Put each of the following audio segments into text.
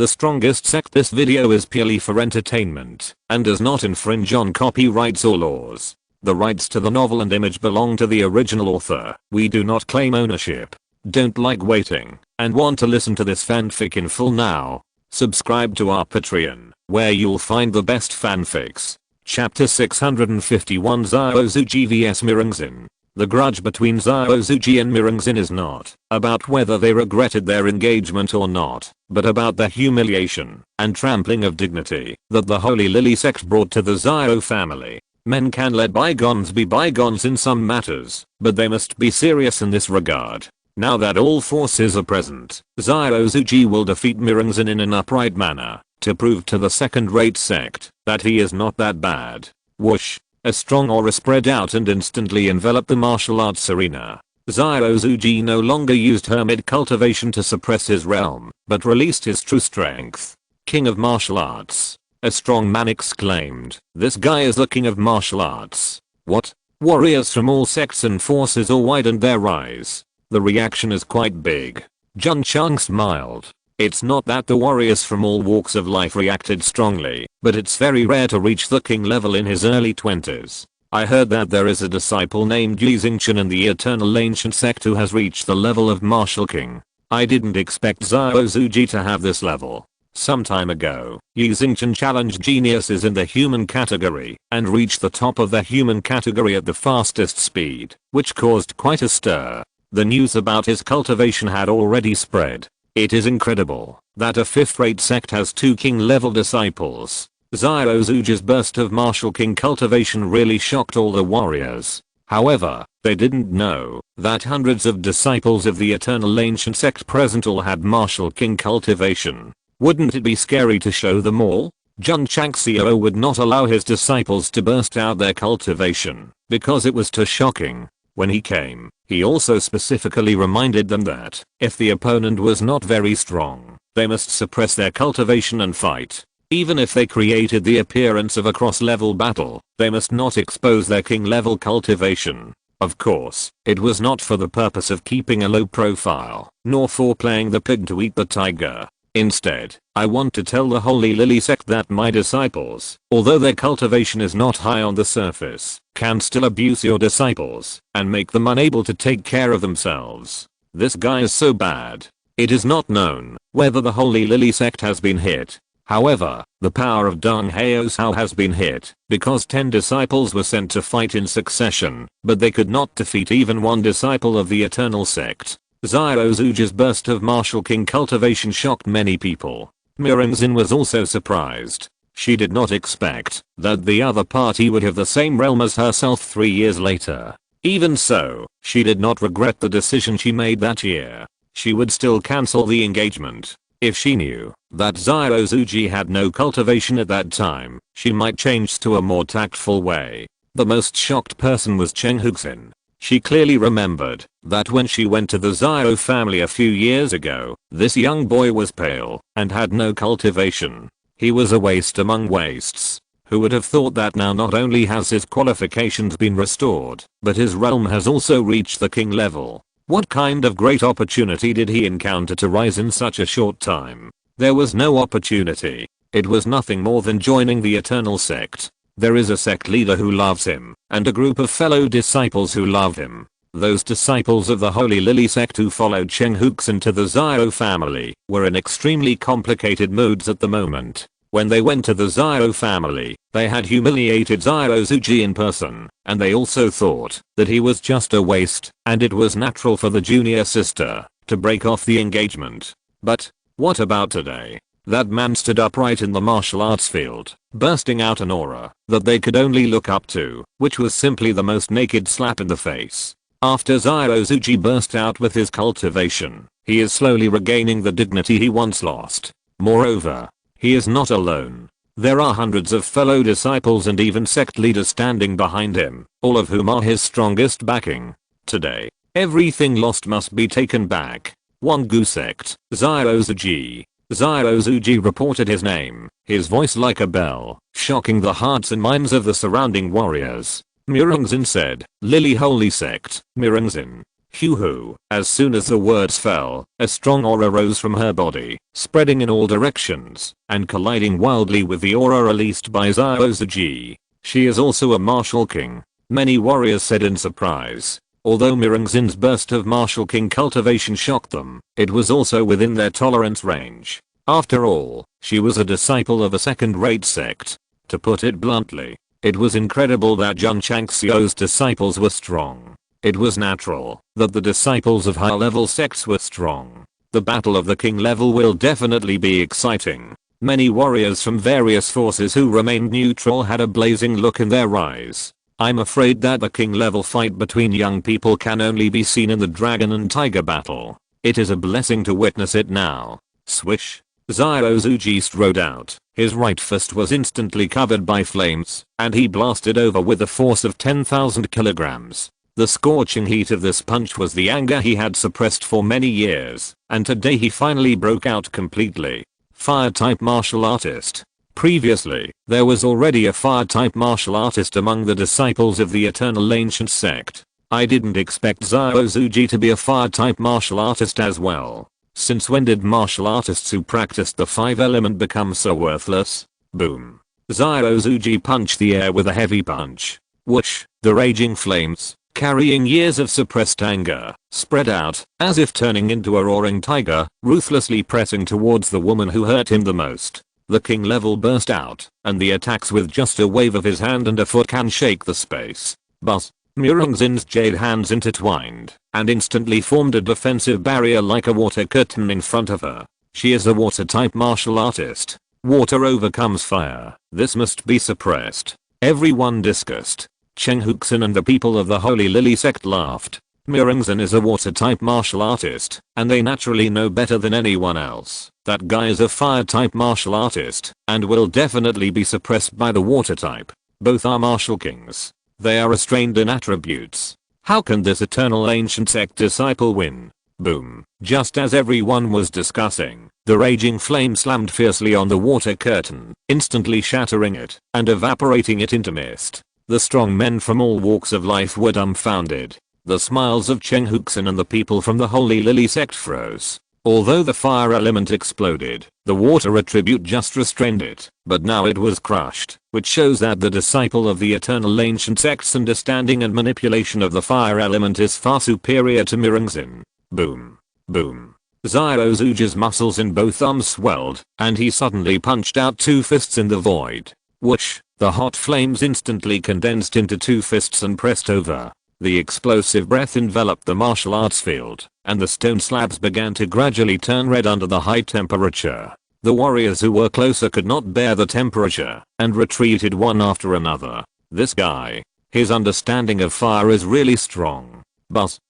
the Strongest Sect. This video is purely for entertainment and does not infringe on copyrights or laws. The rights to the novel and image belong to the original author. We do not claim ownership. Don't like waiting and want to listen to this fanfic in full now? Subscribe to our Patreon, where you'll find the best fanfics. Chapter 651, Xiaozuji vs Mirungzin. The grudge between Xiaozuji and Mirungzin is not about whether they regretted their engagement or not, but about the humiliation and trampling of dignity that the Holy Lily sect brought to the Xiao family. Men can let bygones be bygones in some matters, but they must be serious in this regard. Now that all forces are present, Xiaozuji will defeat Mirungzin in an upright manner, to prove to the second-rate sect that he is not that bad. Whoosh! A strong aura spread out and instantly enveloped the martial arts arena. Xiaozuji no longer used hermit cultivation to suppress his realm, but released his true strength. King of martial arts. A strong man exclaimed, "This guy is the king of martial arts." What? Warriors from all sects and forces all widened their eyes. The reaction is quite big. Jun Changxiao smiled. It's not that the warriors from all walks of life reacted strongly, but it's very rare to reach the king level in his early 20s. I heard that there is a disciple named Jun in the Eternal Ancient Sect who has reached the level of Martial King. I didn't expect Xiaozuji to have this level. Some time ago, Jun challenged geniuses in the human category and reached the top of the human category at the fastest speed, which caused quite a stir. The news about his cultivation had already spread. It is incredible that a 5th-rate sect has 2 king-level disciples. Xiaozuji's burst of martial king cultivation really shocked all the warriors. However, they didn't know that hundreds of disciples of the Eternal Ancient Sect present all had martial king cultivation. Wouldn't it be scary to show them all? Jun Changxiao would not allow his disciples to burst out their cultivation because it was too shocking. When he came, he also specifically reminded them that if the opponent was not very strong, they must suppress their cultivation and fight. Even if they created the appearance of a cross-level battle, they must not expose their king-level cultivation. Of course, it was not for the purpose of keeping a low profile, nor for playing the pig to eat the tiger. Instead, I want to tell the Holy Lily sect that my disciples, although their cultivation is not high on the surface, can still abuse your disciples and make them unable to take care of themselves. This guy is so bad. It is not known whether the Holy Lily sect has been hit. However, the power of Dong Haosao has been hit because 10 disciples were sent to fight in succession, but they could not defeat even one disciple of the Eternal Sect. Xiaozuji's burst of martial king cultivation shocked many people. Mirungzin was also surprised. She did not expect that the other party would have the same realm as herself 3 years later. Even so, she did not regret the decision she made that year. She would still cancel the engagement. If she knew that Xiaozuji had no cultivation at that time, she might change to a more tactful way. The most shocked person was Chenghuxin. She clearly remembered that when she went to the Xiao family a few years ago, this young boy was pale and had no cultivation. He was a waste among wastes. Who would have thought that now not only has his qualifications been restored, but his realm has also reached the king level. What kind of great opportunity did he encounter to rise in such a short time? There was no opportunity. It was nothing more than joining the Eternal Sect. There is a sect leader who loves him, and a group of fellow disciples who love him. Those disciples of the Holy Lily sect who followed Chenghuxin to the Xiao family were in extremely complicated moods at the moment. When they went to the Xiao family, they had humiliated Xiaozuji in person, and they also thought that he was just a waste, and it was natural for the junior sister to break off the engagement. But what about today? That man stood upright in the martial arts field, bursting out an aura that they could only look up to, which was simply the most naked slap in the face. After Xiaozuji burst out with his cultivation, he is slowly regaining the dignity he once lost. Moreover, he is not alone. There are hundreds of fellow disciples and even sect leaders standing behind him, all of whom are his strongest backing. Today, everything lost must be taken back. One Gu sect, Xiaozuji. Xiaozuji reported his name, his voice like a bell, shocking the hearts and minds of the surrounding warriors. Mirungzin said, "Lily Holy Sect, Mirungzin." Hoo-hoo. As soon as the words fell, a strong aura rose from her body, spreading in all directions, and colliding wildly with the aura released by Xiao Zhuji. She is also a martial king, many warriors said in surprise. Although Mirungzin's burst of martial king cultivation shocked them, it was also within their tolerance range. After all, she was a disciple of a second-rate sect. To put it bluntly, it was incredible that Jun Changxiao's disciples were strong. It was natural that the disciples of high-level sects were strong. The battle of the king level will definitely be exciting. Many warriors from various forces who remained neutral had a blazing look in their eyes. I'm afraid that the king level fight between young people can only be seen in the dragon and tiger battle. It is a blessing to witness it now. Swish. Xiao Zhuji strode out. His right fist was instantly covered by flames, and he blasted over with a force of 10,000 kilograms. The scorching heat of this punch was the anger he had suppressed for many years, and today he finally broke out completely. Fire-type martial artist. Previously, there was already a fire-type martial artist among the disciples of the Eternal Ancient Sect. I didn't expect Xiao Zhuji to be a fire-type martial artist as well. Since when did martial artists who practiced the 5 element become so worthless? Boom. Xiao Zhuji punched the air with a heavy punch. Whoosh. The raging flames, carrying years of suppressed anger, spread out, as if turning into a roaring tiger, ruthlessly pressing towards the woman who hurt him the most. The king level burst out, and the attacks with just a wave of his hand and a foot can shake the space. But Mirungzin's jade hands intertwined, and instantly formed a defensive barrier like a water curtain in front of her. She is a water-type martial artist. Water overcomes fire. This must be suppressed. Everyone discussed. Cheng Huxin and the people of the Holy Lily sect laughed. Mirungzin is a water-type martial artist, and they naturally know better than anyone else. That guy is a fire-type martial artist, and will definitely be suppressed by the water-type. Both are martial kings. They are restrained in attributes. How can this Eternal Ancient Sect disciple win? Boom. Just as everyone was discussing, the raging flame slammed fiercely on the water curtain, instantly shattering it, and evaporating it into mist. The strong men from all walks of life were dumbfounded. The smiles of Cheng Huxin and the people from the Holy Lily sect froze. Although the fire element exploded, the water attribute just restrained it, but now it was crushed, which shows that the disciple of the Eternal Ancient Sect's understanding and manipulation of the fire element is far superior to Mirungzin. Boom. Boom. Xiao Zhuji's muscles in both arms swelled, and he suddenly punched out 2 fists in the void. Whoosh. The hot flames instantly condensed into 2 fists and pressed over. The explosive breath enveloped the martial arts field, and the stone slabs began to gradually turn red under the high temperature. The warriors who were closer could not bear the temperature, and retreated one after another. This guy. His understanding of fire is really strong. Buzz.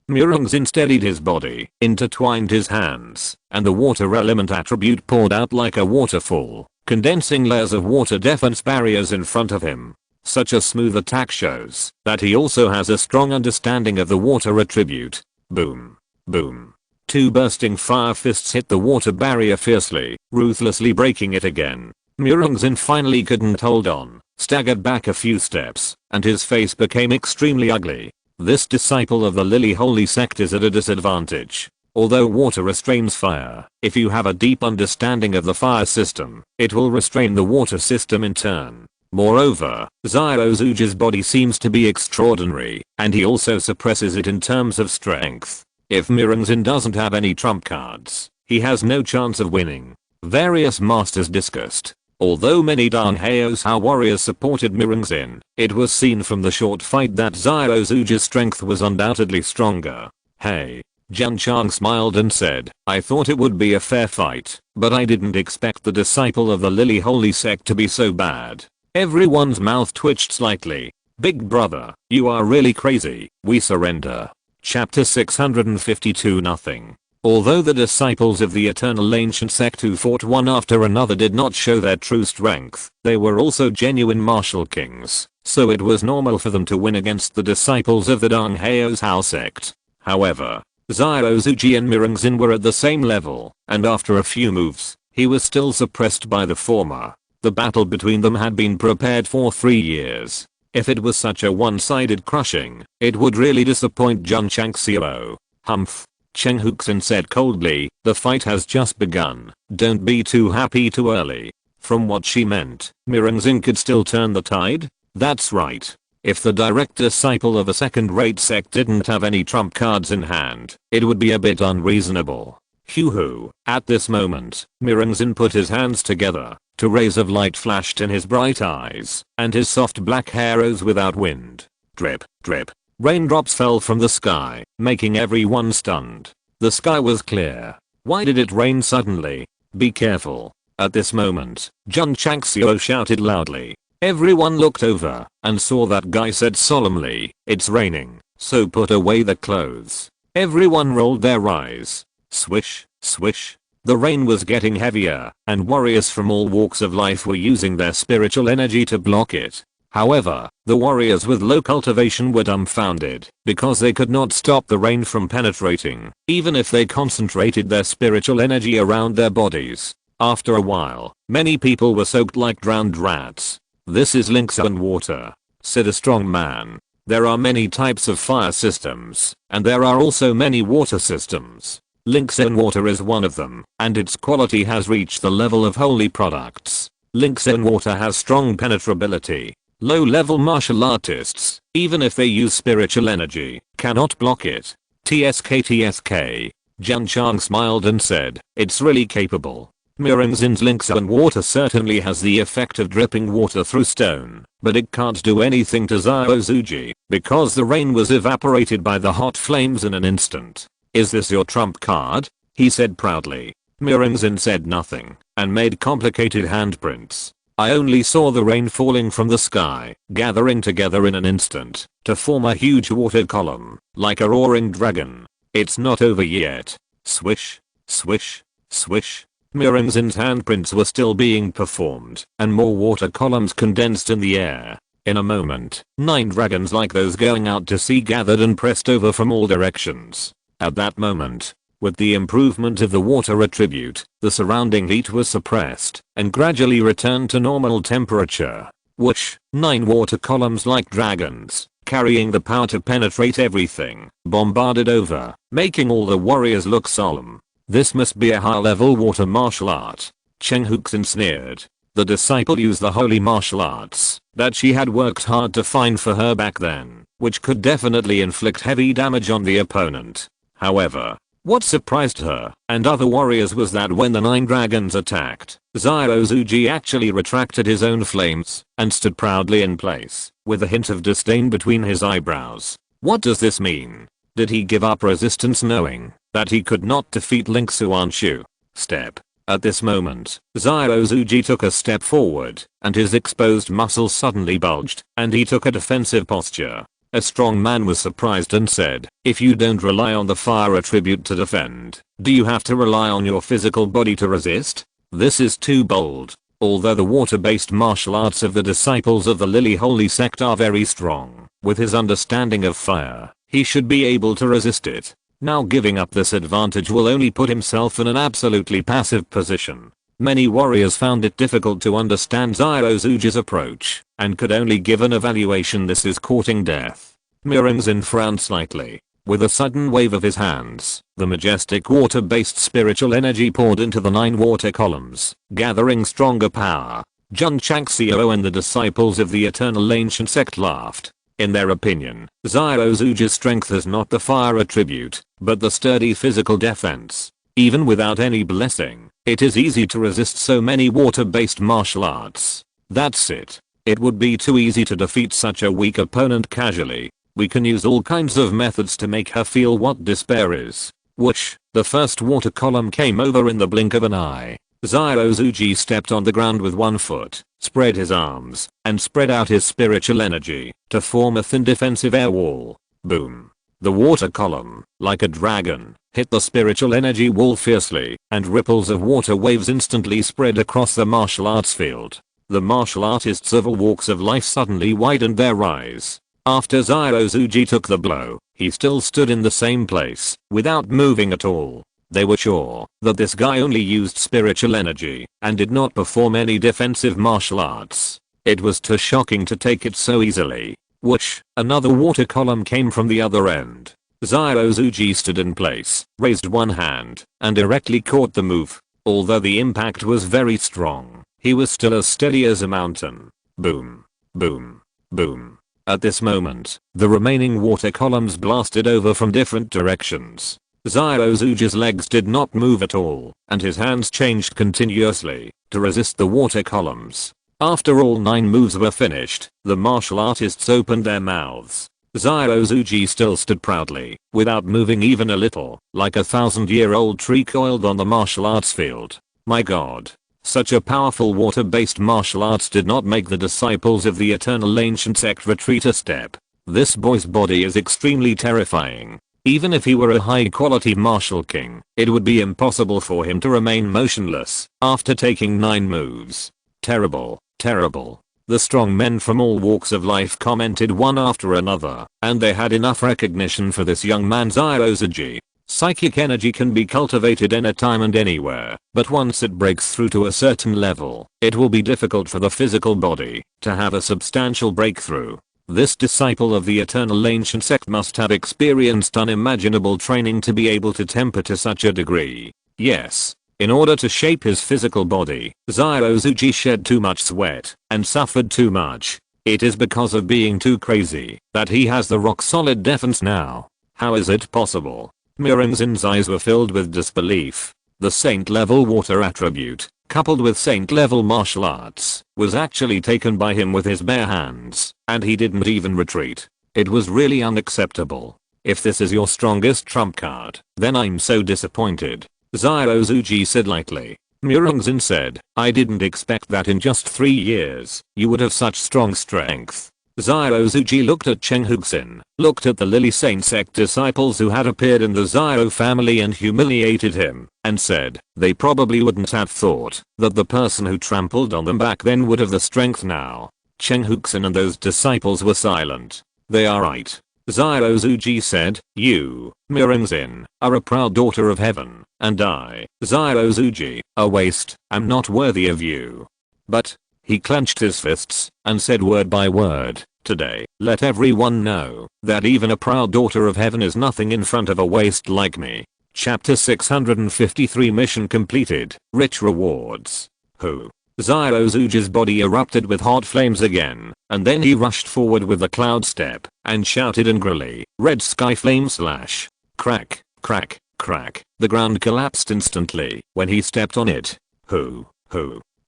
Mirungzin steadied his body, intertwined his hands, and the water element attribute poured out like a waterfall, condensing layers of water defense barriers in front of him. Such a smooth attack shows that he also has a strong understanding of the water attribute. Boom. Boom. 2 bursting fire fists hit the water barrier fiercely, ruthlessly breaking it again. Mirungzin finally couldn't hold on, staggered back a few steps, and his face became extremely ugly. This disciple of the Lily Holy Sect is at a disadvantage. Although water restrains fire, if you have a deep understanding of the fire system, it will restrain the water system in turn. Moreover, Xiao Zhuji's body seems to be extraordinary, and he also suppresses it in terms of strength. If Mirungzin doesn't have any trump cards, he has no chance of winning. Various masters discussed. Although many Dan Haosao warriors supported Mirungzin, it was seen from the short fight that Xiao Zhuji's strength was undoubtedly stronger. Hey. Jun Chang smiled and said, I thought it would be a fair fight, but I didn't expect the disciple of the Lily Holy Sect to be so bad. Everyone's mouth twitched slightly. Big brother, you are really crazy. We surrender. Chapter 652 Nothing. Although the disciples of the Eternal Ancient Sect who fought one after another did not show their true strength, they were also genuine martial kings, so it was normal for them to win against the disciples of the Dan Haosao sect. However, Xiao Zhuji and Mirungzin were at the same level, and after a few moves, he was still suppressed by the former. The battle between them had been prepared for 3 years. If it was such a one-sided crushing, it would really disappoint Jun Changxiao. Humph. Cheng Huxin said coldly, the fight has just begun, don't be too happy too early. From what she meant, Mirangzin could still turn the tide? That's right. If the direct disciple of a second-rate sect didn't have any trump cards in hand, it would be a bit unreasonable. Hoo-hoo. At this moment, Mirangzin put his hands together, two rays of light flashed in his bright eyes, and his soft black hair rose without wind. Drip, drip. Raindrops fell from the sky, making everyone stunned. The sky was clear. Why did it rain suddenly? Be careful. At this moment, Jun Changxiao shouted loudly. Everyone looked over and saw that guy said solemnly, it's raining, so put away the clothes. Everyone rolled their eyes. Swish, swish. The rain was getting heavier, and warriors from all walks of life were using their spiritual energy to block it. However, the warriors with low cultivation were dumbfounded, because they could not stop the rain from penetrating, even if they concentrated their spiritual energy around their bodies. After a while, many people were soaked like drowned rats. This is Linkzhen water, said a strong man. There are many types of fire systems, and there are also many water systems. Linkzhen water is one of them, and its quality has reached the level of holy products. Linkzhen water has strong penetrability. Low-level martial artists, even if they use spiritual energy, cannot block it. TSK. Jun Chang smiled and said, it's really capable. Mirangzin's Linkzhen water certainly has the effect of dripping water through stone, but it can't do anything to Xiao Zuji, because the rain was evaporated by the hot flames in an instant. Is this your trump card? He said proudly. Mirangzin said nothing, and made complicated handprints. I only saw the rain falling from the sky, gathering together in an instant, to form a huge water column, like a roaring dragon. It's not over yet. Swish, swish, swish. Mirangzin's handprints were still being performed, and more water columns condensed in the air. In a moment, 9 dragons like those going out to sea gathered and pressed over from all directions. At that moment, with the improvement of the water attribute, the surrounding heat was suppressed and gradually returned to normal temperature. Whoosh, 9 water columns like dragons, carrying the power to penetrate everything, bombarded over, making all the warriors look solemn. This must be a high-level water martial art. Cheng Huxin sneered. The disciple used the holy martial arts that she had worked hard to find for her back then, which could definitely inflict heavy damage on the opponent. However, what surprised her and other warriors was that when the 9 dragons attacked, Xiao Zuji actually retracted his own flames and stood proudly in place, with a hint of disdain between his eyebrows. What does this mean? Did he give up resistance knowing that he could not defeat Link Xuanshu? Step. At this moment, Xiao Zuji took a step forward, and his exposed muscles suddenly bulged, and he took a defensive posture. A strong man was surprised and said, if you don't rely on the fire attribute to defend, do you have to rely on your physical body to resist? This is too bold. Although the water-based martial arts of the disciples of the Lily Holy Sect are very strong, with his understanding of fire, he should be able to resist it. Now giving up this advantage will only put himself in an absolutely passive position. Many warriors found it difficult to understand Xiao Zuji's approach, and could only give an evaluation this is courting death. Mirangzin frowned slightly. With a sudden wave of his hands, the majestic water-based spiritual energy poured into the 9 water columns, gathering stronger power. Jun Changxiao and the disciples of the Eternal Ancient Sect laughed. In their opinion, Xiao Zuji's strength is not the fire attribute, but the sturdy physical defense. Even without any blessing, it is easy to resist so many water-based martial arts. That's it. It would be too easy to defeat such a weak opponent casually. We can use all kinds of methods to make her feel what despair is. Whoosh, the first water column came over in the blink of an eye. Xiao Zuji stepped on the ground with one foot, spread his arms, and spread out his spiritual energy to form a thin defensive air wall. Boom. The water column, like a dragon, hit the spiritual energy wall fiercely, and ripples of water waves instantly spread across the martial arts field. The martial artists of all walks of life suddenly widened their eyes. After Xiao Zuji took the blow, he still stood in the same place, without moving at all. They were sure that this guy only used spiritual energy, and did not perform any defensive martial arts. It was too shocking to take it so easily. Whoosh, another water column came from the other end. Zyrozuji stood in place, raised one hand, and directly caught the move. Although the impact was very strong, he was still as steady as a mountain. Boom. Boom. Boom. At this moment, the remaining water columns blasted over from different directions. Zyrozuji's legs did not move at all, and his hands changed continuously to resist the water columns. After all 9 moves were finished, the martial artists opened their mouths. Zyrozuji still stood proudly, without moving even a little, like a 1,000-year-old tree coiled on the martial arts field. My god. Such a powerful water-based martial arts did not make the disciples of the Eternal Ancient Sect retreat a step. This boy's body is extremely terrifying. Even if he were a high-quality martial king, it would be impossible for him to remain motionless after taking 9 moves. Terrible. Terrible. The strong men from all walks of life commented one after another, and they had enough recognition for this young man Zyrozuji. Psychic energy can be cultivated anytime and anywhere, but once it breaks through to a certain level, it will be difficult for the physical body to have a substantial breakthrough. This disciple of the Eternal Ancient Sect must have experienced unimaginable training to be able to temper to such a degree. Yes. In order to shape his physical body, Zyrozuji shed too much sweat and suffered too much. It is because of being too crazy that he has the rock-solid defense now. How is it possible? Mirungzin's eyes were filled with disbelief. The saint-level water attribute, coupled with saint-level martial arts, was actually taken by him with his bare hands, and he didn't even retreat. It was really unacceptable. If this is your strongest trump card, then I'm so disappointed. Zyrozuji said lightly. Mirungzin said, I didn't expect that in just 3 years, you would have such strong strength. Zyrozuji looked at Chenghuxin, looked at the Lily Saint Sect disciples who had appeared in the Zyro family and humiliated him, and said, they probably wouldn't have thought that the person who trampled on them back then would have the strength now. Chenghuxin and those disciples were silent. They are right. Zyrozuji said, you, Mirungzin, are a proud daughter of heaven, and I, Zyrozuji, a waste, am not worthy of you. But, he clenched his fists, and said word by word, today, let everyone know, that even a proud daughter of heaven is nothing in front of a waste like me. Chapter 653 Mission completed, rich rewards. Who? Zyrozuji's body erupted with hot flames again, and then he rushed forward with a cloud step, and shouted angrily, red sky flame slash. Crack, crack, crack. The ground collapsed instantly when he stepped on it. Who?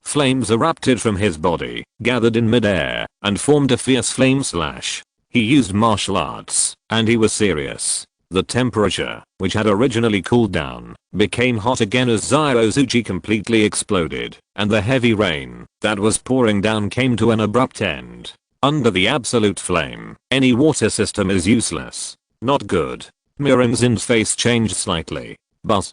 Flames erupted from his body, gathered in midair, and formed a fierce flame slash. He used martial arts, and he was serious. The temperature, which had originally cooled down, became hot again as Zyrozuji completely exploded, and the heavy rain that was pouring down came to an abrupt end. Under the absolute flame, any water system is useless. Not good. Mirungzin's face changed slightly. Buzz.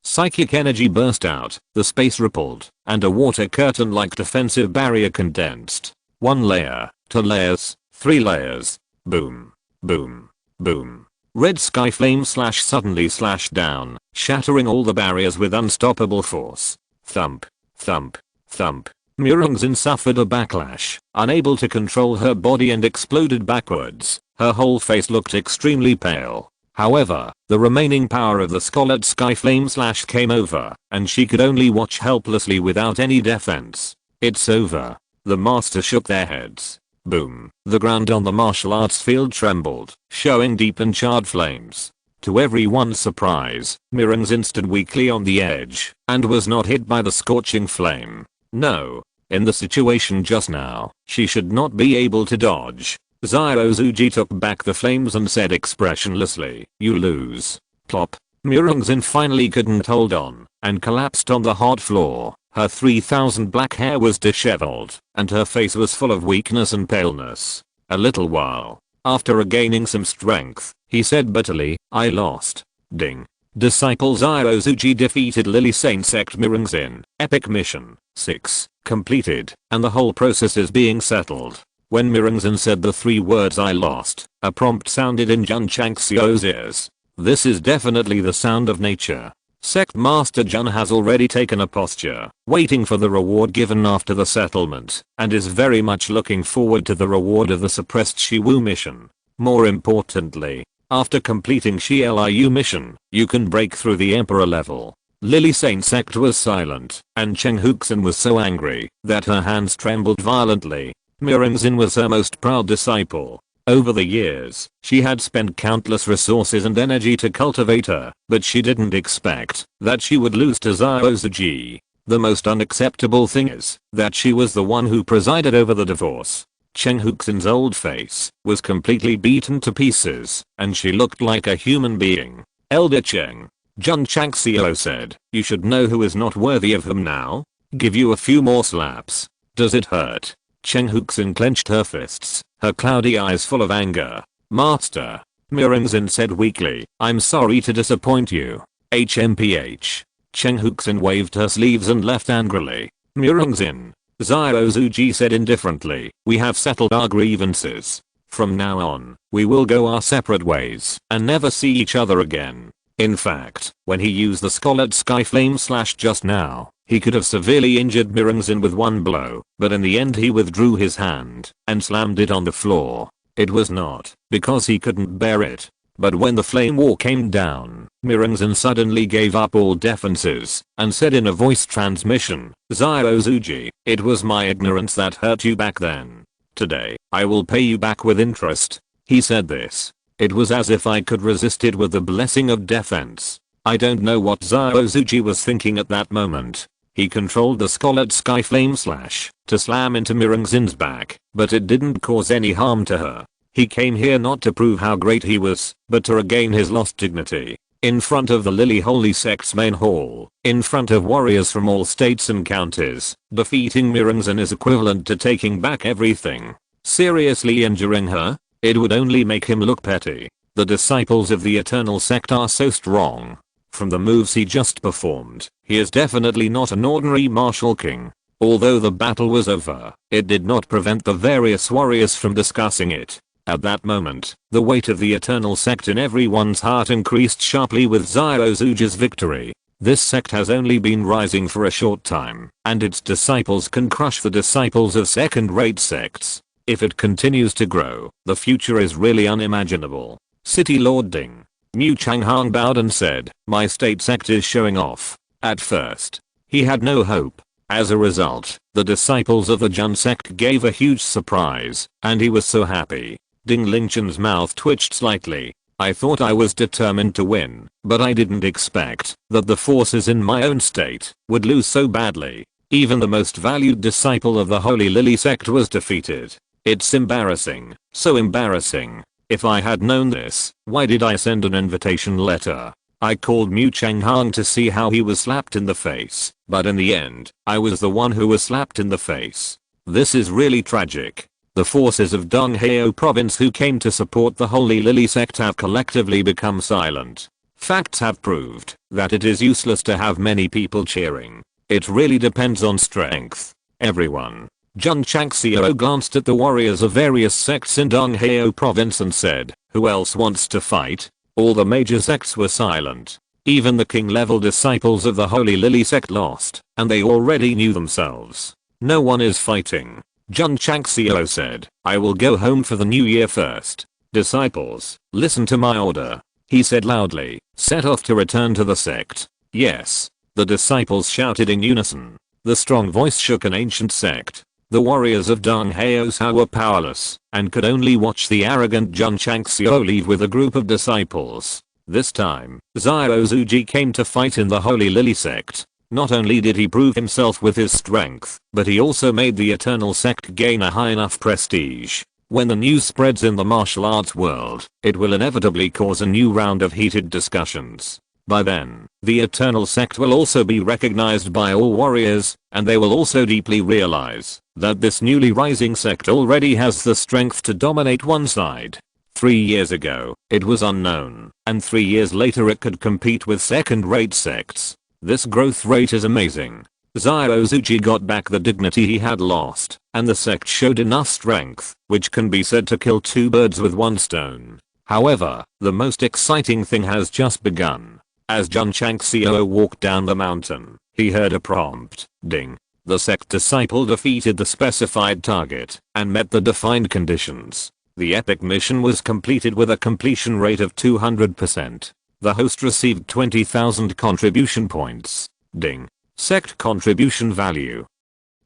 Psychic energy burst out, the space rippled, and a water curtain-like defensive barrier condensed. 1 layer, 2 layers, 3 layers. Boom. Boom. Boom. Red sky flame slash suddenly slashed down, shattering all the barriers with unstoppable force. Thump. Thump. Thump. Mirungzin suffered a backlash, unable to control her body and exploded backwards. Her whole face looked extremely pale. However, the remaining power of the Scholar Sky Flame Slash came over, and she could only watch helplessly without any defense. It's over. The master shook their heads. Boom. The ground on the martial arts field trembled, showing deep and charred flames. To everyone's surprise, Mirungzin stood weakly on the edge, and was not hit by the scorching flame. No. In the situation just now, she should not be able to dodge. Zyrozuji took back the flames and said expressionlessly, you lose. Plop. Mirungzin finally couldn't hold on, and collapsed on the hard floor. Her 3,000 black hair was disheveled, and her face was full of weakness and paleness. A little while, after regaining some strength, he said bitterly, I lost. Ding. Disciple Zyrozuji defeated Lily Saint Sect Mirungzin. Epic mission 6 completed, and the whole process is being settled. When Mirungzin said the 3 words I lost, a prompt sounded in Jun Changxiao's ears. This is definitely the sound of nature. Sect Master Jun has already taken a posture, waiting for the reward given after the settlement, and is very much looking forward to the reward of the suppressed Shiwu mission. More importantly, after completing Shi Liu mission, you can break through the Emperor level. Lily Saint Sect was silent, and Cheng Huxin was so angry that her hands trembled violently. Mirengzin was her most proud disciple. Over the years, she had spent countless resources and energy to cultivate her, but she didn't expect that she would lose to Xiao Zuji. The most unacceptable thing is that she was the one who presided over the divorce. Cheng Huxin's old face was completely beaten to pieces, and she looked like a human being. Elder Cheng, Jun Changxiao said, you should know who is not worthy of him now. Give you a few more slaps. Does it hurt? Cheng Huxin clenched her fists, her cloudy eyes full of anger. Master, Mirengzin said weakly, I'm sorry to disappoint you. HMPH. Cheng Huxin waved her sleeves and left angrily. Mirengzin, Xiao Zuji said indifferently, we have settled our grievances. From now on, we will go our separate ways and never see each other again. In fact, when he used the Scarlet Sky Flame Slash just now, he could have severely injured Mirengzin with one blow, but in the end he withdrew his hand and slammed it on the floor. It was not because he couldn't bear it, but when the flame war came down, Mirengzin suddenly gave up all defenses and said in a voice transmission, Xiao Zuji, it was my ignorance that hurt you back then. Today, I will pay you back with interest. He said this. It was as if I could resist it with the blessing of defense. I don't know what Xiao Zuji was thinking at that moment. He controlled the Scarlet Sky Flame Slash to slam into Mirengzin's back, but it didn't cause any harm to her. He came here not to prove how great he was, but to regain his lost dignity. In front of the Lily Holy Sect's main hall, in front of warriors from all states and counties, defeating Mirengzin is equivalent to taking back everything. Seriously injuring her? It would only make him look petty. The disciples of the Eternal Sect are so strong. From the moves he just performed, he is definitely not an ordinary martial king. Although the battle was over, it did not prevent the various warriors from discussing it. At that moment, the weight of the Eternal Sect in everyone's heart increased sharply with Xiao Zuji's victory. This sect has only been rising for a short time, and its disciples can crush the disciples of second-rate sects. If it continues to grow, the future is really unimaginable. City Lord Ding. Mu Changhang bowed and said, my state sect is showing off. At first, he had no hope. As a result, the disciples of the Jun sect gave a huge surprise, and he was so happy. Ding Lingchen's mouth twitched slightly. I thought I was determined to win, but I didn't expect that the forces in my own state would lose so badly. Even the most valued disciple of the Holy Lily sect was defeated. It's embarrassing, so embarrassing. If I had known this, why did I send an invitation letter? I called Mu Changhang to see how he was slapped in the face, but in the end, I was the one who was slapped in the face. This is really tragic. The forces of Donghao province who came to support the Holy Lily sect have collectively become silent. Facts have proved that it is useless to have many people cheering. It really depends on strength. Everyone. Jun Changxiao glanced at the warriors of various sects in Donghao province and said, who else wants to fight? All the major sects were silent. Even the king-level disciples of the Holy Lily sect lost, and they already knew themselves. No one is fighting. Jun Changxiao said, I will go home for the new year first. Disciples, listen to my order. He said loudly, set off to return to the sect. Yes. The disciples shouted in unison. The strong voice shook an ancient sect. The warriors of Donghao were powerless and could only watch the arrogant Jun Changxiao leave with a group of disciples. This time, Xiao Zuji came to fight in the Holy Lily sect. Not only did he prove himself with his strength, but he also made the Eternal Sect gain a high enough prestige. When the news spreads in the martial arts world, it will inevitably cause a new round of heated discussions. By then, the Eternal Sect will also be recognized by all warriors, and they will also deeply realize that this newly rising sect already has the strength to dominate one side. 3 years ago, it was unknown, and 3 years later it could compete with second-rate sects. This growth rate is amazing. Xiao Zuji got back the dignity he had lost, and the sect showed enough strength, which can be said to kill 2 birds with 1 stone. However, the most exciting thing has just begun. As Jun Changxiao walked down the mountain, he heard a prompt, ding. The sect disciple defeated the specified target and met the defined conditions. The epic mission was completed with a completion rate of 200%. The host received 20,000 contribution points. Ding. Sect contribution value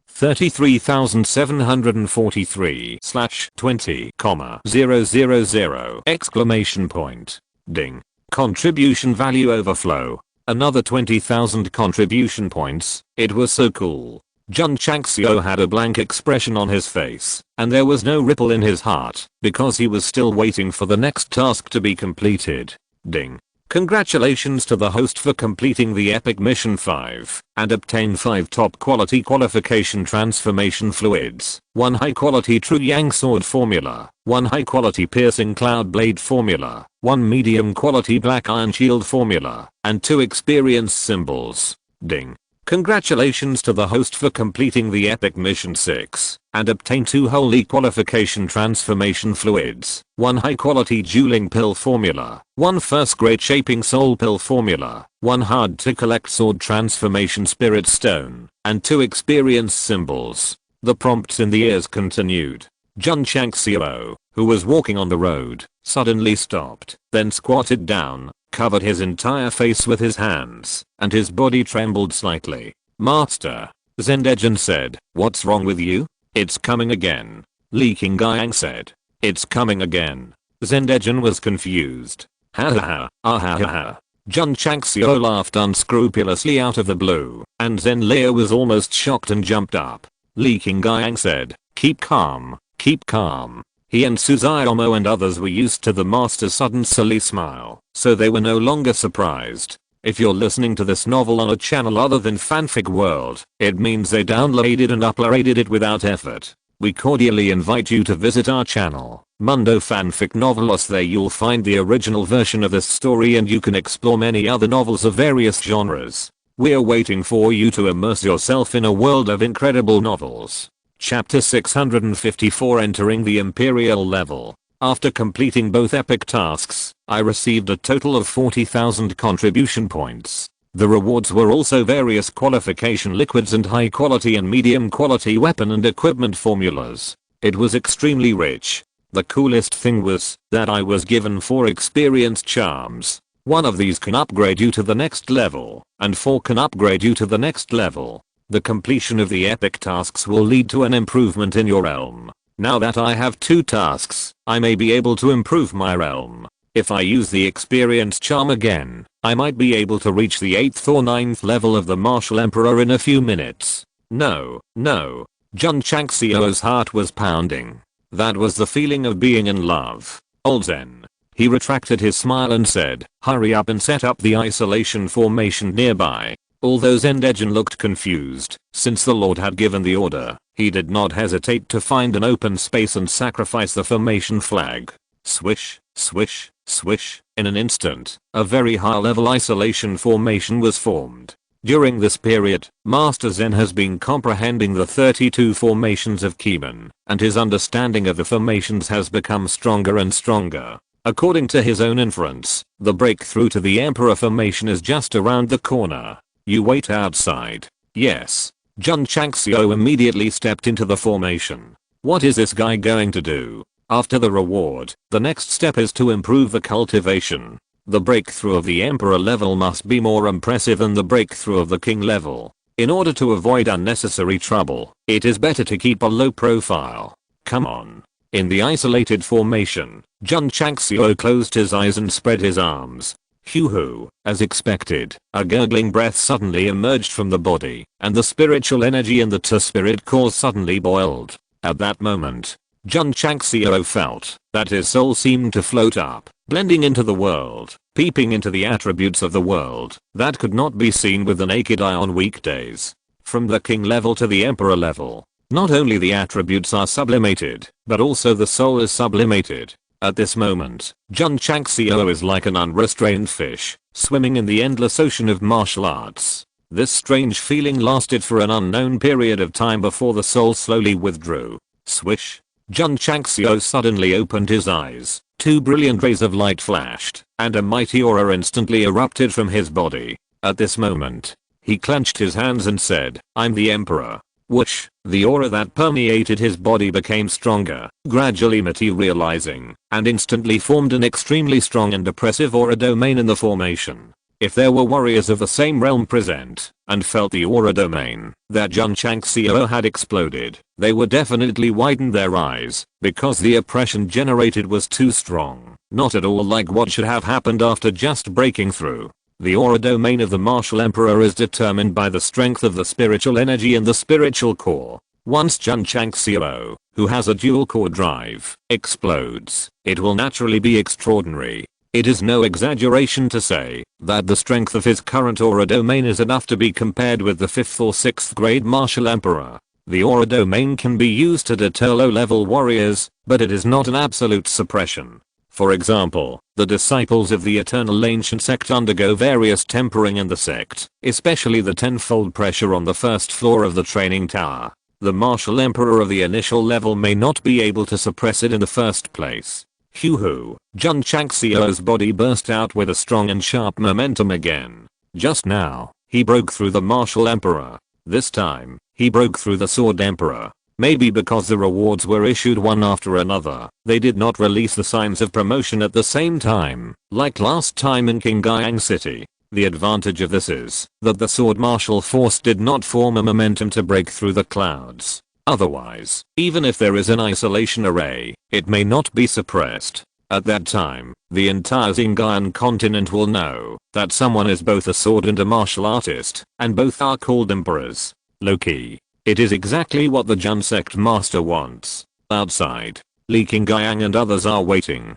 33,743/20,000 exclamation point. Ding. Contribution value overflow. Another 20,000 contribution points. It was so cool. Jun Changxiao had a blank expression on his face, and there was no ripple in his heart, because he was still waiting for the next task to be completed. Ding. Congratulations to the host for completing the epic mission 5 and obtain 5 top quality qualification transformation fluids, 1 high quality true yang sword formula, 1 high quality piercing cloud blade formula, 1 medium quality black iron shield formula, and 2 experience symbols. Ding. Congratulations to the host for completing the epic mission 6 and obtain 2 holy qualification transformation fluids, 1 high quality dueling pill formula, 1 first grade shaping soul pill formula, 1 hard to collect sword transformation spirit stone, and 2 experience symbols. The prompts in the ears continued. Jun Changxiao, who was walking on the road, suddenly stopped, then squatted down, covered his entire face with his hands, and his body trembled slightly. Master, Zendejin said, what's wrong with you? It's coming again. Li Qingyang said, it's coming again. Zendejin was confused. Ha ha ha, ah ha ha ha. Jun Changxiao laughed unscrupulously out of the blue, and Zenlia was almost shocked and jumped up. Li Qingyang said, keep calm, keep calm. He and Suzaomo and others were used to the master's sudden silly smile, so they were no longer surprised. If you're listening to this novel on a channel other than Fanfic World, it means they downloaded and uploaded it without effort. We cordially invite you to visit our channel, Mundo Fanfic Novelos. There you'll find the original version of this story and you can explore many other novels of various genres. We're waiting for you to immerse yourself in a world of incredible novels. Chapter 654, Entering the Imperial Level. After completing both epic tasks, I received a total of 40,000 contribution points. The rewards were also various qualification liquids and high quality and medium quality weapon and equipment formulas. It was extremely rich. The coolest thing was that I was given 4 experience charms. 1 of these can upgrade you to the next level, and 4 can upgrade you to the next level. The completion of the epic tasks will lead to an improvement in your realm. Now that I have 2 tasks, I may be able to improve my realm. If I use the experience charm again, I might be able to reach the 8th or 9th level of the Martial Emperor in a few minutes. No, no. Jun Changxiao's heart was pounding. That was the feeling of being in love. Old Zen. He retracted his smile and said, hurry up and set up the isolation formation nearby. Although Zendejin looked confused, since the Lord had given the order, he did not hesitate to find an open space and sacrifice the formation flag. Swish, swish, swish. In an instant, a very high-level isolation formation was formed. During this period, Master Zen has been comprehending the 32 formations of Kimen, and his understanding of the formations has become stronger and stronger. According to his own inference, the breakthrough to the Emperor formation is just around the corner. You wait outside. Yes. Jun Changxiao immediately stepped into the formation. What is this guy going to do? After the reward, the next step is to improve the cultivation. The breakthrough of the Emperor level must be more impressive than the breakthrough of the King level. In order to avoid unnecessary trouble, it is better to keep a low profile. Come on. In the isolated formation, Jun Changxiao closed his eyes and spread his arms. Hoo-hoo, as expected, a gurgling breath suddenly emerged from the body, and the spiritual energy in the spirit core suddenly boiled. At that moment, Jun Changxiao felt that his soul seemed to float up, blending into the world, peeping into the attributes of the world that could not be seen with the naked eye on weekdays. From the King level to the Emperor level, not only the attributes are sublimated, but also the soul is sublimated. At this moment, Jun Changxiao is like an unrestrained fish, swimming in the endless ocean of martial arts. This strange feeling lasted for an unknown period of time before the soul slowly withdrew. Swish. Jun Changxiao suddenly opened his eyes, Two brilliant rays of light flashed, and a mighty aura instantly erupted from his body. At this moment, he clenched his hands and said, "I'm the Emperor." Whoosh, the aura that permeated his body became stronger, gradually materializing, and instantly formed an extremely strong and oppressive aura domain in the formation. If there were warriors of the same realm present, and felt the aura domain that Jun Changxiao had exploded, they would definitely widen their eyes, because the oppression generated was too strong, not at all like what should have happened after just breaking through. The aura domain of the martial emperor is determined by the strength of the spiritual energy in the spiritual core. Once Jun Changxiao, who has a dual core drive, explodes, it will naturally be extraordinary. It is no exaggeration to say that the strength of his current aura domain is enough to be compared with the 5th or 6th grade martial emperor. The aura domain can be used to deter low-level warriors, but it is not an absolute suppression. For example, the disciples of the Eternal Ancient Sect undergo various tempering in the sect, especially the tenfold pressure on the first floor of the training tower. The martial emperor of the initial level may not be able to suppress it in the first place. Hoo-hoo, Jun Changxiao's body burst out with a strong and sharp momentum again. Just now, he broke through the martial emperor. This time, he broke through the sword emperor. Maybe because the rewards were issued one after another, they did not release the signs of promotion at the same time, like last time in Qingyang City. The advantage of this is that the sword martial force did not form a momentum to break through the clouds. Otherwise, even if there is an isolation array, it may not be suppressed. At that time, the entire Xinjiang continent will know that someone is both a sword and a martial artist, and both are called emperors. Low-key. It is exactly what the Jun sect master wants. Outside, Li Qingyang and others are waiting.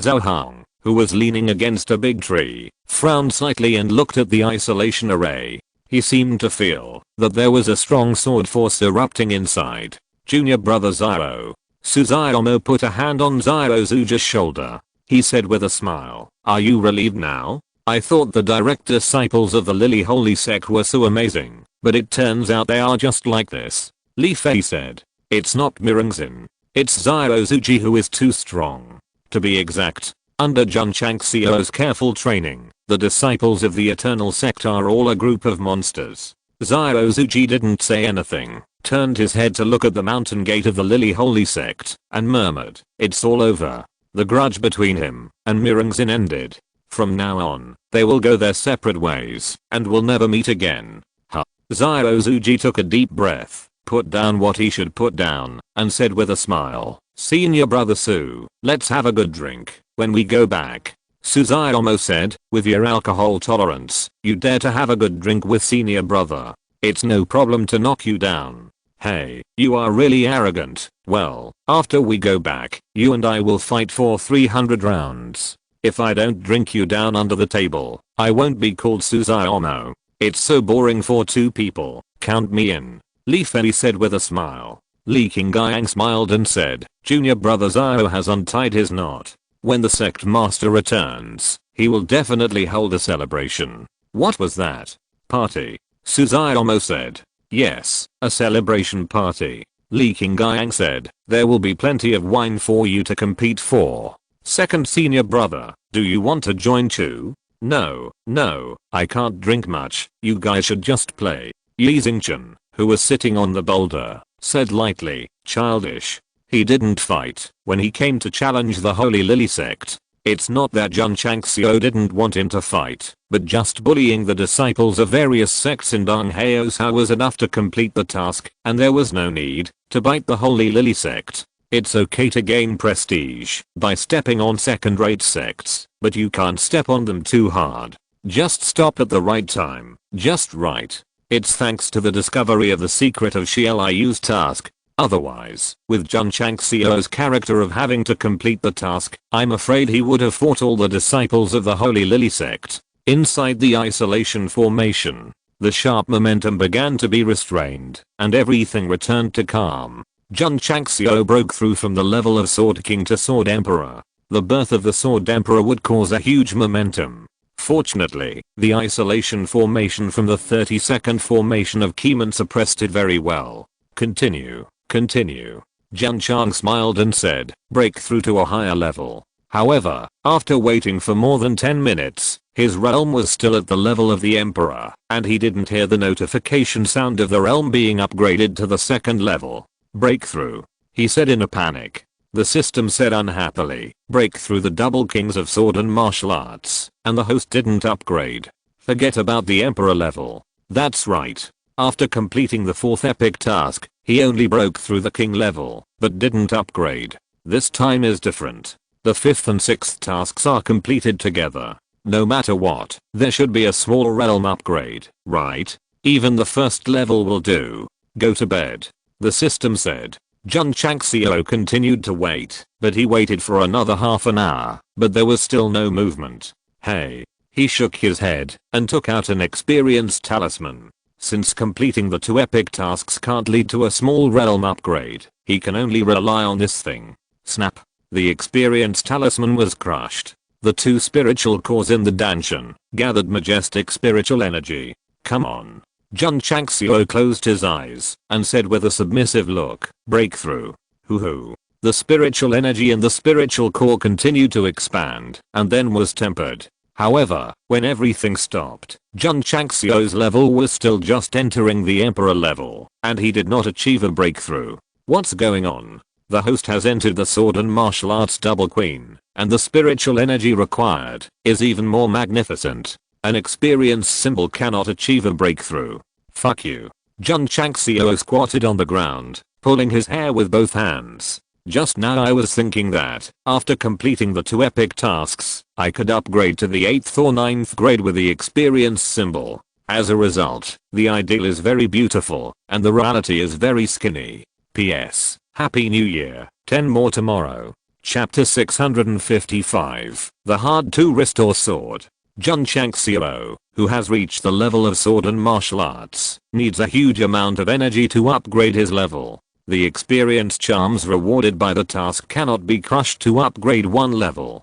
Zhao Hong, who was leaning against a big tree, frowned slightly and looked at the isolation array. He seemed to feel that there was a strong sword force erupting inside. Junior brother Zhao. Suzaomo put a hand on Zhao Zuja's shoulder. He said with a smile, "Are you relieved now? I thought the direct disciples of the Lily Holy Sect were so amazing, but it turns out they are just like this." Li Fei said, "It's not Mirengzin. It's Zhao Zuji who is too strong. To be exact, under Jun Changxiao's careful training, the disciples of the Eternal Sect are all a group of monsters." Zhao Zuji didn't say anything, turned his head to look at the mountain gate of the Lily Holy Sect, and murmured, "It's all over." The grudge between him and Mirengzin ended. From now on, they will go their separate ways, and will never meet again. Zhao Zuji took a deep breath, put down what he should put down, and said with a smile, "Senior brother Su, let's have a good drink when we go back." Suzaomo said, "With your alcohol tolerance, you dare to have a good drink with senior brother. It's no problem to knock you down. Hey, you are really arrogant. Well, after we go back, you and I will fight for 300 rounds. If I don't drink you down under the table, I won't be called Suzaomo. It's so boring for two people. Count me in." Li Fei said with a smile. Li Qingyang smiled and said, "Junior brother Zhao has untied his knot. When the sect master returns, he will definitely hold a celebration." "What was that? Party?" Suzaomo said. "Yes, a celebration party." Li Qingyang said, "There will be plenty of wine for you to compete for. Second senior brother, do you want to join too?" No, I can't drink much, you guys should just play." Yi Xingchen, who was sitting on the boulder, said lightly, "Childish. He didn't fight when he came to challenge the Holy Lily Sect. It's not that Jun Changxiao didn't want him to fight, but just bullying the disciples of various sects in Donghaeosha was enough to complete the task, and there was no need to bite the Holy Lily Sect. It's okay to gain prestige by stepping on second-rate sects, but you can't step on them too hard. Just stop at the right time, just right. It's thanks to the discovery of the secret of Liu's task. Otherwise, with Jun Changxiao's character of having to complete the task, I'm afraid he would have fought all the disciples of the Holy Lily Sect." Inside the isolation formation, the sharp momentum began to be restrained, and everything returned to calm. Jun Changxiao broke through from the level of Sword King to Sword Emperor. The birth of the Sword Emperor would cause a huge momentum. Fortunately, the isolation formation from the 32nd formation of Keeman suppressed it very well. Continue. Jun Chang smiled and said, "Break through to a higher level." However, after waiting for more than 10 minutes, his realm was still at the level of the Emperor, and he didn't hear the notification sound of the realm being upgraded to the second level. Breakthrough, he said in a panic. The system said unhappily, breakthrough the double kings of sword and martial arts, and the host didn't upgrade. Forget about the Emperor level. That's right. After completing the 4th epic task, he only broke through the king level, but didn't upgrade. This time is different. The 5th and 6th tasks are completed together. No matter what, there should be a small realm upgrade, right? Even the first level will do. Go to bed, the system said. Jun Changxiao continued to wait, but he waited for another half an hour, but there was still no movement. Hey. He shook his head and took out an experience talisman. Since completing the 2 epic tasks can't lead to a small realm upgrade, he can only rely on this thing. Snap. The experience talisman was crushed. The 2 spiritual cores in the dungeon gathered majestic spiritual energy. Come on. Jun Changxiao closed his eyes and said with a submissive look, breakthrough. Hoo. The spiritual energy in the spiritual core continued to expand and then was tempered. However, when everything stopped, Jun Changxiao's level was still just entering the Emperor level, and he did not achieve a breakthrough. What's going on? The host has entered the sword and martial arts double queen, and the spiritual energy required is even more magnificent. An experience symbol cannot achieve a breakthrough. Fuck you. Jun Changxiao squatted on the ground, pulling his hair with both hands. Just now I was thinking that, after completing the 2 epic tasks, I could upgrade to the 8th or 9th grade with the experience symbol. As a result, the ideal is very beautiful, and the reality is very skinny. P.S. Happy New Year, 10 more tomorrow. Chapter 655, The Hard to Restore Sword. Jun Changxiao, who has reached the level of sword and martial arts, needs a huge amount of energy to upgrade his level. The experience charms rewarded by the task cannot be crushed to upgrade one level.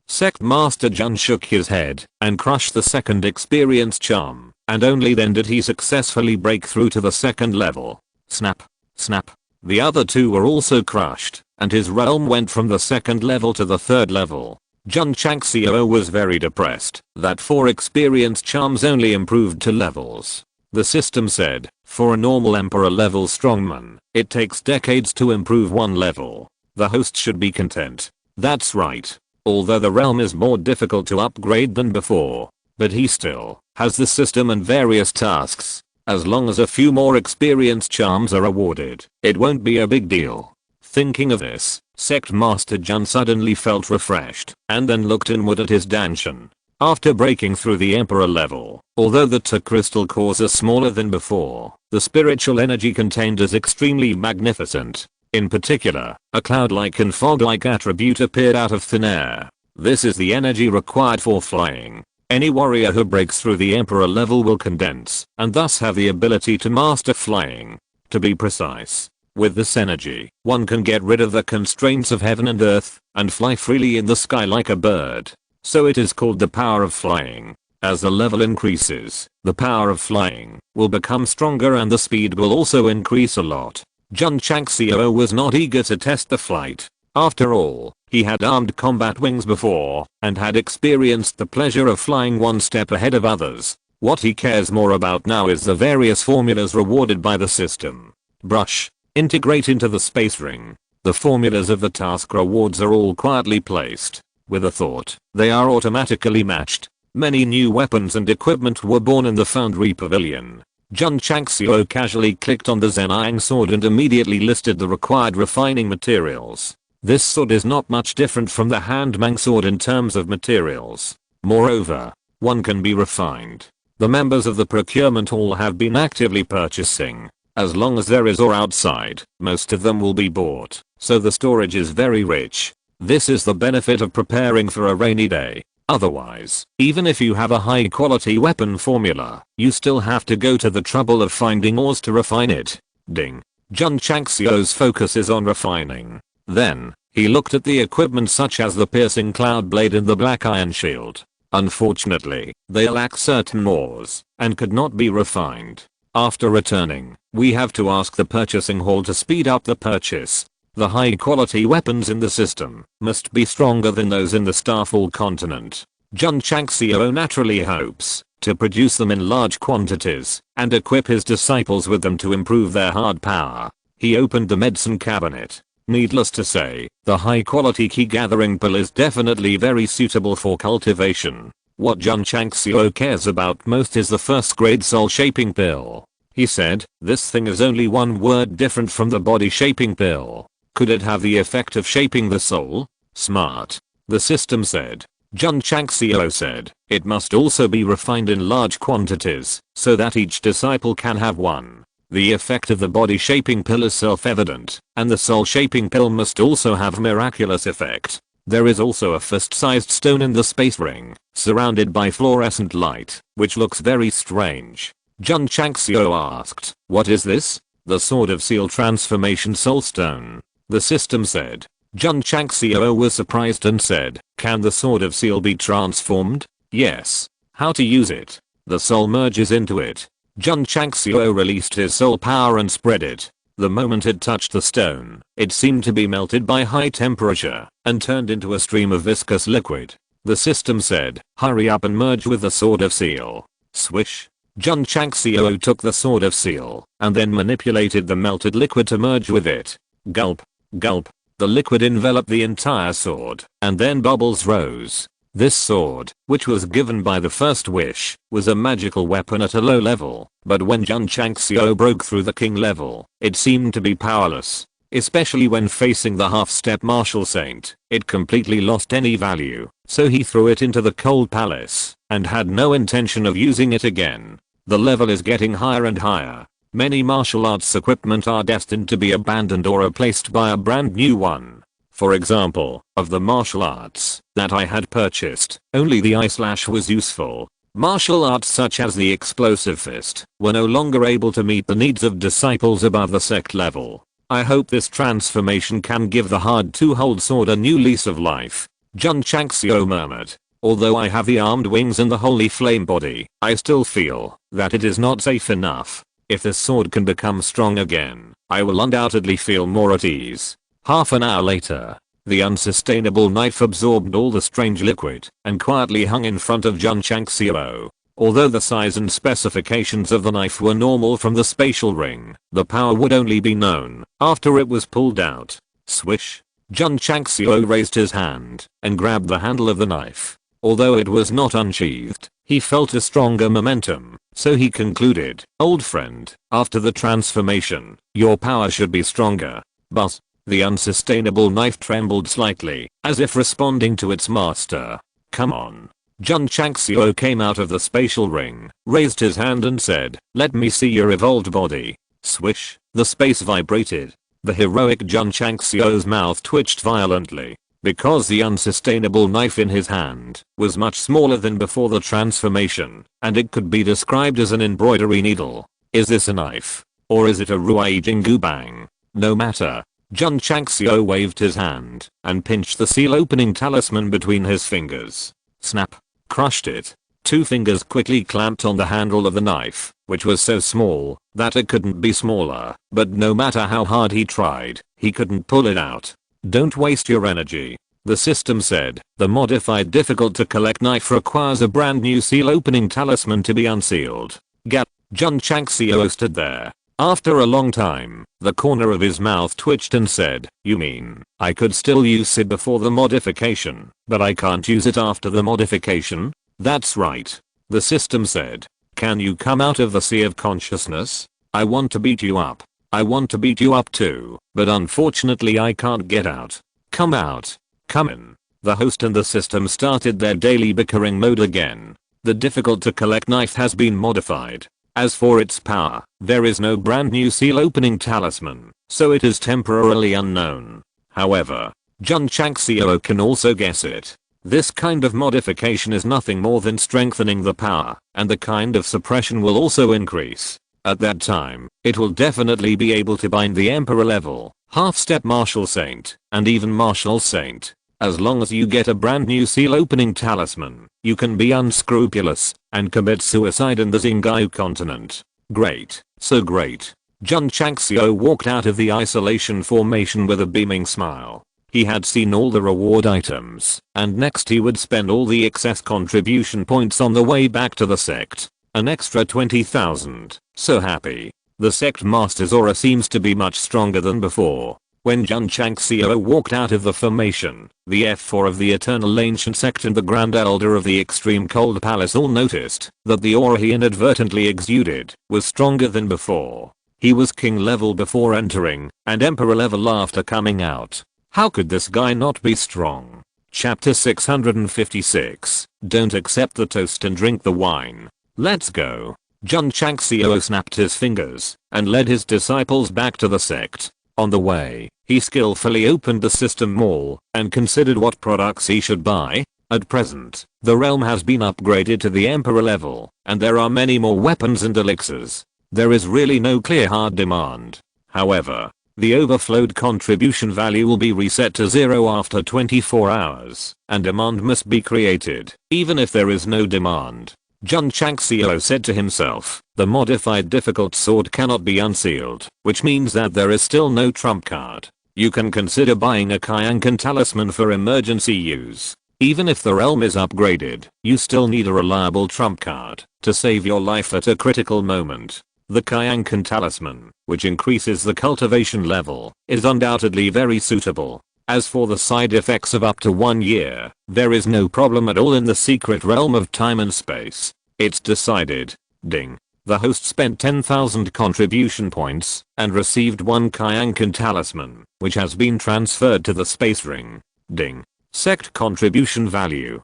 Sect Master Jun shook his head and crushed the second experience charm, and only then did he successfully break through to the second level. Snap. Snap. The other 2 were also crushed, and his realm went from the second level to the third level. Jun Changxiao was very depressed that 4 experience charms only improved 2 levels. The system said, for a normal Emperor level strongman, it takes decades to improve 1 level. The host should be content. That's right. Although the realm is more difficult to upgrade than before, but he still has the system and various tasks. As long as a few more experience charms are awarded, it won't be a big deal. Thinking of this, Sect Master Jun suddenly felt refreshed and then looked inward at his dungeon. After breaking through the Emperor level, although the 2 crystal cores are smaller than before, the spiritual energy contained is extremely magnificent. In particular, a cloud-like and fog-like attribute appeared out of thin air. This is the energy required for flying. Any warrior who breaks through the Emperor level will condense and thus have the ability to master flying. To be precise, with this energy, one can get rid of the constraints of heaven and earth and fly freely in the sky like a bird. So it is called the power of flying. As the level increases, the power of flying will become stronger and the speed will also increase a lot. Jun Changxiao was not eager to test the flight. After all, he had armed combat wings before and had experienced the pleasure of flying one step ahead of others. What he cares more about now is the various formulas rewarded by the system. Brush. Integrate into the space ring. The formulas of the task rewards are all quietly placed. With a thought, they are automatically matched. Many new weapons and equipment were born in the Foundry Pavilion. Jun Changxiao casually clicked on the Zhenang sword and immediately listed the required refining materials. This sword is not much different from the Handmang sword in terms of materials. Moreover, one can be refined. The members of the procurement hall have been actively purchasing. As long as there is ore outside, most of them will be bought, so the storage is very rich. This is the benefit of preparing for a rainy day. Otherwise, even if you have a high quality weapon formula, you still have to go to the trouble of finding ores to refine it. Ding. Jun Changxiao's focus is on refining. Then, he looked at the equipment such as the piercing cloud blade and the black iron shield. Unfortunately, they lack certain ores and could not be refined. After returning, we have to ask the purchasing hall to speed up the purchase. The high quality weapons in the system must be stronger than those in the Starfall continent. Jun Changxiao naturally hopes to produce them in large quantities and equip his disciples with them to improve their hard power. He opened the medicine cabinet. Needless to say, the high quality key gathering pill is definitely very suitable for cultivation. What Jun Changxiao cares about most is the first grade soul shaping pill. He said, this thing is only one word different from the body shaping pill. Could it have the effect of shaping the soul? Smart. The system said. Jun Changxiao said, it must also be refined in large quantities, so that each disciple can have one. The effect of the body shaping pill is self-evident, and the soul shaping pill must also have miraculous effect. There is also a fist-sized stone in the space ring, surrounded by fluorescent light, which looks very strange. Jun Changxiao asked, what is this? The Sword of Seal Transformation Soul Stone. The system said. Jun Changxiao was surprised and said, can the Sword of Seal be transformed? Yes. How to use it? The soul merges into it. Jun Changxiao released his soul power and spread it. The moment it touched the stone, it seemed to be melted by high temperature and turned into a stream of viscous liquid. The system said, hurry up and merge with the Sword of Seal. Swish. Jun Changxiao took the Sword of Seal and then manipulated the melted liquid to merge with it. Gulp. Gulp. The liquid enveloped the entire sword, and then bubbles rose. This sword, which was given by the first wish, was a magical weapon at a low level, but when Jun Changxiao broke through the king level, it seemed to be powerless. Especially when facing the half-step martial saint, it completely lost any value, so he threw it into the cold palace, and had no intention of using it again. The level is getting higher and higher. Many martial arts equipment are destined to be abandoned or replaced by a brand new one. For example, of the martial arts that I had purchased, only the eye slash was useful. Martial arts such as the explosive fist were no longer able to meet the needs of disciples above the sect level. I hope this transformation can give the hard to hold sword a new lease of life. Jun Changxiao murmured. Although I have the armed wings and the holy flame body, I still feel that it is not safe enough. If this sword can become strong again, I will undoubtedly feel more at ease. Half an hour later, the unsustainable knife absorbed all the strange liquid and quietly hung in front of Jun Changxiao. Although the size and specifications of the knife were normal from the spatial ring, the power would only be known after it was pulled out. Swish. Jun Changxiao raised his hand and grabbed the handle of the knife. Although it was not unsheathed, he felt a stronger momentum, so he concluded, old friend, after the transformation, your power should be stronger. But the unsustainable knife trembled slightly, as if responding to its master. Come on. Jun Changxiao came out of the spatial ring, raised his hand and said, let me see your evolved body. Swish. The space vibrated. The heroic Jun Changxiao's mouth twitched violently. Because the unsustainable knife in his hand was much smaller than before the transformation, and it could be described as an embroidery needle. Is this a knife? Or is it a Ruai Jingu Bang? No matter. Jun Changxiao waved his hand and pinched the seal opening talisman between his fingers. Snap. Crushed it. Two fingers quickly clamped on the handle of the knife, which was so small that it couldn't be smaller, but no matter how hard he tried, he couldn't pull it out. Don't waste your energy. The system said, the modified difficult to collect knife requires a brand new seal opening talisman to be unsealed. Gap. Jun Changxiao stood there. After a long time, the corner of his mouth twitched and said, you mean, I could still use it before the modification, but I can't use it after the modification? That's right. The system said. Can you come out of the sea of consciousness? I want to beat you up. I want to beat you up too, but unfortunately I can't get out. Come out. Come in. The host and the system started their daily bickering mode again. The difficult to collect knife has been modified. As for its power, there is no brand new seal opening talisman, so it is temporarily unknown. However, Jun Changxiao can also guess it. This kind of modification is nothing more than strengthening the power, and the kind of suppression will also increase. At that time, it will definitely be able to bind the Emperor level, half-step Martial Saint, and even Martial Saint. As long as you get a brand new seal opening talisman, you can be unscrupulous and commit suicide in the Xingqiu continent. Great, so great. Jun Changxiao walked out of the isolation formation with a beaming smile. He had seen all the reward items, and next he would spend all the excess contribution points on the way back to the sect. An extra 20,000. So happy. The sect master's aura seems to be much stronger than before. When Jun Changxiao walked out of the formation, the F4 of the Eternal Ancient Sect and the Grand Elder of the Extreme Cold Palace all noticed that the aura he inadvertently exuded was stronger than before. He was king level before entering, and emperor level after coming out. How could this guy not be strong? Chapter 656. Don't accept the toast and drink the wine. Let's go. Jun Changxiao snapped his fingers and led his disciples back to the sect. On the way, he skillfully opened the system mall and considered what products he should buy. At present, the realm has been upgraded to the emperor level, and there are many more weapons and elixirs. There is really no clear hard demand. However, the overflowed contribution value will be reset to 0 after 24 hours, and demand must be created, even if there is no demand. Jun Changxiao said to himself, the modified difficult sword cannot be unsealed, which means that there is still no trump card. You can consider buying a Kyankan talisman for emergency use. Even if the realm is upgraded, you still need a reliable trump card to save your life at a critical moment. The Kyankan talisman, which increases the cultivation level, is undoubtedly very suitable. As for the side effects of up to 1 year, there is no problem at all in the secret realm of time and space. It's decided. Ding. The host spent 10,000 contribution points and received 1 Kyankan talisman, which has been transferred to the space ring. Ding. Sect contribution value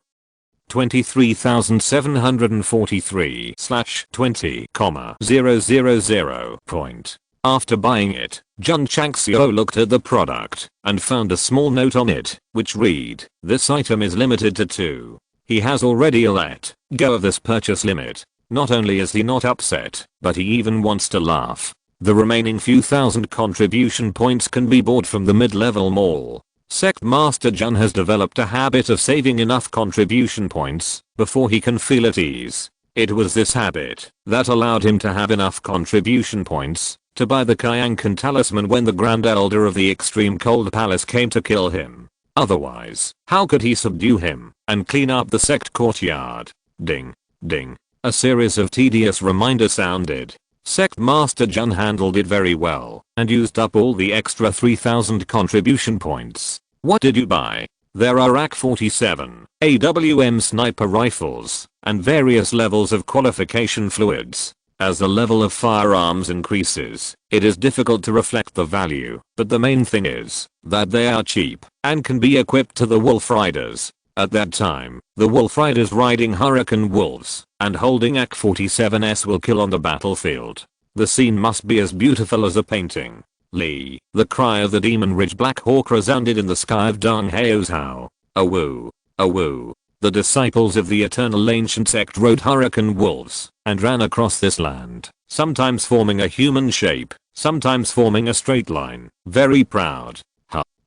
23,743/20,000 point. After buying it, Jun Changxiao looked at the product and found a small note on it, which read, this item is limited to 2. He has already let go of this purchase limit. Not only is he not upset, but he even wants to laugh. The remaining few thousand contribution points can be bought from the mid-level mall. Sect Master Jun has developed a habit of saving enough contribution points before he can feel at ease. It was this habit that allowed him to have enough contribution points to buy the Kyankan talisman when the Grand Elder of the Extreme Cold Palace came to kill him. Otherwise, how could he subdue him and clean up the sect courtyard? Ding. Ding. A series of tedious reminders sounded. Sect Master Jun handled it very well and used up all the extra 3,000 contribution points. What did you buy? There are AK-47, AWM sniper rifles, and various levels of qualification fluids. As the level of firearms increases, it is difficult to reflect the value, but the main thing is that they are cheap and can be equipped to the wolf riders. At that time, the wolf riders riding hurricane wolves and holding AK-47s will kill on the battlefield. The scene must be as beautiful as a painting. Lee, the cry of the Demon Ridge Black Hawk resounded in the sky of Dong Hao's Hao. Awoo. Awoo. The disciples of the Eternal Ancient Sect rode hurricane wolves and ran across this land, sometimes forming a human shape, sometimes forming a straight line, very proud.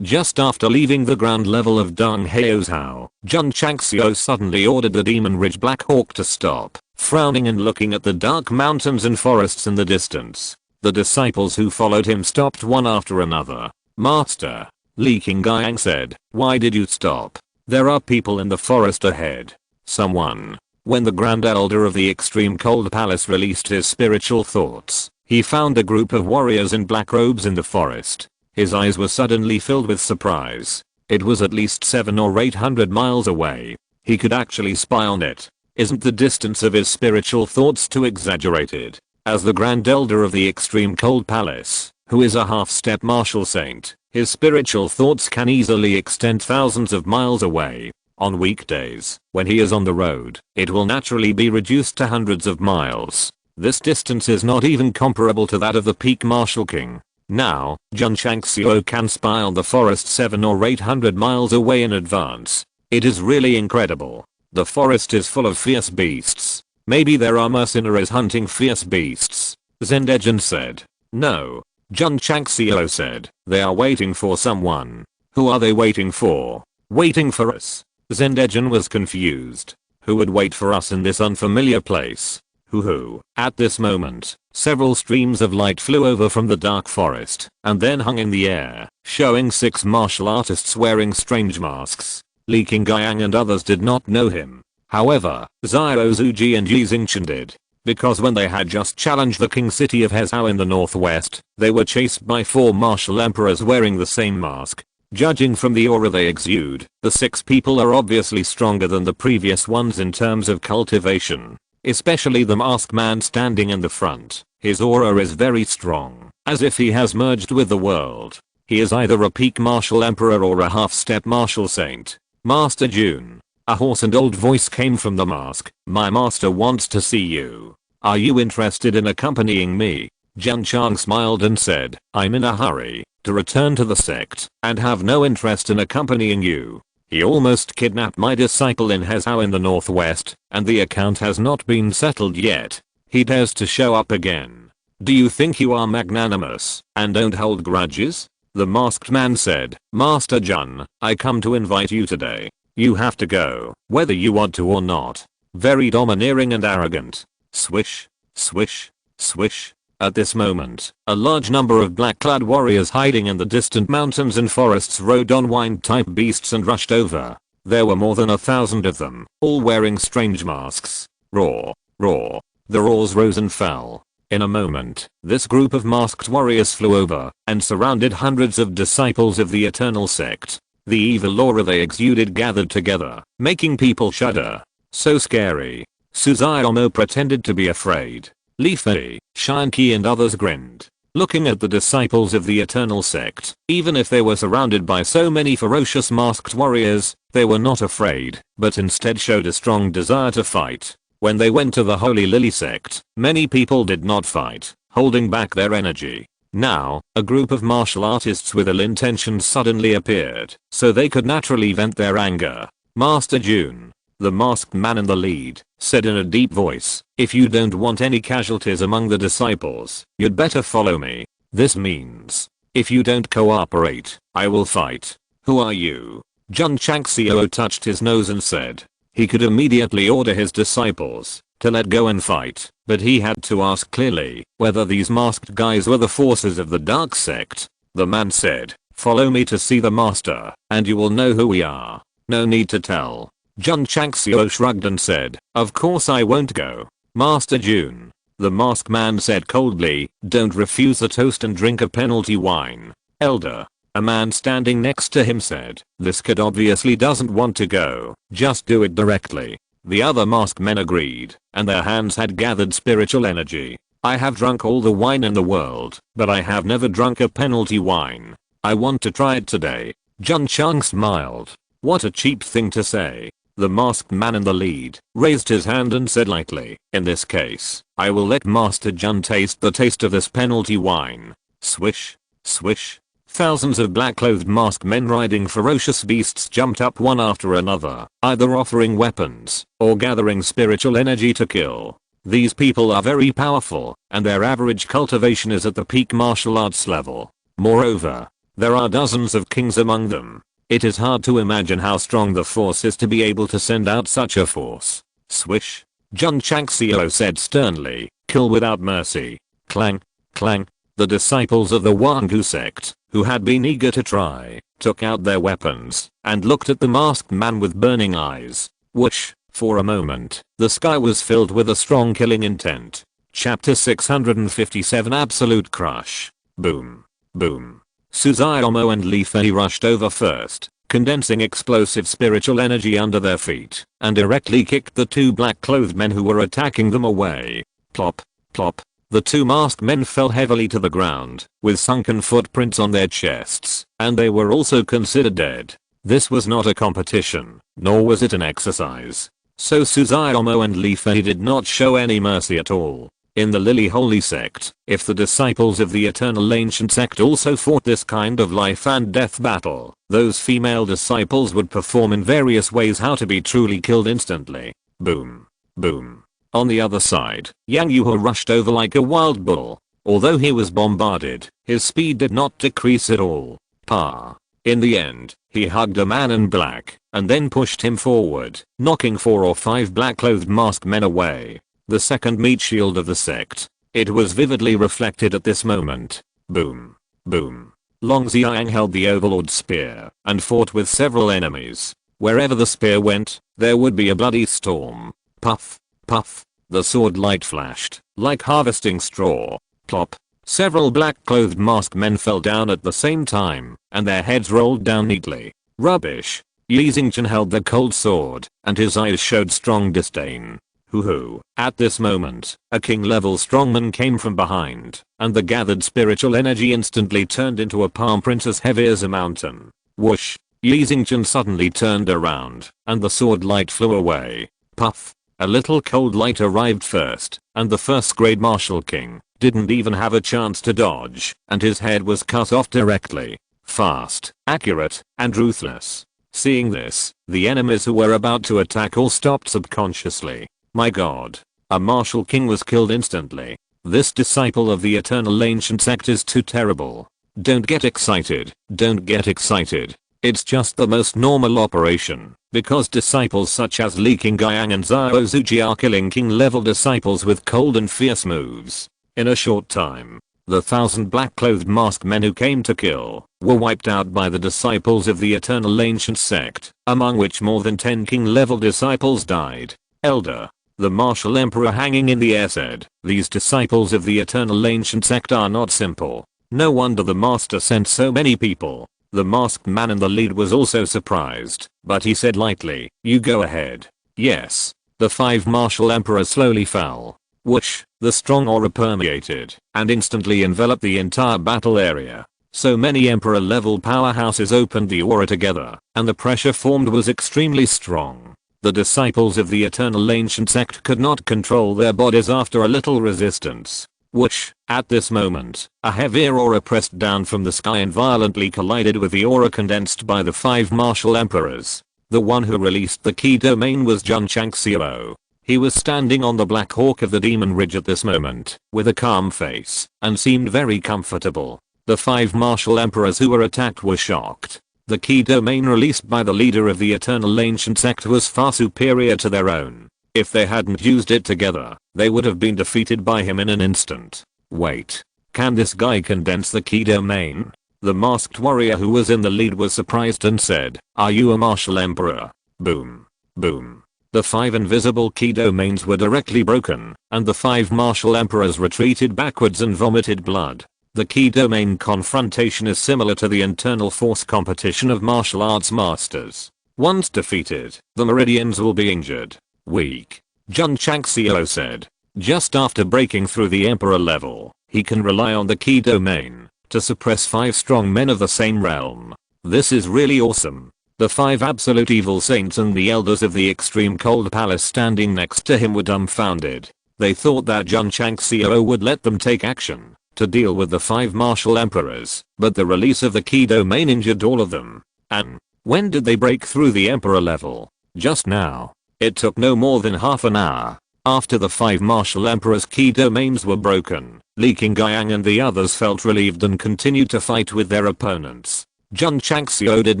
Just after leaving the ground level of Dong Hao's Hao, Jun Changxiao suddenly ordered the Demon Ridge Black Hawk to stop, frowning and looking at the dark mountains and forests in the distance. The disciples who followed him stopped one after another. Master, Li Qingyang said, why did you stop? There are people in the forest ahead. Someone. When the Grand Elder of the Extreme Cold Palace released his spiritual thoughts, he found a group of warriors in black robes in the forest. His eyes were suddenly filled with surprise. It was at least 700 or 800 miles away. He could actually spy on it. Isn't the distance of his spiritual thoughts too exaggerated? As the Grand Elder of the Extreme Cold Palace, who is a half-step martial saint, his spiritual thoughts can easily extend thousands of miles away. On weekdays, when he is on the road, it will naturally be reduced to hundreds of miles. This distance is not even comparable to that of the peak martial king. Now, Jun Changxiao can spy on the forest 700 or 800 miles away in advance. It is really incredible. The forest is full of fierce beasts. Maybe there are mercenaries hunting fierce beasts. Zendejin said. No. Jun Changxiao said. They are waiting for someone. Who are they waiting for? Waiting for us. Zendejin was confused. Who would wait for us in this unfamiliar place? Hoo-hoo. At this moment, several streams of light flew over from the dark forest and then hung in the air, showing 6 martial artists wearing strange masks. Li Qingyang and others did not know him. However, Xiao Zuji and Yi Xingchen did. Because when they had just challenged the king city of Hezhou in the northwest, they were chased by 4 martial emperors wearing the same mask. Judging from the aura they exude, the 6 people are obviously stronger than the previous ones in terms of cultivation. Especially the masked man standing in the front. His aura is very strong, as if he has merged with the world. He is either a peak martial emperor or a half-step martial saint. Master Jun. A hoarse and old voice came from the mask. My master wants to see you. Are you interested in accompanying me? Jun Chang smiled and said, I'm in a hurry to return to the sect and have no interest in accompanying you. He almost kidnapped my disciple in Hezhou in the northwest, and the account has not been settled yet. He dares to show up again. Do you think you are magnanimous and don't hold grudges? The masked man said, Master Jun, I come to invite you today. You have to go, whether you want to or not. Very domineering and arrogant. Swish, swish, swish. At this moment, a large number of black-clad warriors hiding in the distant mountains and forests rode on wind-type beasts and rushed over. There were more than 1,000 of them, all wearing strange masks. Roar, roar. The roars rose and fell. In a moment, this group of masked warriors flew over and surrounded hundreds of disciples of the Eternal Sect. The evil aura they exuded gathered together, making people shudder. So scary. Suzaomo pretended to be afraid. Li Fei, Shanqi and others grinned, looking at the disciples of the Eternal Sect. Even if they were surrounded by so many ferocious masked warriors, they were not afraid, but instead showed a strong desire to fight. When they went to the Holy Lily Sect, many people did not fight, holding back their energy. Now, a group of martial artists with ill intentions suddenly appeared, so they could naturally vent their anger. Master Jun, the masked man in the lead, said in a deep voice, if you don't want any casualties among the disciples, you'd better follow me. This means, if you don't cooperate, I will fight. Who are you? Jun Changxiao touched his nose and said. He could immediately order his disciples to let go and fight, but he had to ask clearly whether these masked guys were the forces of the Dark Sect. The man said, follow me to see the master, and you will know who we are. No need to tell. Jun Changxiao shrugged and said, of course I won't go. Master Jun. The masked man said coldly, don't refuse the toast and drink a penalty wine. Elder. A man standing next to him said, this kid obviously doesn't want to go, just do it directly. The other masked men agreed, and their hands had gathered spiritual energy. I have drunk all the wine in the world, but I have never drunk a penalty wine. I want to try it today. Jun Chang smiled. What a cheap thing to say. The masked man in the lead raised his hand and said lightly, in this case, I will let Master Jun taste the taste of this penalty wine. Swish, swish. Thousands of black-clothed masked men riding ferocious beasts jumped up one after another, either offering weapons or gathering spiritual energy to kill. These people are very powerful, and their average cultivation is at the peak martial arts level. Moreover, there are dozens of kings among them. It is hard to imagine how strong the force is to be able to send out such a force. Swish. Jun Changxiao said sternly, kill without mercy. Clang, clang. The disciples of the Wangu sect, who had been eager to try, took out their weapons and looked at the masked man with burning eyes. Whoosh. For a moment, the sky was filled with a strong killing intent. Chapter 657 Absolute Crush. Boom. Boom. Suzaomo and Li Fei rushed over first, condensing explosive spiritual energy under their feet, and directly kicked the 2 black-clothed men who were attacking them away. Plop, plop. The 2 masked men fell heavily to the ground, with sunken footprints on their chests, and they were also considered dead. This was not a competition, nor was it an exercise. So Suzaomo and Li Fei did not show any mercy at all. In the Lily Holy Sect, if the disciples of the Eternal Ancient Sect also fought this kind of life and death battle, those female disciples would perform in various ways how to be truly killed instantly. Boom. Boom. On the other side, Yang Yuho rushed over like a wild bull. Although he was bombarded, his speed did not decrease at all. Pa. In the end, he hugged a man in black, and then pushed him forward, knocking 4 or 5 black-clothed masked men away. the second meat shield of the sect. It was vividly reflected at this moment. Boom. Boom. Long Xiang held the overlord spear and fought with several enemies. Wherever the spear went, there would be a bloody storm. Puff. Puff. The sword light flashed, like harvesting straw. Plop. Several black-clothed masked men fell down at the same time, and their heads rolled down neatly. Rubbish. Yi Xingchen held the cold sword, and his eyes showed strong disdain. Hoo-hoo. At this moment, a king-level strongman came from behind, and the gathered spiritual energy instantly turned into a palm print as heavy as a mountain. Whoosh. Yi Xingchen suddenly turned around, and the sword light flew away. Puff. A little cold light arrived first, and the first grade martial king didn't even have a chance to dodge, and his head was cut off directly. Fast, accurate, and ruthless. Seeing this, the enemies who were about to attack all stopped subconsciously. My god. A martial king was killed instantly. This disciple of the eternal ancient sect is too terrible. Don't get excited. Don't get excited. It's just the most normal operation, because disciples such as Li Qingyang and Zhao Zuji are killing king level disciples with cold and fierce moves. In a short time, the 1,000 black-clothed masked men who came to kill were wiped out by the disciples of the eternal ancient sect, among which more than 10 king level disciples died. Elder. The martial emperor hanging in the air said, these disciples of the eternal ancient sect are not simple. No wonder the master sent so many people. The masked man in the lead was also surprised, but he said lightly, you go ahead. Yes. The 5 martial emperors slowly fell. Whoosh. The strong aura permeated and instantly enveloped the entire battle area. So many emperor level powerhouses opened the aura together, and the pressure formed was extremely strong. The disciples of the eternal ancient sect could not control their bodies after a little resistance. Whoosh. At this moment, a heavier aura pressed down from the sky and violently collided with the aura condensed by the 5 martial emperors. The one who released the key domain was Jun Changxiao. He was standing on the Black Hawk of the Demon Ridge at this moment, with a calm face, and seemed very comfortable. The 5 martial emperors who were attacked were shocked. The key domain released by the leader of the eternal ancient sect was far superior to their own. If they hadn't used it together, they would have been defeated by him in an instant. Wait. Can this guy condense the key domain? The masked warrior who was in the lead was surprised and said, are you a martial emperor? Boom. Boom. The 5 invisible key domains were directly broken, and the 5 martial emperors retreated backwards and vomited blood. The key domain confrontation is similar to the internal force competition of martial arts masters. Once defeated, the meridians will be injured. Weak. Jun Changxiao said. Just after breaking through the emperor level, he can rely on the key domain to suppress 5 strong men of the same realm. This is really awesome. The 5 absolute evil saints and the elders of the extreme cold palace standing next to him were dumbfounded. They thought that Jun Changxiao would let them take action to deal with the 5 martial emperors, but the release of the key domain injured all of them. And when did they break through the emperor level? Just now. It took no more than half an hour. After the 5 martial emperors' key domains were broken, Li Qingyang and the others felt relieved and continued to fight with their opponents. Jun Changxiao did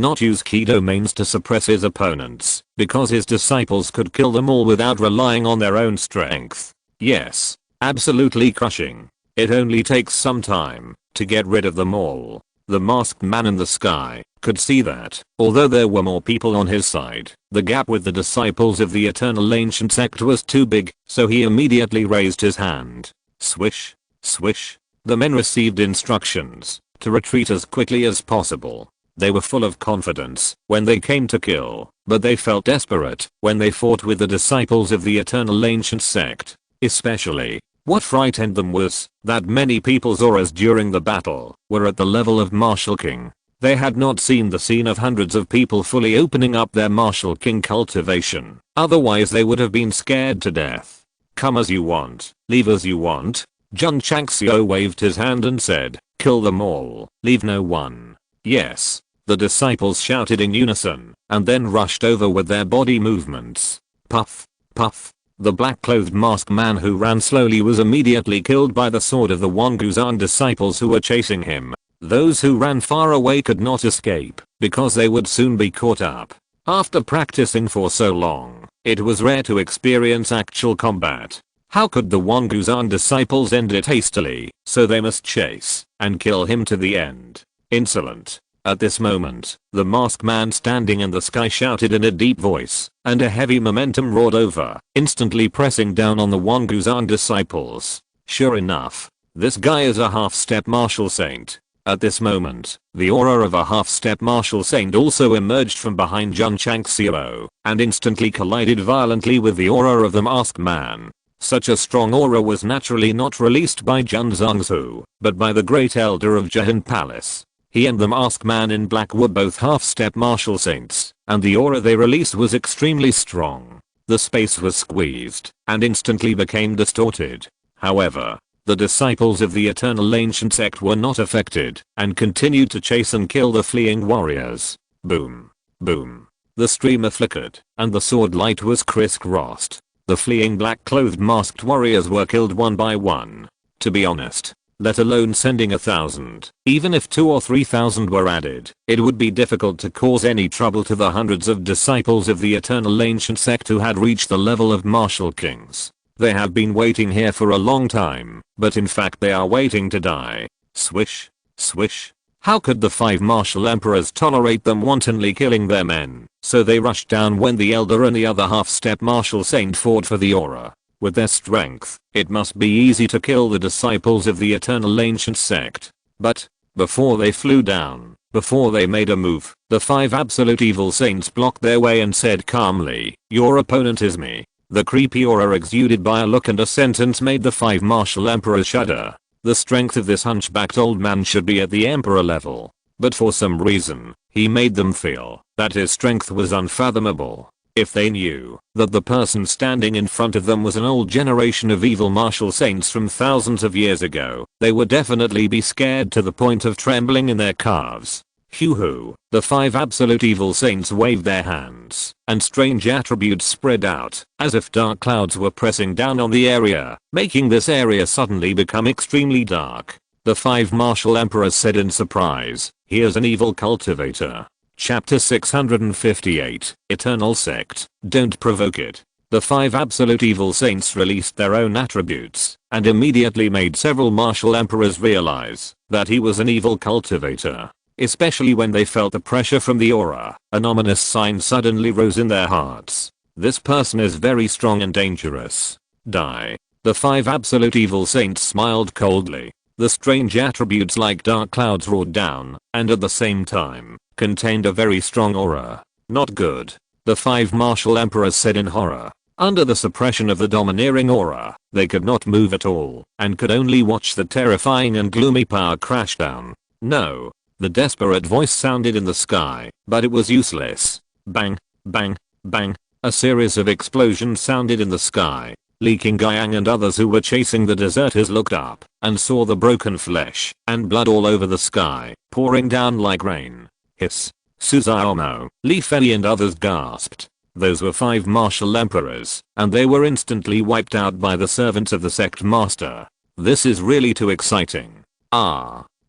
not use key domains to suppress his opponents, because his disciples could kill them all without relying on their own strength. Yes. Absolutely crushing. It only takes some time to get rid of them all. The masked man in the sky could see that, although there were more people on his side, the gap with the disciples of the eternal ancient sect was too big, so he immediately raised his hand. Swish. Swish. The men received instructions to retreat as quickly as possible. They were full of confidence when they came to kill, but they felt desperate when they fought with the disciples of the eternal ancient sect. Especially, what frightened them was that many people's auras during the battle were at the level of Martial King. They had not seen the scene of hundreds of people fully opening up their Martial King cultivation, otherwise they would have been scared to death. Come as you want, leave as you want. Jun Changxiao waved his hand and said, kill them all, leave no one. Yes. The disciples shouted in unison, and then rushed over with their body movements. Puff. Puff. The black-clothed masked man who ran slowly was immediately killed by the sword of the Wanguzan disciples who were chasing him. Those who ran far away could not escape, because they would soon be caught up. After practicing for so long, it was rare to experience actual combat. How could the Wanguzan disciples end it hastily, so they must chase and kill him to the end? Insolent. At this moment, the masked man standing in the sky shouted in a deep voice, and a heavy momentum roared over, instantly pressing down on the Wanguzan disciples. Sure enough, this guy is a half-step martial saint. At this moment, the aura of a half-step martial saint also emerged from behind Jun Changxiao, and instantly collided violently with the aura of the masked man. Such a strong aura was naturally not released by Jun Zhangzu, but by the great elder of Jihan Palace. He and the masked man in black were both half-step martial saints, and the aura they released was extremely strong. The space was squeezed, and instantly became distorted. However, the disciples of the Eternal Ancient Sect were not affected, and continued to chase and kill the fleeing warriors. Boom. Boom. The streamer flickered, and the sword light was crisscrossed. The fleeing black-clothed masked warriors were killed one by one. To be honest, let alone sending 1,000, even if 2,000 or 3,000 were added, it would be difficult to cause any trouble to the hundreds of disciples of the Eternal Ancient Sect who had reached the level of martial kings. They have been waiting here for a long time, but in fact they are waiting to die. Swish. Swish. How could the 5 martial emperors tolerate them wantonly killing their men? So they rushed down when the elder and the other half-step martial saint fought for the aura. With their strength, it must be easy to kill the disciples of the Eternal Ancient Sect. But, before they flew down, before they made a move, the 5 absolute evil saints blocked their way and said calmly, "Your opponent is me." The creepy aura exuded by a look and a sentence made the 5 martial emperors shudder. The strength of this hunchbacked old man should be at the emperor level. But for some reason, he made them feel that his strength was unfathomable. If they knew that the person standing in front of them was an old generation of evil martial saints from thousands of years ago, they would definitely be scared to the point of trembling in their calves. Hoo-hoo, the 5 absolute evil saints waved their hands, and strange attributes spread out, as if dark clouds were pressing down on the area, making this area suddenly become extremely dark. The 5 martial emperors said in surprise, "Here's an evil cultivator." Chapter 658, Eternal Sect, Don't Provoke It. The 5 absolute evil saints released their own attributes, and immediately made several martial emperors realize that he was an evil cultivator. Especially when they felt the pressure from the aura, an ominous sign suddenly rose in their hearts. This person is very strong and dangerous. Die. The 5 absolute evil saints smiled coldly. The strange attributes like dark clouds roared down, and at the same time, contained a very strong aura. Not good. The 5 martial emperors said in horror. Under the suppression of the domineering aura, they could not move at all, and could only watch the terrifying and gloomy power crash down. No. The desperate voice sounded in the sky, but it was useless. Bang, bang, bang. A series of explosions sounded in the sky. Li Qingyang and others who were chasing the deserters looked up, and saw the broken flesh, and blood all over the sky, pouring down like rain. Hiss. Suzaomo, Li Fei and others gasped. Those were 5 martial emperors, and they were instantly wiped out by the servants of the sect master. This is really too exciting.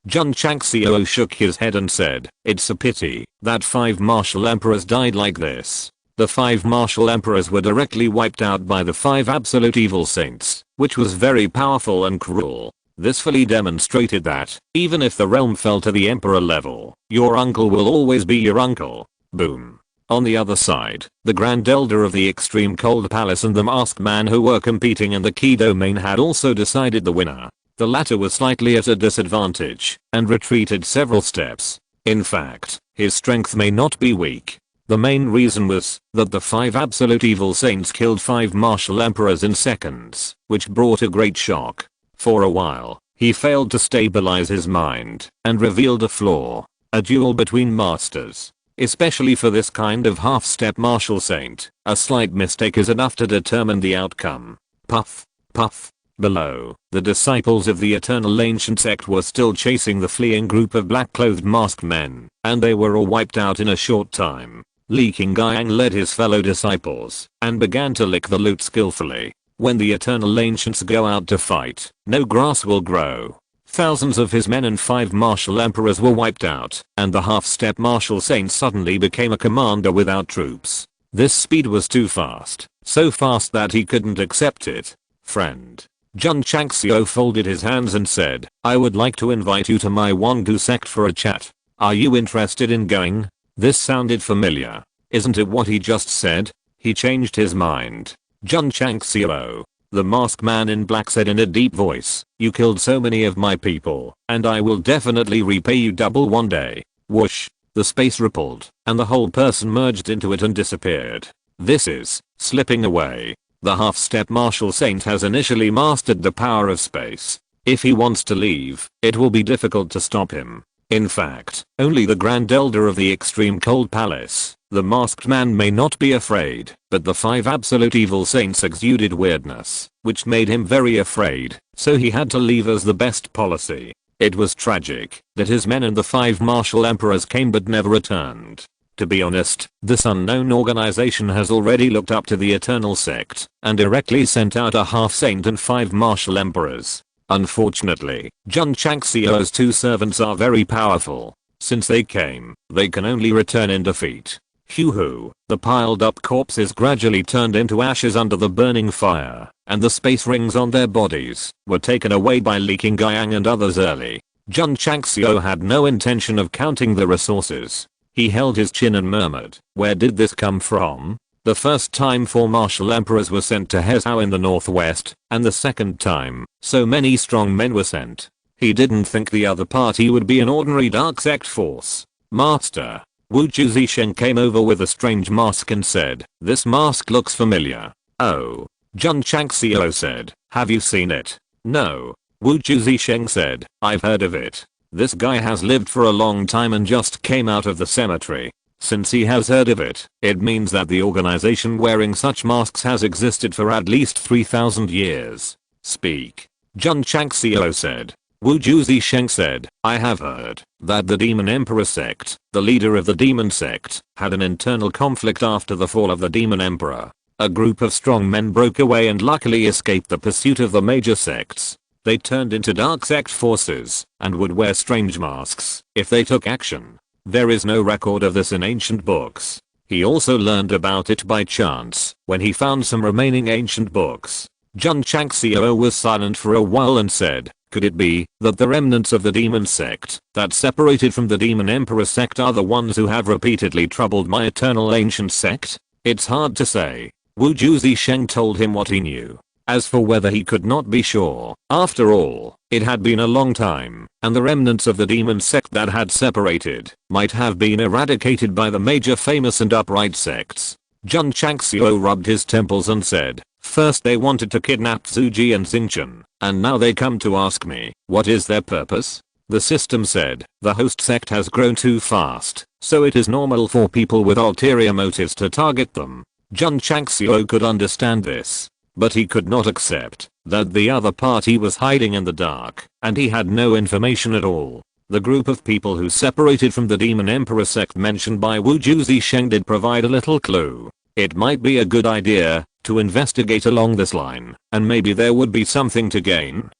Jun Changxiao shook his head and said, "It's a pity that 5 martial emperors died like this." The 5 martial emperors were directly wiped out by the 5 absolute evil saints, which was very powerful and cruel. This fully demonstrated that, even if the realm fell to the emperor level, your uncle will always be your uncle. Boom. On the other side, the Grand Elder of the Extreme Cold Palace and the masked man who were competing in the key domain had also decided the winner. The latter was slightly at a disadvantage, and retreated several steps. In fact, his strength may not be weak. The main reason was that the 5 absolute evil saints killed 5 martial emperors in seconds, which brought a great shock. For a while, he failed to stabilize his mind, and revealed a flaw. A duel between masters. Especially for this kind of half-step martial saint, a slight mistake is enough to determine the outcome. Puff, puff. Below, the disciples of the Eternal Ancient Sect were still chasing the fleeing group of black-clothed masked men, and they were all wiped out in a short time. Li Qingyang led his fellow disciples, and began to lick the loot skillfully. When the Eternal Ancients go out to fight, no grass will grow. Thousands of his men and 5 martial emperors were wiped out, and the half-step martial saint suddenly became a commander without troops. This speed was too fast, so fast that he couldn't accept it. friend. Jun Changxiao folded his hands and said, I would like to invite you to my Wangu sect for a chat. Are you interested in going? This sounded familiar. Isn't it what he just said? He changed his mind. Jun Changxiao, the masked man in black, said in a deep voice, you killed so many of my people, and I will definitely repay you double one day. Whoosh. The space rippled, and the whole person merged into it and disappeared. This is slipping away. The half-step martial saint has initially mastered the power of space. If he wants to leave, it will be difficult to stop him. In fact, only the Grand Elder of the Extreme Cold Palace, the masked man, may not be afraid, but the 5 absolute evil saints exuded weirdness, which made him very afraid, so he had to leave as the best policy. It was tragic that his men and the 5 martial emperors came but never returned. To be honest, this unknown organization has already looked up to the Eternal Sect and directly sent out a half-saint and 5 martial emperors. Unfortunately, Jun Changxiao's 2 servants are very powerful. Since they came, they can only return in defeat. Hoo-hoo, the piled up corpses gradually turned into ashes under the burning fire, and the space rings on their bodies were taken away by leaking Guiyang and others early. Jun Changxiao had no intention of counting the resources. He held his chin and murmured, where did this come from? The first time 4 martial emperors were sent to Hezhou in the northwest, and the second time, so many strong men were sent. He didn't think the other party would be an ordinary dark sect force. Master, Wu Zixing came over with a strange mask and said, this mask looks familiar. Oh. Jun Changxiao said, have you seen it? No. Wu Zixing said, I've heard of it. This guy has lived for a long time and just came out of the cemetery. Since he has heard of it, it means that the organization wearing such masks has existed for at least 3,000 years. Speak. Jun Changxiao said. Wu Zixing said, I have heard that the Demon Emperor sect, the leader of the Demon sect, had an internal conflict after the fall of the Demon Emperor. A group of strong men broke away and luckily escaped the pursuit of the major sects. They turned into dark sect forces and would wear strange masks if they took action. There is no record of this in ancient books. He also learned about it by chance when he found some remaining ancient books. Jun Changxiao was silent for a while and said, could it be that the remnants of the Demon Sect that separated from the Demon Emperor sect are the ones who have repeatedly troubled my eternal ancient sect? It's hard to say. Wu Zixing told him what he knew. As for whether he could not be sure, after all, it had been a long time, and the remnants of the Demon Sect that had separated might have been eradicated by the major famous and upright sects. Jun Changxiao rubbed his temples and said, first they wanted to kidnap Zuji and Xingchen, and now they come to ask me, what is their purpose? The system said, the host sect has grown too fast, so it is normal for people with ulterior motives to target them. Jun Changxiao could understand this. But he could not accept that the other party was hiding in the dark, and he had no information at all. The group of people who separated from the Demon Emperor sect mentioned by Wu Zixing did provide a little clue. It might be a good idea to investigate along this line, and maybe there would be something to gain.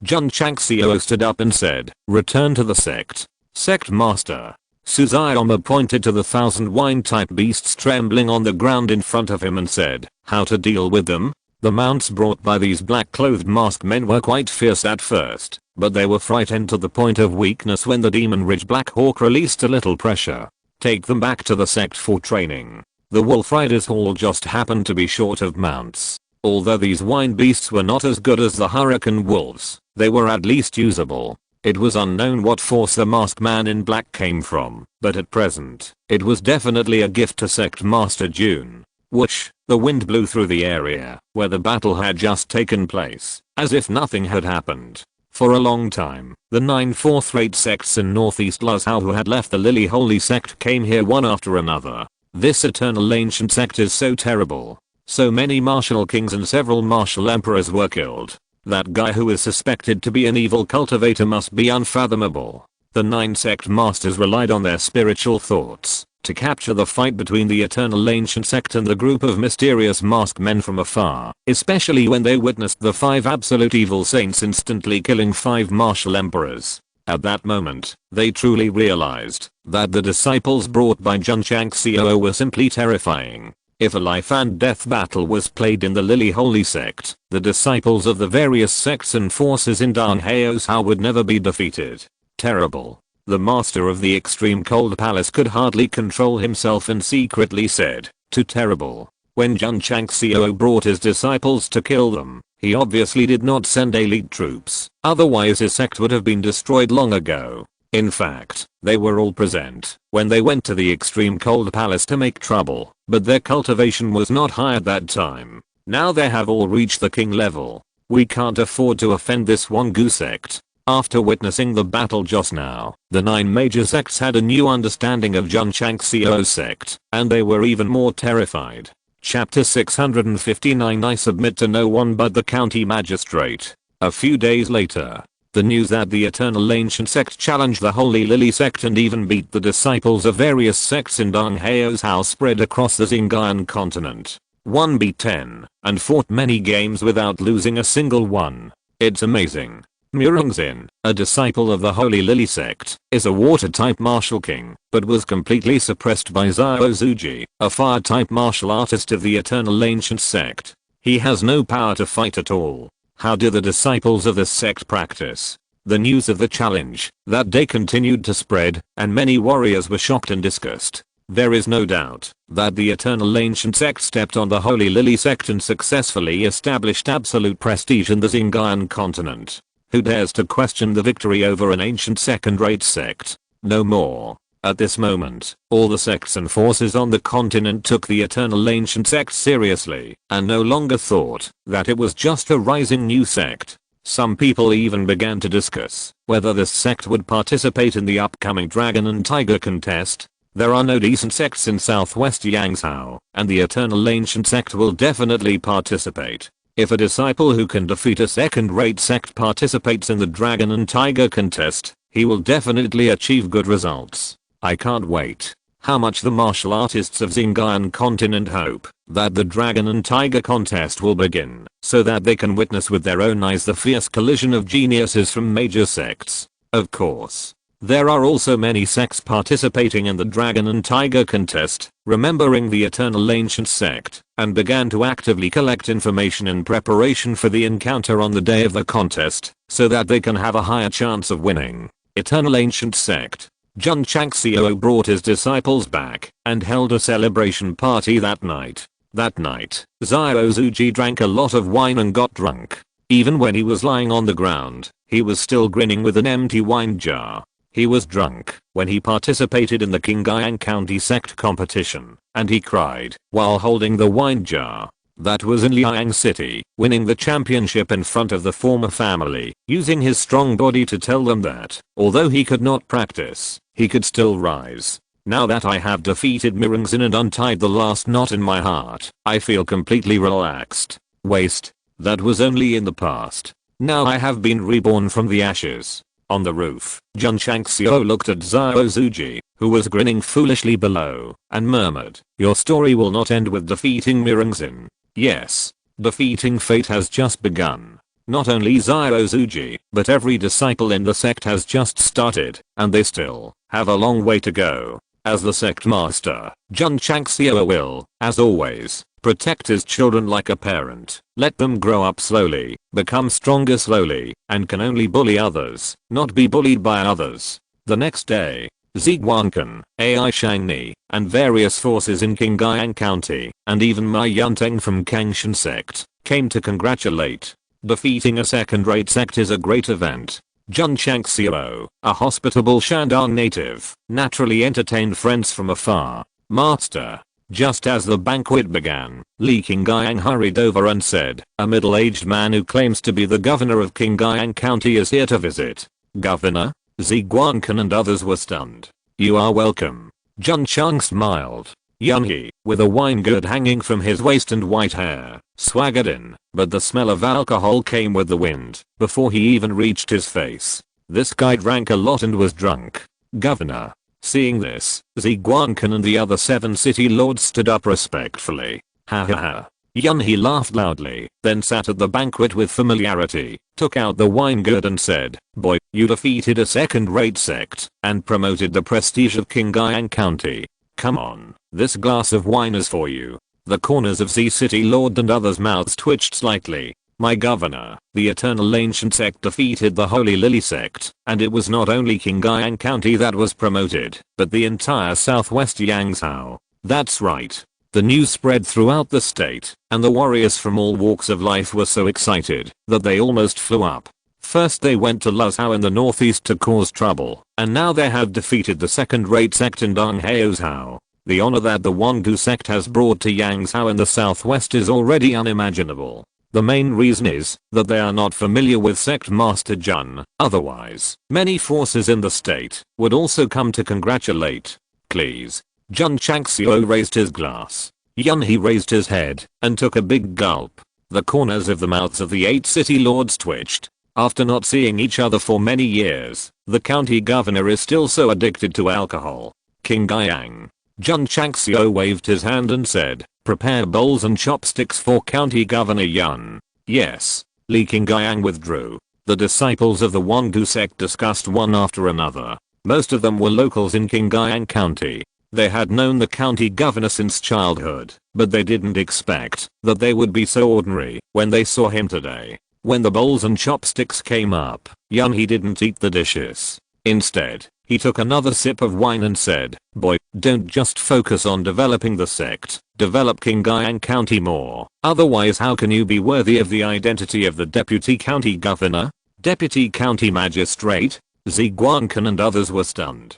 Jun Changxiao stood up and said, return to the sect. Sect master. Suzaiyama pointed to the 1,000 wine type beasts trembling on the ground in front of him and said, how to deal with them? The mounts brought by these black-clothed masked men were quite fierce at first, but they were frightened to the point of weakness when the Demon Ridge Black Hawk released a little pressure. Take them back to the sect for training. The Wolf Riders Hall just happened to be short of mounts. Although these wine beasts were not as good as the Hurricane Wolves, they were at least usable. It was unknown what force the masked man in black came from, but at present, it was definitely a gift to Sect Master Jun. Whoosh, the wind blew through the area where the battle had just taken place, as if nothing had happened. For a long time, the 9 fourth-rate sects in northeast Luzhou who had left the Lily Holy sect came here one after another. This eternal ancient sect is so terrible. So many martial kings and several martial emperors were killed. That guy who is suspected to be an evil cultivator must be unfathomable. The 9 sect masters relied on their spiritual thoughts to capture the fight between the eternal ancient sect and the group of mysterious masked men from afar, especially when they witnessed the 5 absolute evil saints instantly killing 5 martial emperors. At that moment, they truly realized that the disciples brought by Jun Changxiao were simply terrifying. If a life and death battle was played in the Lily Holy Sect, the disciples of the various sects and forces in Danhao's would never be defeated. Terrible. The master of the extreme cold palace could hardly control himself and secretly said, "Too terrible." When Jun Changxiao brought his disciples to kill them, he obviously did not send elite troops, otherwise his sect would have been destroyed long ago. In fact, they were all present when they went to the extreme cold palace to make trouble, but their cultivation was not high at that time. Now they have all reached the king level. We can't afford to offend this one Gu sect. After witnessing the battle just now, the 9 major sects had a new understanding of Jun Changxiao's sect, and they were even more terrified. Chapter 659 I submit to no one but the county magistrate. A few days later, the news that the Eternal Ancient Sect challenged the Holy Lily Sect and even beat the disciples of various sects in Donghao's house spread across the Xinjiang continent. 1 beat 10 and fought many games without losing a single one. It's amazing. Murungzin, a disciple of the Holy Lily Sect, is a water-type martial king, but was completely suppressed by Xiao Zuji, a fire-type martial artist of the Eternal Ancient Sect. He has no power to fight at all. How do the disciples of this sect practice? The news of the challenge that day continued to spread, and many warriors were shocked and disgusted. There is no doubt that the Eternal Ancient Sect stepped on the Holy Lily Sect and successfully established absolute prestige in the Xinjiang continent. Who dares to question the victory over an ancient second-rate sect? No more. At this moment, all the sects and forces on the continent took the Eternal Ancient Sect seriously, and no longer thought that it was just a rising new sect. Some people even began to discuss whether this sect would participate in the upcoming Dragon and Tiger contest. There are no decent sects in southwest Yangzhou, and the Eternal Ancient Sect will definitely participate. If a disciple who can defeat a second-rate sect participates in the Dragon and Tiger contest, he will definitely achieve good results. I can't wait. How much the martial artists of Xinjiang continent hope that the Dragon and Tiger contest will begin, so that they can witness with their own eyes the fierce collision of geniuses from major sects. Of course, there are also many sects participating in the Dragon and Tiger contest, remembering the Eternal Ancient Sect, and began to actively collect information in preparation for the encounter on the day of the contest, so that they can have a higher chance of winning. Eternal Ancient Sect. Jun Changxiao brought his disciples back and held a celebration party that night. That night, Xiao Zuji drank a lot of wine and got drunk. Even when he was lying on the ground, he was still grinning with an empty wine jar. He was drunk when he participated in the Xinjiang County Sect competition, and he cried while holding the wine jar. That was in Liang City, winning the championship in front of the former family, using his strong body to tell them that, although he could not practice, he could still rise. Now that I have defeated Murungzin and untied the last knot in my heart, I feel completely relaxed. Waste. That was only in the past. Now I have been reborn from the ashes. On the roof, Jun Changxiao looked at Xiao Zuji, who was grinning foolishly below, and murmured, "Your story will not end with defeating Murungzin." Yes. Defeating fate has just begun. Not only Xiao Zuji, but every disciple in the sect has just started, and they still have a long way to go. As the sect master, Jun Changxiao will, as always, protect his children like a parent. Let them grow up slowly, become stronger slowly, and can only bully others, not be bullied by others. The next day, Ziguancan, Ai Shangni, and various forces in Xinjiang County, and even Ma Yunteng from Kangshan Sect, came to congratulate. Defeating a second-rate sect is a great event. Jun Changxiao, a hospitable Shandong native, naturally entertained friends from afar. Master. Just as the banquet began, Li Qingyang hurried over and said, "A middle-aged man who claims to be the governor of Xinjiang County is here to visit." Governor? Ziguancan and others were stunned. "You are welcome." Jun Chang smiled. Yunhe, with a wine gourd hanging from his waist and white hair, swaggered in, but the smell of alcohol came with the wind before he even reached his face. This guy drank a lot and was drunk. Governor. Seeing this, Ziguancan and the other 7 city lords stood up respectfully. Ha ha ha. Yunhe laughed loudly, then sat at the banquet with familiarity, took out the wine gourd and said, "Boy, you defeated a second-rate sect, and promoted the prestige of Xinjiang County. Come on, this glass of wine is for you." The corners of Z City Lord and others' mouths twitched slightly. My governor, the Eternal Ancient Sect defeated the Holy Lily Sect, and it was not only Qinghai County that was promoted, but the entire southwest Yangzhou. That's right. The news spread throughout the state, and the warriors from all walks of life were so excited that they almost flew up. First they went to Luzhou in the northeast to cause trouble, and now they have defeated the second-rate sect in Donghaozhou. The honor that the Wangu sect has brought to Yangzhou in the southwest is already unimaginable. The main reason is that they are not familiar with Sect Master Jun, otherwise, many forces in the state would also come to congratulate. Please. Jun Changxiao raised his glass. He raised his head and took a big gulp. The corners of the mouths of the 8 city lords twitched. After not seeing each other for many years, the county governor is still so addicted to alcohol. King Guyang. Jun Changxiao waved his hand and said, prepare bowls and chopsticks for County Governor Yun. Yes. Li Qingyang withdrew. The disciples of the Wangu sect discussed one after another. Most of them were locals in Qinghai County. They had known the county governor since childhood, but they didn't expect that they would be so ordinary when they saw him today. When the bowls and chopsticks came up, he didn't eat the dishes. Instead, he took another sip of wine and said, boy, don't just focus on developing the sect, develop Qinghai County more. Otherwise how can you be worthy of the identity of the deputy county governor? Deputy county magistrate? Ziguancan and others were stunned.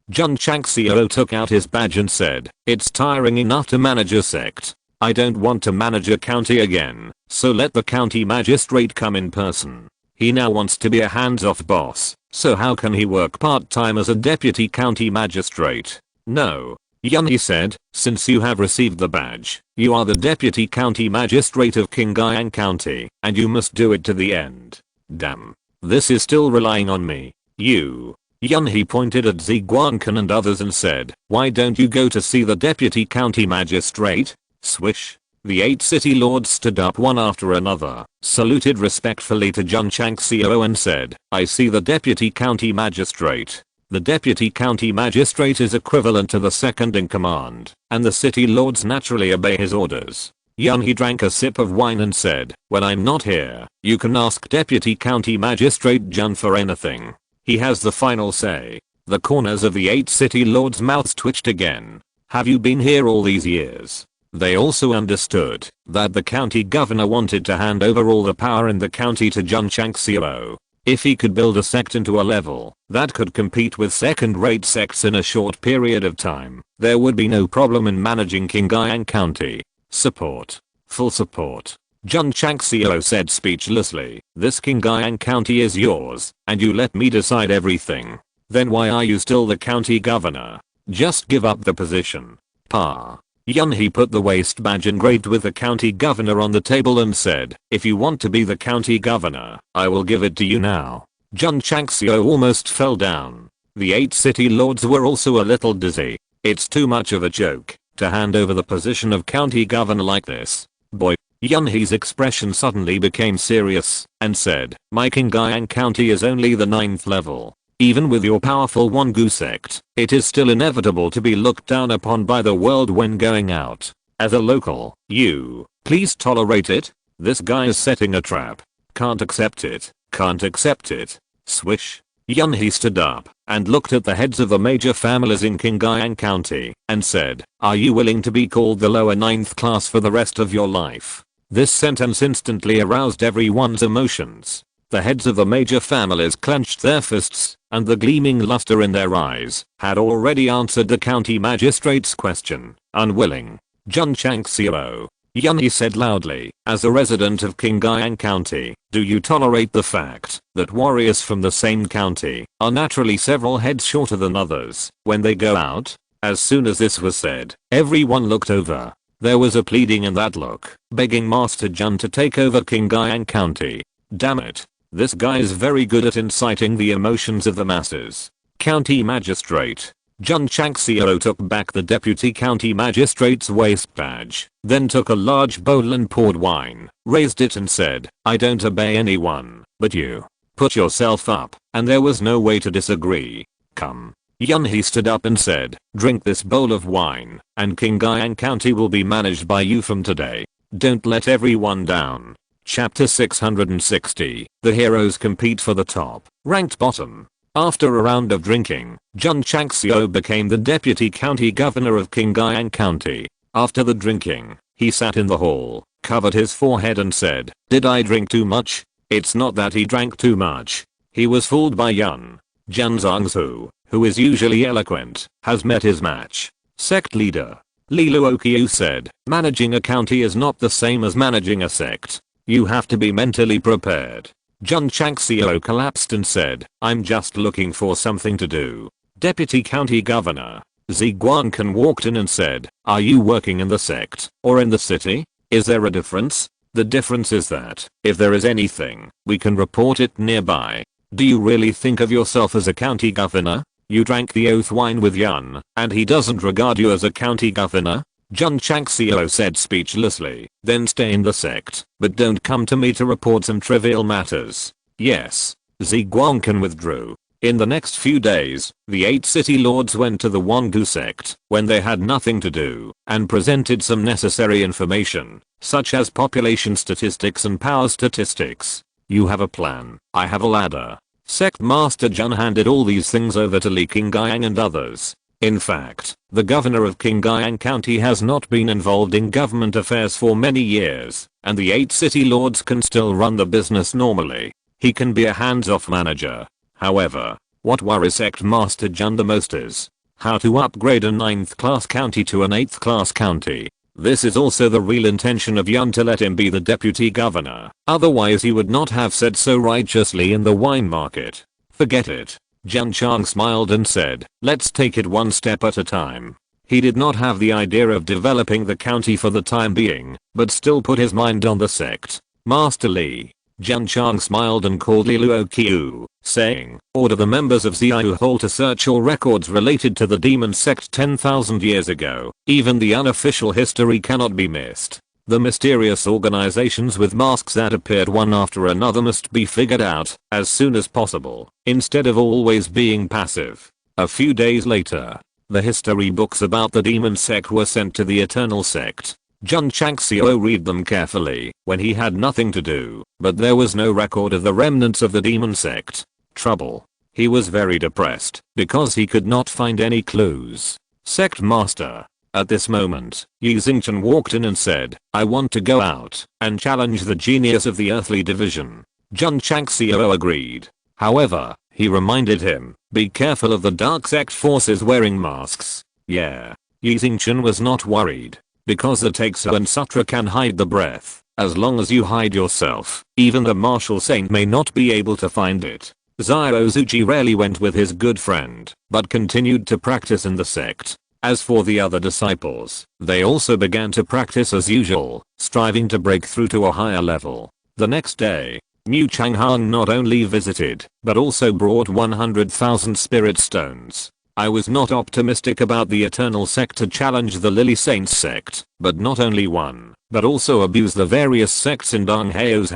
Jun Changxiao took out his badge and said, it's tiring enough to manage a sect. I don't want to manage a county again, so let the county magistrate come in person. He now wants to be a hands-off boss, so how can he work part-time as a deputy county magistrate? No. He said, since you have received the badge, you are the deputy county magistrate of Qinghai County, and you must do it to the end. Damn. This is still relying on me. You. He pointed at Ziguancan and others and said, why don't you go to see the deputy county magistrate? Swish. The 8 city lords stood up one after another, saluted respectfully to Jun Changxiao and said, I see the deputy county magistrate. The deputy county magistrate is equivalent to the second in command, and the city lords naturally obey his orders. He drank a sip of wine and said, when I'm not here, you can ask deputy county magistrate Jun for anything. He has the final say. The corners of the 8 city lords' mouths twitched again. Have you been here all these years? They also understood that the county governor wanted to hand over all the power in the county to Jun Changxiao. If he could build a sect into a level that could compete with second-rate sects in a short period of time, there would be no problem in managing Qinghai County. Support. Full support. Jun Changxiao said speechlessly, this Qinghai County is yours, and you let me decide everything. Then why are you still the county governor? Just give up the position. Pa. He put the waist badge engraved with the county governor on the table and said, if you want to be the county governor, I will give it to you now. Jun Changxiao almost fell down. The 8 city lords were also a little dizzy. It's too much of a joke to hand over the position of county governor like this. Boy. He's expression suddenly became serious and said, my Qinghai County is only the 9th level. Even with your powerful Wangu sect, it is still inevitable to be looked down upon by the world when going out. As a local, you, please tolerate it? This guy is setting a trap. Can't accept it. Can't accept it. Swish. He stood up and looked at the heads of the major families in Qinghai County and said, are you willing to be called the lower 9th class for the rest of your life? This sentence instantly aroused everyone's emotions. The heads of the major families clenched their fists, and the gleaming luster in their eyes had already answered the county magistrate's question. Unwilling. Jun Changxiao. He said loudly, as a resident of Qinghai County, do you tolerate the fact that warriors from the same county are naturally several heads shorter than others when they go out? As soon as this was said, everyone looked over. There was a pleading in that look, begging Master Jun to take over Qinghai County. Damn it. This guy is very good at inciting the emotions of the masses. County Magistrate. Jun Changxiao took back the deputy county magistrate's waist badge, then took a large bowl and poured wine, raised it and said, I don't obey anyone, but you. Put yourself up, and there was no way to disagree. Come. Yun he stood up and said, drink this bowl of wine, and Qingyang County will be managed by you from today. Don't let everyone down. Chapter 660. The heroes compete for the top, ranked bottom. After a round of drinking, Jun Changxiao became the deputy county governor of Qingyang County. After the drinking, he sat in the hall, covered his forehead and said, did I drink too much? It's not that he drank too much. He was fooled by Jun Changxiao, who is usually eloquent, has met his match. Sect leader Li Luoqiu said, managing a county is not the same as managing a sect. You have to be mentally prepared. Jun Changxiao collapsed and said, I'm just looking for something to do. Deputy County Governor Zi Guankan walked in and said, are you working in the sect or in the city? Is there a difference? The difference is that, if there is anything, we can report it nearby. Do you really think of yourself as a county governor? You drank the oath wine with Yun, and he doesn't regard you as a county governor? Jun Changxiao said speechlessly, then stay in the sect, but don't come to me to report some trivial matters. Yes. Zi Guankan withdrew. In the next few days, the 8 city lords went to the Wangu sect when they had nothing to do and presented some necessary information, such as population statistics and power statistics. You have a plan, I have a ladder. Sect Master Jun handed all these things over to Li Qingyang and others. In fact, the governor of Qingyang County has not been involved in government affairs for many years, and the 8 city lords can still run the business normally. He can be a hands-off manager. However, what worries Sect Master Jun the most is how to upgrade a 9th class county to an 8th class county. This is also the real intention of Yun to let him be the deputy governor, otherwise he would not have said so righteously in the wine market. Forget it. Jun Chang smiled and said, let's take it one step at a time. He did not have the idea of developing the county for the time being, but still put his mind on the sect. Master Li. Jun Chang smiled and called Li Luoqiu, saying, order the members of Xiao Hall to search all records related to the demon sect 10,000 years ago. Even the unofficial history cannot be missed. The mysterious organizations with masks that appeared one after another must be figured out as soon as possible, instead of always being passive. A few days later, the history books about the demon sect were sent to the Eternal Sect. Jun Changxiao read them carefully when he had nothing to do, but there was no record of the remnants of the demon sect. Trouble. He was very depressed because he could not find any clues. Sect Master. At this moment, Yi Xingchen walked in and said, I want to go out and challenge the genius of the earthly division. Jun Changxiao agreed. However, he reminded him, be careful of the dark sect forces wearing masks. Yeah. Yi Xingchen was not worried. Because the Taixo and Sutra can hide the breath, as long as you hide yourself, even the martial saint may not be able to find it. Ziozuji rarely went with his good friend, but continued to practice in the sect. As for the other disciples, they also began to practice as usual, striving to break through to a higher level. The next day, Mu Changhang not only visited, but also brought 100,000 spirit stones. I was not optimistic about the Eternal Sect to challenge the Lily Saints sect, but not only one, but also abuse the various sects in Donghao's.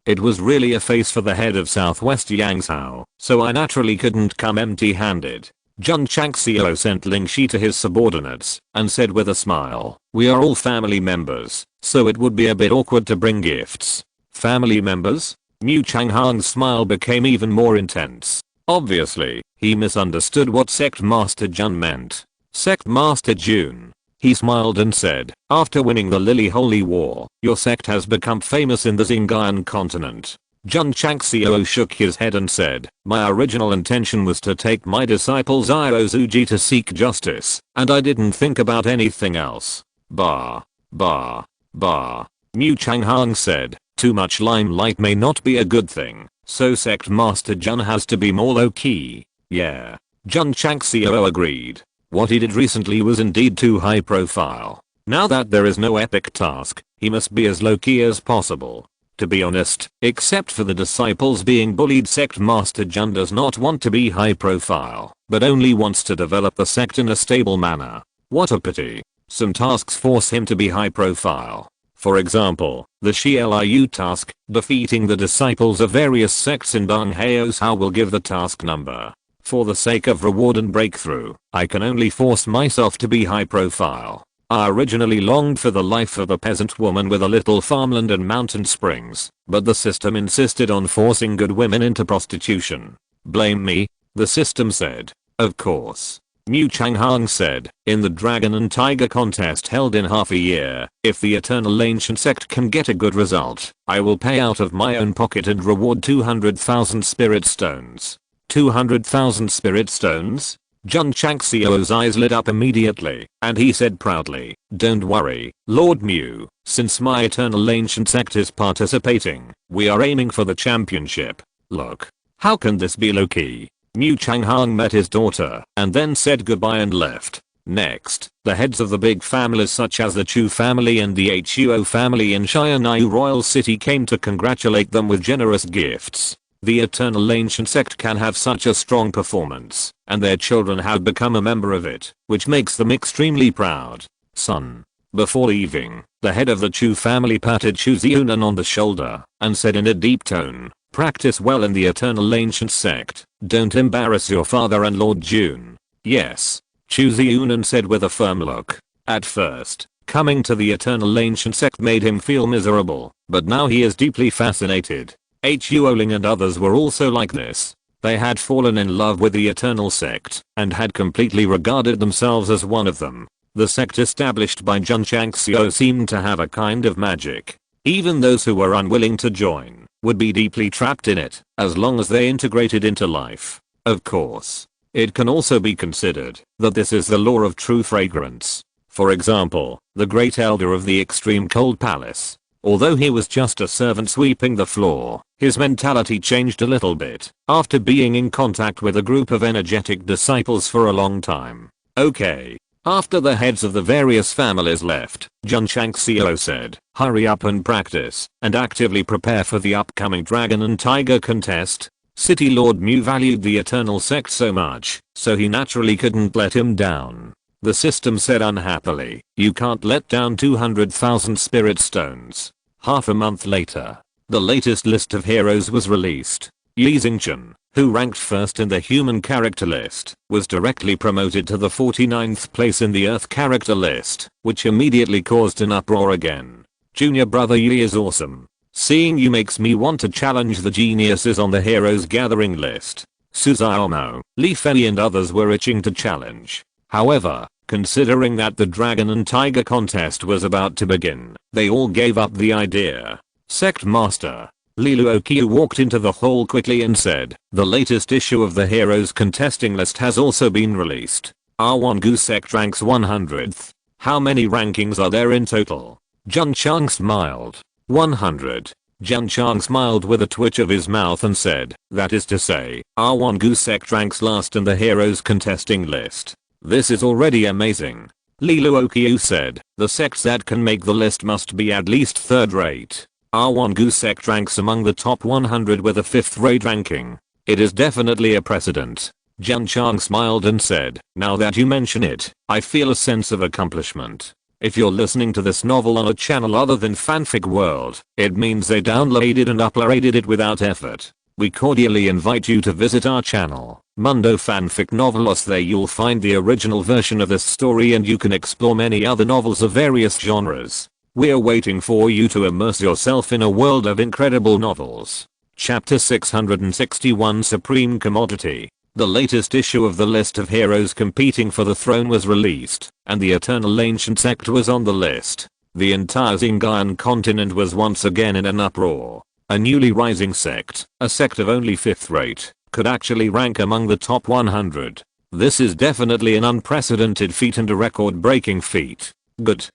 It was really a face for the head of Southwest Yangzhou, so I naturally couldn't come empty-handed. Jun Changxiao sent Ling Shi to his subordinates and said with a smile, we are all family members, so it would be a bit awkward to bring gifts. Family members? Mu Changhang's smile became even more intense. Obviously, he misunderstood what Sect Master Jun meant. Sect Master Jun. He smiled and said, after winning the Lily Holy War, your sect has become famous in the Xinjiang continent. Jun Changxiao shook his head and said, my original intention was to take my disciple Ziozuji to seek justice, and I didn't think about anything else. Bah. Mu Changhang said, too much limelight may not be a good thing. So Sect Master Jun has to be more low-key. Yeah. Jun Changxiao agreed. What he did recently was indeed too high profile. Now that there is no epic task, he must be as low-key as possible. To be honest, except for the disciples being bullied, Sect Master Jun does not want to be high profile, but only wants to develop the sect in a stable manner. What a pity. Some tasks force him to be high profile. For example, the Shiliu task, defeating the disciples of various sects in Donghao's will give the task number. For the sake of reward and breakthrough, I can only force myself to be high profile. I originally longed for the life of a peasant woman with a little farmland and mountain springs, but the system insisted on forcing good women into prostitution. Blame me? The system said. Of course. Mu Changhang said, in the Dragon and Tiger contest held in half a year, if the Eternal Ancient Sect can get a good result, I will pay out of my own pocket and reward 200,000 spirit stones. 200,000 spirit stones? Jun Changxiao's eyes lit up immediately, and he said proudly, don't worry, Lord Mu, since my Eternal Ancient Sect is participating, we are aiming for the championship. Look. How can this be low-key? Mu Changhang met his daughter, and then said goodbye and left. Next, the heads of the big families such as the Chu family and the Huo family in Xianyu Royal City came to congratulate them with generous gifts. The Eternal Ancient Sect can have such a strong performance, and their children have become a member of it, which makes them extremely proud. Son. Before leaving, the head of the Chu family patted Chu Ziyunan on the shoulder, and said in a deep tone, practice well in the Eternal Ancient Sect, don't embarrass your father and Lord Jun. Yes. Chu Ziyunan said with a firm look. At first, coming to the Eternal Ancient Sect made him feel miserable, but now he is deeply fascinated. Huo Ling and others were also like this. They had fallen in love with the Eternal Sect, and had completely regarded themselves as one of them. The sect established by Jun Changxiao seemed to have a kind of magic. Even those who were unwilling to join would be deeply trapped in it, as long as they integrated into life. Of course, it can also be considered that this is the law of true fragrance. For example, the great elder of the extreme cold palace. Although he was just a servant sweeping the floor, his mentality changed a little bit after being in contact with a group of energetic disciples for a long time. Okay. After the heads of the various families left, Jun Changxiao said, hurry up and practice, and actively prepare for the upcoming Dragon and Tiger contest. City Lord Mu valued the Eternal Sect so much, so he naturally couldn't let him down. The system said unhappily, you can't let down 200,000 spirit stones. Half a month later, the latest list of heroes was released. Yi Xingchen, who ranked first in the human character list, was directly promoted to the 49th place in the Earth character list, which immediately caused an uproar again. Junior brother Yi is awesome. Seeing you makes me want to challenge the geniuses on the heroes gathering list. Su Xiaomo, Li Fei and others were itching to challenge. However, considering that the Dragon and Tiger contest was about to begin, they all gave up the idea. Sect Master Li Luoqiu walked into the hall quickly and said, the latest issue of the heroes contesting list has also been released. Awakens Sect ranks 100th. How many rankings are there in total? Jun Chang smiled. 100. Jun Chang smiled with a twitch of his mouth and said, that is to say, Awakens Sect ranks last in the heroes contesting list. This is already amazing. Li Luoqiu said, the sects that can make the list must be at least third rate. Awakens Sect ranks among the top 100 with a 5th rate ranking. It is definitely a precedent. Jun Chang smiled and said, now that you mention it, I feel a sense of accomplishment. If you're listening to this novel on a channel other than Fanfic World, it means they downloaded and uploaded it without effort. We cordially invite you to visit our channel, Mundo Fanfic Novelos. There you'll find the original version of this story and you can explore many other novels of various genres. We're waiting for you to immerse yourself in a world of incredible novels. Chapter 661 Supreme Commodity. The latest issue of the list of heroes competing for the throne was released, and the Eternal Ancient Sect was on the list. The entire Xinjiang continent was once again in an uproar. A newly rising sect, a sect of only 5th rate, could actually rank among the top 100. This is definitely an unprecedented feat and a record-breaking feat. Good.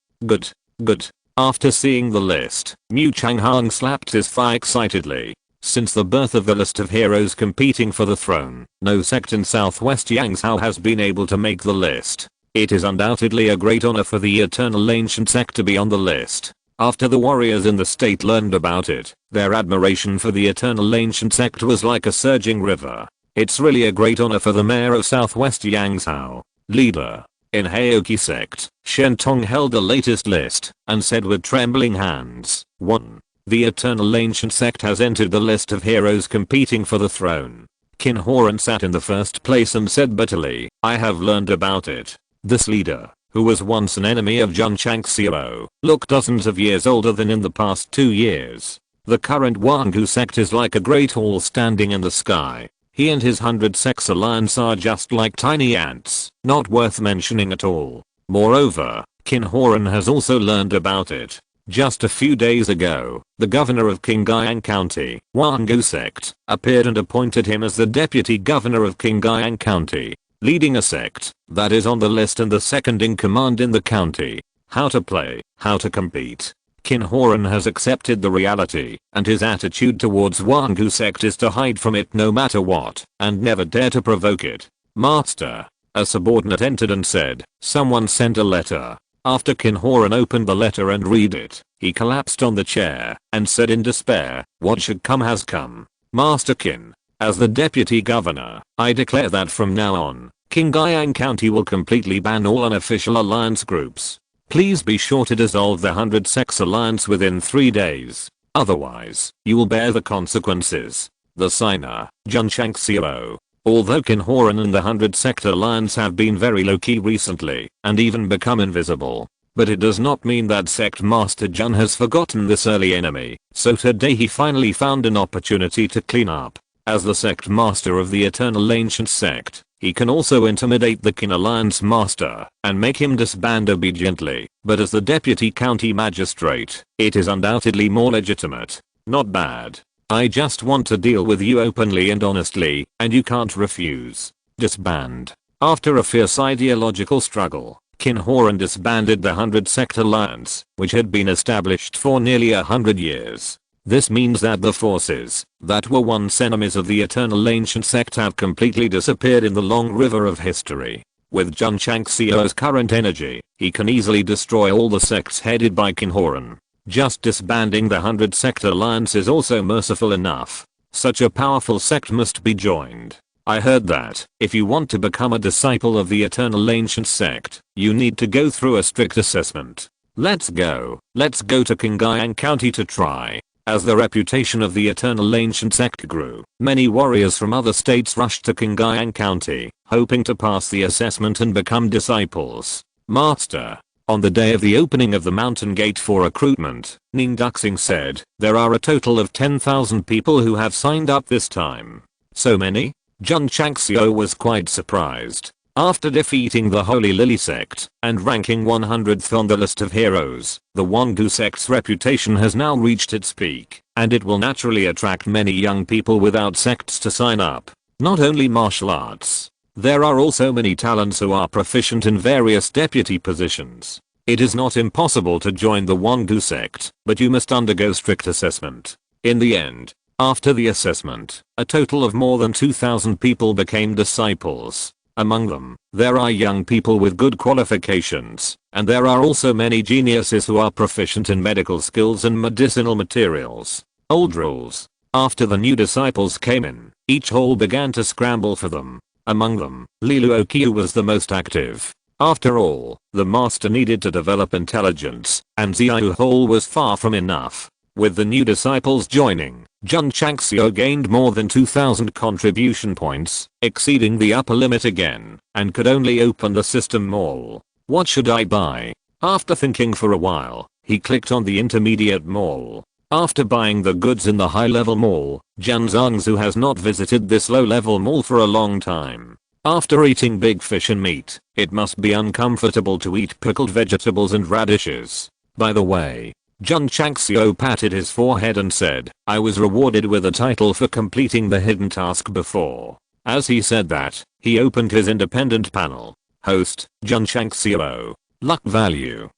After seeing the list, Mu Changhang slapped his thigh excitedly. Since the birth of the list of heroes competing for the throne, no sect in Southwest Yangzhou has been able to make the list. It is undoubtedly a great honor for the Eternal Ancient Sect to be on the list. After the warriors in the state learned about it, their admiration for the Eternal Ancient Sect was like a surging river. It's really a great honor for the mayor of Southwest Yangzhou. Leader. In Heoki Sect, Shen Tong held the latest list, and said with trembling hands, 1. The Eternal Ancient Sect has entered the list of heroes competing for the throne. Kin Horan sat in the first place and said bitterly, I have learned about it. This leader, who was once an enemy of Jun Changxiao, looked dozens of years older than in the past 2 years. The current Wangu sect is like a great hall standing in the sky. He and his 100 sects alliance are just like tiny ants, not worth mentioning at all. Moreover, Kin Horan has also learned about it. Just a few days ago, the governor of Qingyang County, Wangu sect, appeared and appointed him as the deputy governor of Qingyang County, leading a sect that is on the list and the second in command in the county. How to play, how to compete. Kin Horan has accepted the reality, and his attitude towards Wangu sect is to hide from it no matter what, and never dare to provoke it. Master. A subordinate entered and said, someone sent a letter. After Kin Horan opened the letter and read it, he collapsed on the chair and said in despair, what should come has come. Master Kin. As the deputy governor, I declare that from now on, Qingyang County will completely ban all unofficial alliance groups. Please be sure to dissolve the 100 sects alliance within 3 days. Otherwise, you will bear the consequences. The signer, Jun Changxiao. Although Kin Horan and the 100 sect alliance have been very low-key recently, and even become invisible, but it does not mean that sect master Jun has forgotten this early enemy, so today he finally found an opportunity to clean up. As the sect master of the eternal ancient sect, he can also intimidate the Kin alliance master and make him disband obediently, but as the deputy county magistrate, it is undoubtedly more legitimate. Not bad. I just want to deal with you openly and honestly, and you can't refuse. Disband. After a fierce ideological struggle, Kin Horan disbanded the 100 sect alliance, which had been established for nearly 100 years. This means that the forces that were once enemies of the eternal ancient sect have completely disappeared in the long river of history. With Jun Changxiao's current energy, he can easily destroy all the sects headed by Kin Horan. Just disbanding the 100 sect alliance is also merciful enough. Such a powerful sect must be joined. I heard that, if you want to become a disciple of the eternal ancient sect, you need to go through a strict assessment. Let's go to Qingyang County to try. As the reputation of the eternal ancient sect grew, many warriors from other states rushed to Qingyang County, hoping to pass the assessment and become disciples. Master. On the day of the opening of the mountain gate for recruitment, Ning Duxing said, there are a total of 10,000 people who have signed up this time. So many? Jun Changxiao was quite surprised. After defeating the Holy Lily sect and ranking 100th on the list of heroes, the Wangu sect's reputation has now reached its peak, and it will naturally attract many young people without sects to sign up. Not only martial arts. There are also many talents who are proficient in various deputy positions. It is not impossible to join the Wangu sect, but you must undergo strict assessment. In the end, after the assessment, a total of more than 2,000 people became disciples. Among them, there are young people with good qualifications, and there are also many geniuses who are proficient in medical skills and medicinal materials. Old rules. After the new disciples came in, each hall began to scramble for them. Among them, Liluo Qiu was the most active. After all, the master needed to develop intelligence, and Xiao Hall was far from enough. With the new disciples joining, Jun Changxiao gained more than 2,000 contribution points, exceeding the upper limit again, and could only open the system mall. What should I buy? After thinking for a while, he clicked on the intermediate mall. After buying the goods in the high-level mall, Jun Zhangzu has not visited this low-level mall for a long time. After eating big fish and meat, it must be uncomfortable to eat pickled vegetables and radishes. By the way, Jun Changxiao patted his forehead and said, I was rewarded with a title for completing the hidden task before. As he said that, he opened his independent panel. Host, Jun Changxiao. Luck value.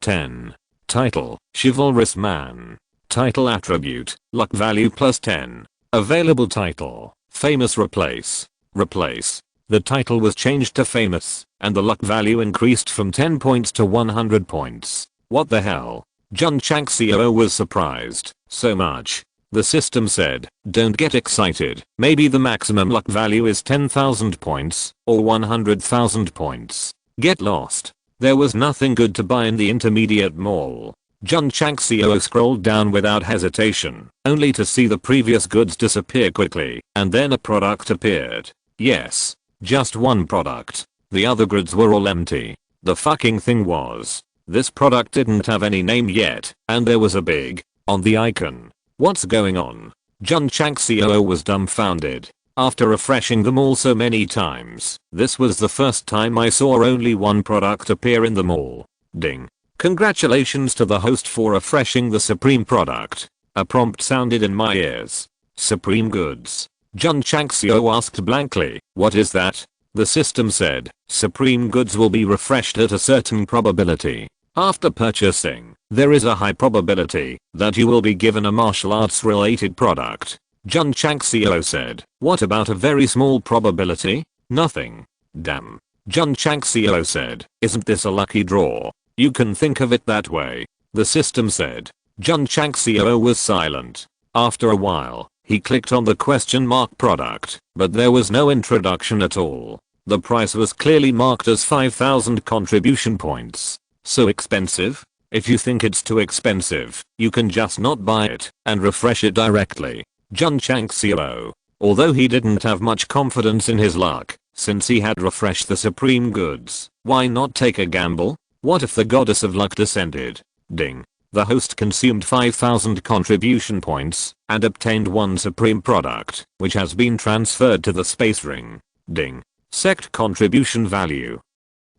10. Title, Chivalrous Man. Title attribute, luck value plus 10. Available title, famous replace. Replace. The title was changed to famous, and the luck value increased from 10 points to 100 points. What the hell? Jun Changxiao was surprised. So much. The system said, don't get excited. Maybe the maximum luck value is 10,000 points, or 100,000 points. Get lost. There was nothing good to buy in the intermediate mall. Jun Changxiao scrolled down without hesitation, only to see the previous goods disappear quickly, and then a product appeared. Yes. Just one product. The other goods were all empty. The fucking thing was, this product didn't have any name yet, and there was a big on the icon. What's going on? Jun Changxiao was dumbfounded. After refreshing them all so many times, this was the first time I saw only one product appear in them all. Ding. Congratulations to the host for refreshing the supreme product. A prompt sounded in my ears. Supreme goods. Jun Changxiao asked blankly, what is that? The system said, supreme goods will be refreshed at a certain probability. After purchasing, there is a high probability that you will be given a martial arts related product. Jun Changxiao said, what about a very small probability? Nothing. Damn. Jun Changxiao said, isn't this a lucky draw? You can think of it that way. The system said. Jun Changxiao was silent. After a while, he clicked on the question mark product, but there was no introduction at all. The price was clearly marked as 5,000 contribution points. So expensive? If you think it's too expensive, you can just not buy it and refresh it directly. Jun Changxiao. Although he didn't have much confidence in his luck, since he had refreshed the supreme goods, why not take a gamble? What if the goddess of luck descended? Ding. The host consumed 5,000 contribution points and obtained one supreme product, which has been transferred to the space ring. Ding. Sect contribution value.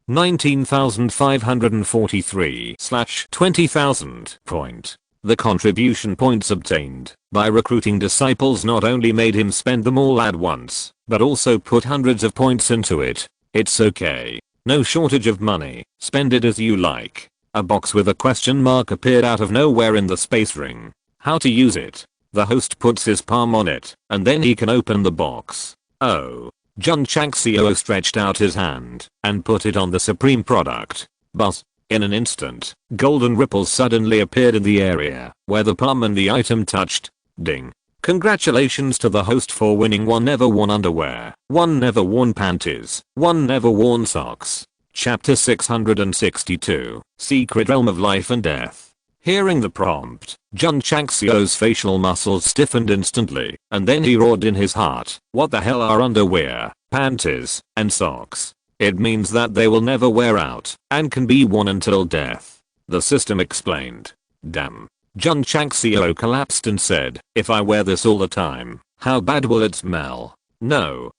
19,543/20,000 point. The contribution points obtained by recruiting disciples not only made him spend them all at once, but also put hundreds of points into it. It's okay. No shortage of money, spend it as you like. A box with a question mark appeared out of nowhere in the space ring. How to use it? The host puts his palm on it, and then he can open the box. Oh. Jun Changxiao stretched out his hand and put it on the supreme product. But, in an instant, golden ripples suddenly appeared in the area where the palm and the item touched. Ding. Congratulations to the host for winning one never worn underwear, one never worn panties, one never worn socks. Chapter 662, Secret Realm of Life and Death. Hearing the prompt, Jun Changxiao's facial muscles stiffened instantly, and then he roared in his heart, what the hell are underwear, panties, and socks? It means that they will never wear out, and can be worn until death. The system explained. Damn. Jun Changxiao collapsed and said, if I wear this all the time, how bad will it smell? No.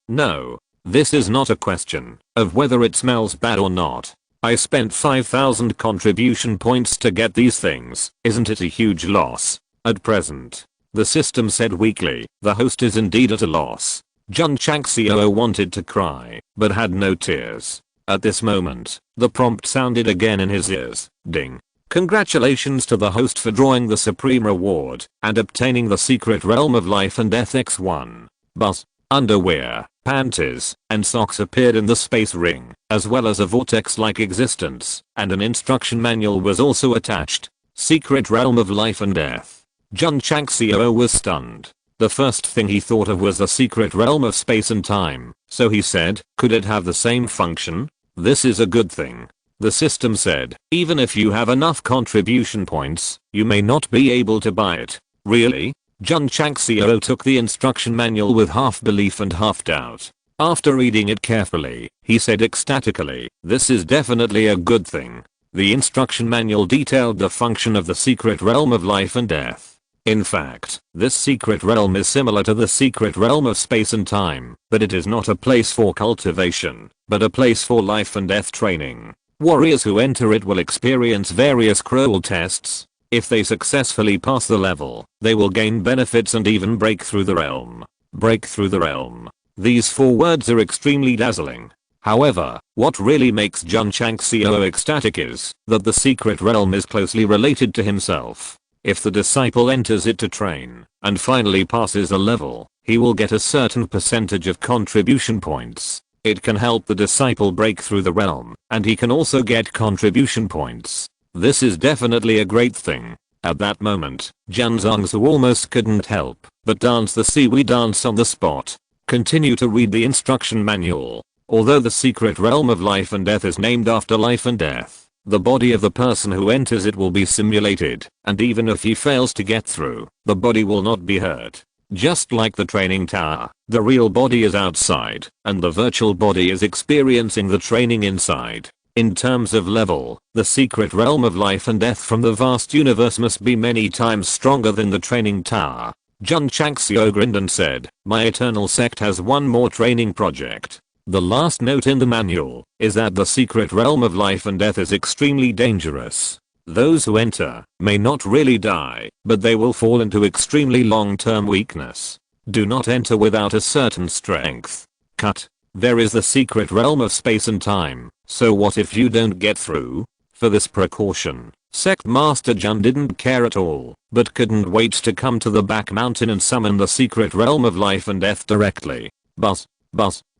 This is not a question of whether it smells bad or not. I spent 5,000 contribution points to get these things, isn't it a huge loss? At present, the system said weakly, the host is indeed at a loss. Jun Changxiao wanted to cry, but had no tears. At this moment, the prompt sounded again in his ears. Ding. Congratulations to the host for drawing the supreme reward and obtaining the secret realm of life and death X1. But, underwear, panties, and socks appeared in the space ring, as well as a vortex-like existence, and an instruction manual was also attached. Secret realm of life and death. Jun Changxiao was stunned. The first thing he thought of was the secret realm of space and time, so he said, could it have the same function? This is a good thing. The system said, even if you have enough contribution points, you may not be able to buy it. Really? Jun Changxiao took the instruction manual with half belief and half doubt. After reading it carefully, he said ecstatically, this is definitely a good thing. The instruction manual detailed the function of the secret realm of life and death. In fact, this secret realm is similar to the secret realm of space and time, but it is not a place for cultivation, but a place for life and death training. Warriors who enter it will experience various cruel tests. If they successfully pass the level, they will gain benefits and even break through the realm. Break through the realm. These 4 words are extremely dazzling. However, what really makes Jun Changxiao ecstatic is that the secret realm is closely related to himself. If the disciple enters it to train and finally passes a level, he will get a certain percentage of contribution points. It can help the disciple break through the realm, and he can also get contribution points. This is definitely a great thing. At that moment, Jun Changxiao almost couldn't help but dance the seaweed dance on the spot. Continue to read the instruction manual. Although the secret realm of life and death is named after life and death, The body of the person who enters it will be simulated, and even if he fails to get through, the body will not be hurt. Just like the training tower, the real body is outside, and the virtual body is experiencing the training inside. In terms of level, the secret realm of life and death from the vast universe must be many times stronger than the training tower. Jun Changxiao grinned and said, my eternal sect has one more training project. The last note in the manual is that the secret realm of life and death is extremely dangerous. Those who enter may not really die, but they will fall into extremely long-term weakness. Do not enter without a certain strength. Cut. There is the secret realm of space and time, so what if you don't get through? For this precaution, Sect Master Jun didn't care at all, but couldn't wait to come to the back mountain and summon the secret realm of life and death directly. Buzz.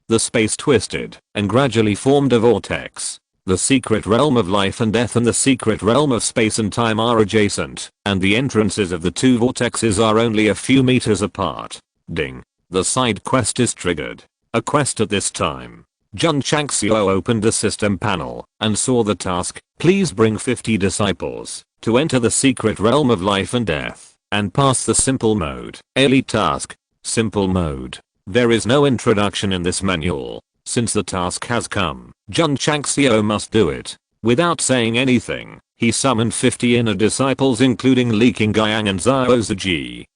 The space twisted and gradually formed a vortex. The secret realm of life and death and the secret realm of space and time are adjacent, and the entrances of the two vortexes are only a few meters apart. Ding. The side quest is triggered. A quest at this time. Jun Changxiao opened the system panel and saw the task, please bring 50 disciples to enter the secret realm of life and death and pass the simple mode. Elite task. Simple mode. There is no introduction in this manual. Since the task has come, Jun Changxiao must do it. Without saying anything, he summoned 50 inner disciples including Li Qingyang and Zhao Ziji.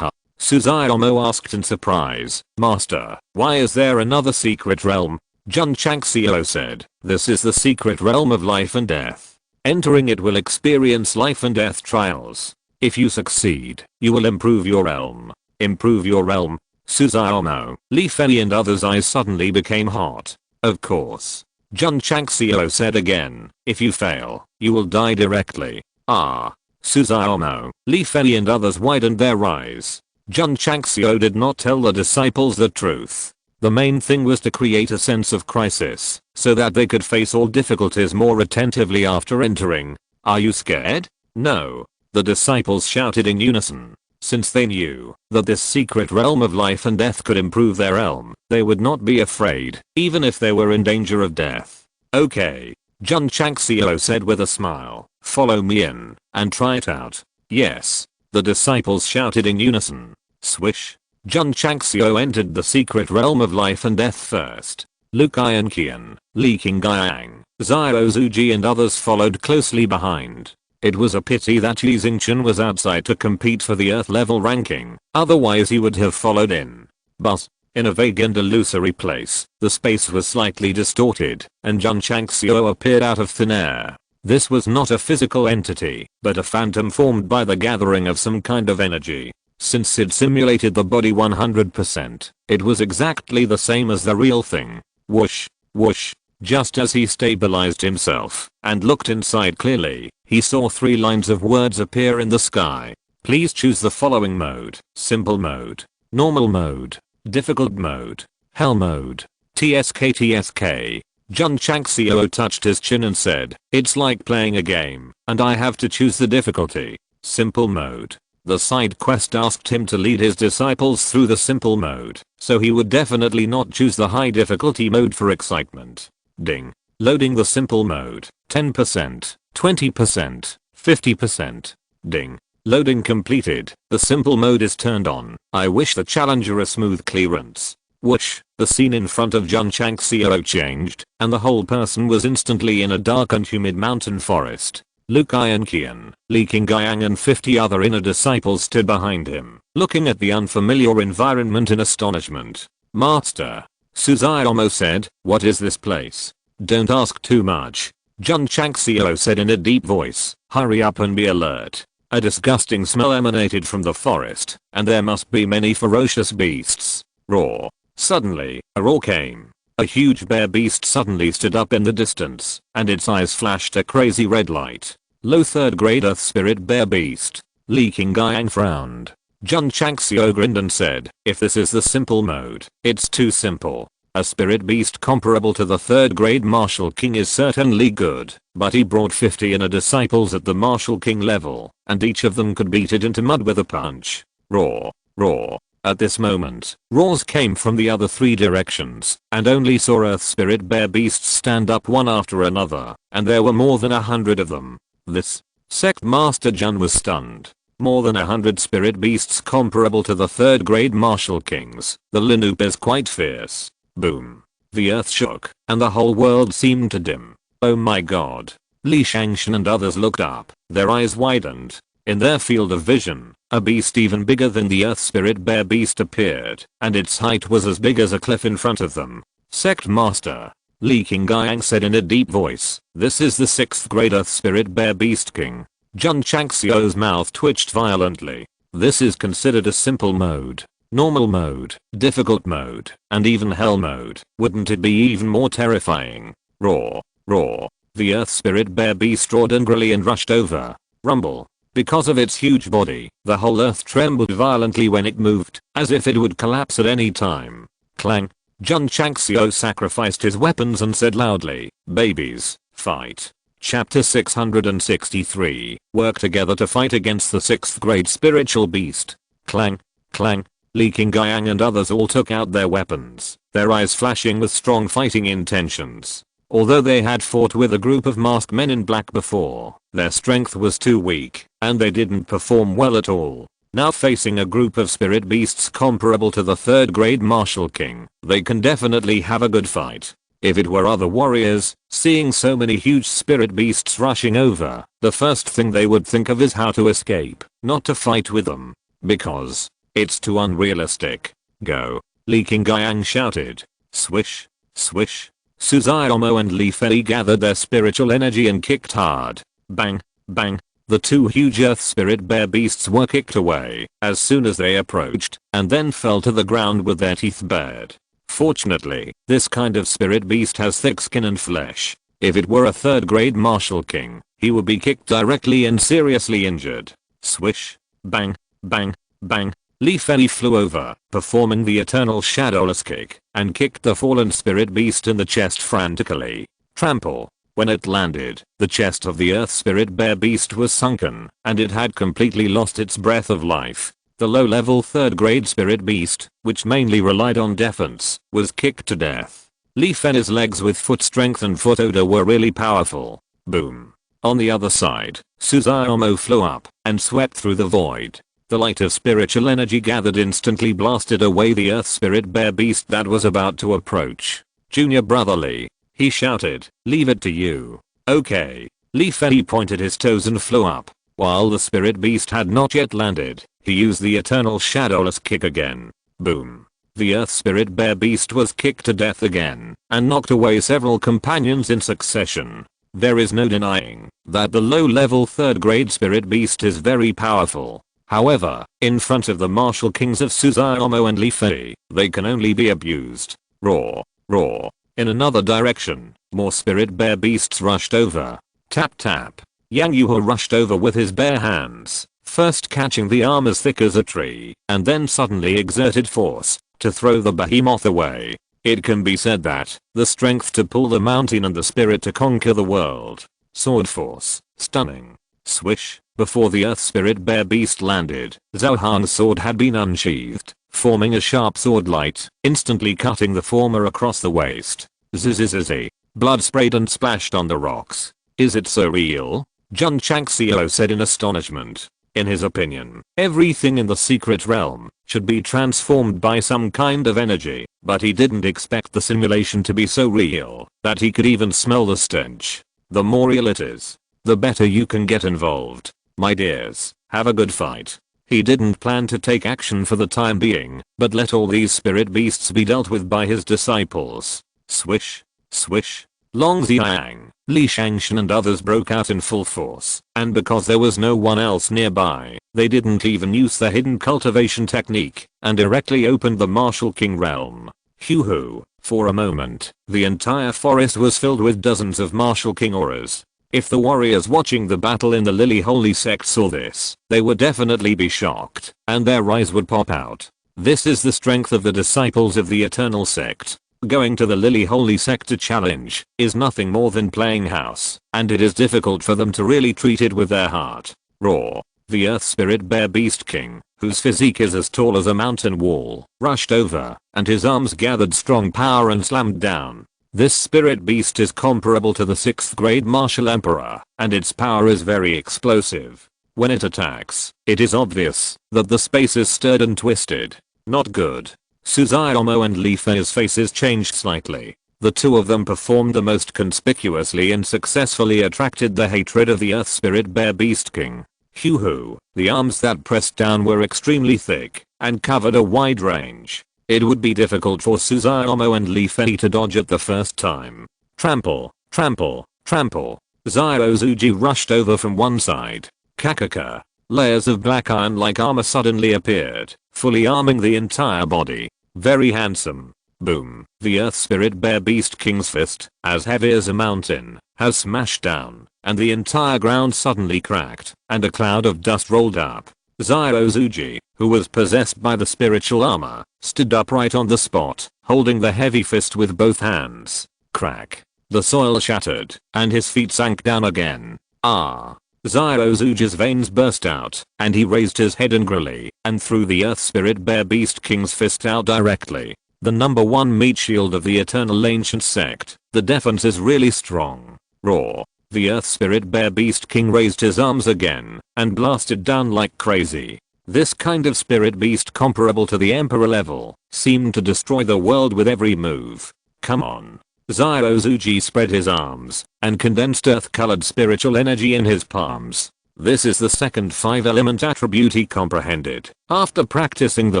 Suzaomo asked in surprise, Master, why is there another secret realm? Jun Changxiao said, this is the secret realm of life and death. Entering it will experience life and death trials. If you succeed, you will improve your realm. Improve your realm? Suzaomo, Li Fei and others' eyes suddenly became hot. Of course. Jun Changxiao said again, if you fail, you will die directly. Suzaomo, Li Fei and others widened their eyes. Jun Changxiao did not tell the disciples the truth. The main thing was to create a sense of crisis, so that they could face all difficulties more attentively after entering. Are you scared? No. The disciples shouted in unison. Since they knew that this secret realm of life and death could improve their realm, they would not be afraid, even if they were in danger of death. Okay. Jun Changxiao said with a smile, follow me in, and try it out. Yes. The disciples shouted in unison. Swish. Jun Changxiao entered the secret realm of life and death first. Lu Qian, Li Qingyang, Zhao Ziji and others followed closely behind. It was a pity that Yi Xingchen was outside to compete for the Earth level ranking, otherwise he would have followed in. But, in a vague and illusory place, the space was slightly distorted, and Jun Changxiao appeared out of thin air. This was not a physical entity, but a phantom formed by the gathering of some kind of energy. Since it simulated the body 100%, it was exactly the same as the real thing. Whoosh, whoosh. Just as he stabilized himself and looked inside clearly, he saw 3 lines of words appear in the sky. Please choose the following mode: simple mode, normal mode, difficult mode, hell mode, TSK. Jun Changxiao touched his chin and said, it's like playing a game, and I have to choose the difficulty. Simple mode. The side quest asked him to lead his disciples through the simple mode, so he would definitely not choose the high difficulty mode for excitement. Ding. Loading the simple mode. 10%, 20%, 50%. Ding. Loading completed. The simple mode is turned on. I wish the challenger a smooth clearance. Whoosh. The scene in front of Jun Changxiao changed, and the whole person was instantly in a dark and humid mountain forest. Lu Qian, Li Qingyang and 50 other inner disciples stood behind him, looking at the unfamiliar environment in astonishment. Master. Suzaomo said, what is this place? Don't ask too much. Jun Changxiao said in a deep voice, hurry up and be alert. A disgusting smell emanated from the forest, and there must be many ferocious beasts. Roar. Suddenly, a roar came. A huge bear beast suddenly stood up in the distance, and its eyes flashed a crazy red light. Low 3rd grade Earth Spirit Bear Beast. Li Qingyang frowned. Jun Changxiao grinned and said, if this is the simple mode, it's too simple. A spirit beast comparable to the 3rd grade Martial King is certainly good, but he brought 50 inner disciples at the Martial King level, and each of them could beat it into mud with a punch. Roar. Roar. At this moment, roars came from the other three directions, and only saw Earth Spirit Bear beasts stand up one after another, and there were more than 100 of them. This sect master Jun was stunned. More than 100 spirit beasts comparable to the 3rd grade martial kings. The Linup is quite fierce. Boom. The earth shook, and the whole world seemed to dim. Oh my god. Li Shangshan and others looked up, their eyes widened. In their field of vision, a beast even bigger than the Earth Spirit Bear beast appeared, and its height was as big as a cliff in front of them. Sect Master Li Qingyang said in a deep voice, "This is the 6th grade Earth Spirit Bear Beast King." Jun Changxiao's mouth twitched violently. This is considered a simple mode. Normal mode, difficult mode, and even hell mode. Wouldn't it be even more terrifying? Roar, roar. The Earth Spirit Bear beast roared angrily and rushed over. Rumble. Because of its huge body, the whole earth trembled violently when it moved, as if it would collapse at any time. Clang. Jun Changxiao sacrificed his weapons and said loudly, "Babies, fight." Chapter 663. Work together to fight against the 6th grade spiritual beast. Clang. Clang. Li Qingyang and others all took out their weapons, their eyes flashing with strong fighting intentions. Although they had fought with a group of masked men in black before, their strength was too weak, and they didn't perform well at all. Now facing a group of spirit beasts comparable to the 3rd grade martial king, they can definitely have a good fight. If it were other warriors, seeing so many huge spirit beasts rushing over, the first thing they would think of is how to escape, not to fight with them. Because it's too unrealistic. Go. Li Qingyang shouted. Swish. Swish. Suzaomo and Li Fei gathered their spiritual energy and kicked hard. Bang. Bang. The two huge Earth Spirit Bear beasts were kicked away as soon as they approached, and then fell to the ground with their teeth bared. Fortunately, this kind of spirit beast has thick skin and flesh. If it were a 3rd grade martial king, he would be kicked directly and seriously injured. Swish. Bang. Bang. Bang. Li Fei flew over, performing the eternal shadowless kick, and kicked the fallen spirit beast in the chest frantically. Trample. When it landed, the chest of the Earth Spirit Bear beast was sunken, and it had completely lost its breath of life. The low-level 3rd grade spirit beast, which mainly relied on defense, was kicked to death. Li Fei's legs with foot strength and foot odor were really powerful. Boom. On the other side, Suzaomo flew up and swept through the void. The light of spiritual energy gathered instantly blasted away the Earth Spirit Bear beast that was about to approach. Junior brother Li, he shouted, "Leave it to you." Okay. Li Fei pointed his toes and flew up. While the spirit beast had not yet landed, he used the eternal shadowless kick again. Boom. The Earth Spirit Bear beast was kicked to death again, and knocked away several companions in succession. There is no denying that the low-level 3rd grade spirit beast is very powerful. However, in front of the martial kings of Suzaomo and Li Fei, they can only be abused. Roar. Roar. In another direction, more spirit bear beasts rushed over. Tap tap. Yang Yuho rushed over with his bare hands, first catching the arm as thick as a tree, and then suddenly exerted force to throw the behemoth away. It can be said that the strength to pull the mountain and the spirit to conquer the world. Sword force. Stunning. Swish. Before the Earth Spirit Bear beast landed, Zhao Han's sword had been unsheathed, forming a sharp sword light, instantly cutting the former across the waist. Zzzz. Blood sprayed and splashed on the rocks. Is it so real? Jun Changxiao said in astonishment. In his opinion, everything in the secret realm should be transformed by some kind of energy, but he didn't expect the simulation to be so real that he could even smell the stench. The more real it is, the better you can get involved. My dears, have a good fight. He didn't plan to take action for the time being, but let all these spirit beasts be dealt with by his disciples. Swish. Swish. Long Xiang, Li Shangshan and others broke out in full force, and because there was no one else nearby, they didn't even use the hidden cultivation technique, and directly opened the martial king realm. Hoo-hoo. For a moment, the entire forest was filled with dozens of martial king auras. If the warriors watching the battle in the Lily Holy Sect saw this, they would definitely be shocked, and their eyes would pop out. This is the strength of the disciples of the Eternal Sect. Going to the Lily Holy Sect to challenge is nothing more than playing house, and it is difficult for them to really treat it with their heart. Roar. The Earth Spirit Bear Beast King, whose physique is as tall as a mountain wall, rushed over, and his arms gathered strong power and slammed down. This spirit beast is comparable to the 6th grade martial emperor, and its power is very explosive. When it attacks, it is obvious that the space is stirred and twisted. Not good. Suzuomo and Li Fei's faces changed slightly. The two of them performed the most conspicuously and successfully attracted the hatred of the Earth Spirit Bear Beast King. Hoo-hoo, the arms that pressed down were extremely thick and covered a wide range. It would be difficult for Suzuomo and Li Fei to dodge at the first time. Trample, trample, trample. Zyuozuji rushed over from one side. Kakaka. Layers of black iron-like armor suddenly appeared, fully arming the entire body. Very handsome. Boom. The Earth Spirit Bear Beast King's fist, as heavy as a mountain, has smashed down, and the entire ground suddenly cracked, and a cloud of dust rolled up. Zyuozuji, who was possessed by the spiritual armor, stood upright on the spot, holding the heavy fist with both hands. Crack. The soil shattered, and his feet sank down again. Ah. Zyuozuji's veins burst out, and he raised his head angrily, and threw the Earth Spirit Bear Beast King's fist out directly. The number 1 meat shield of the Eternal Ancient Sect. The defense is really strong. Roar. The Earth Spirit Bear Beast King raised his arms again and blasted down like crazy. This kind of spirit beast comparable to the Emperor level seemed to destroy the world with every move. Come on. Zyuozuji spread his arms and condensed earth-colored spiritual energy in his palms. This is the second 5-element attribute he comprehended after practicing the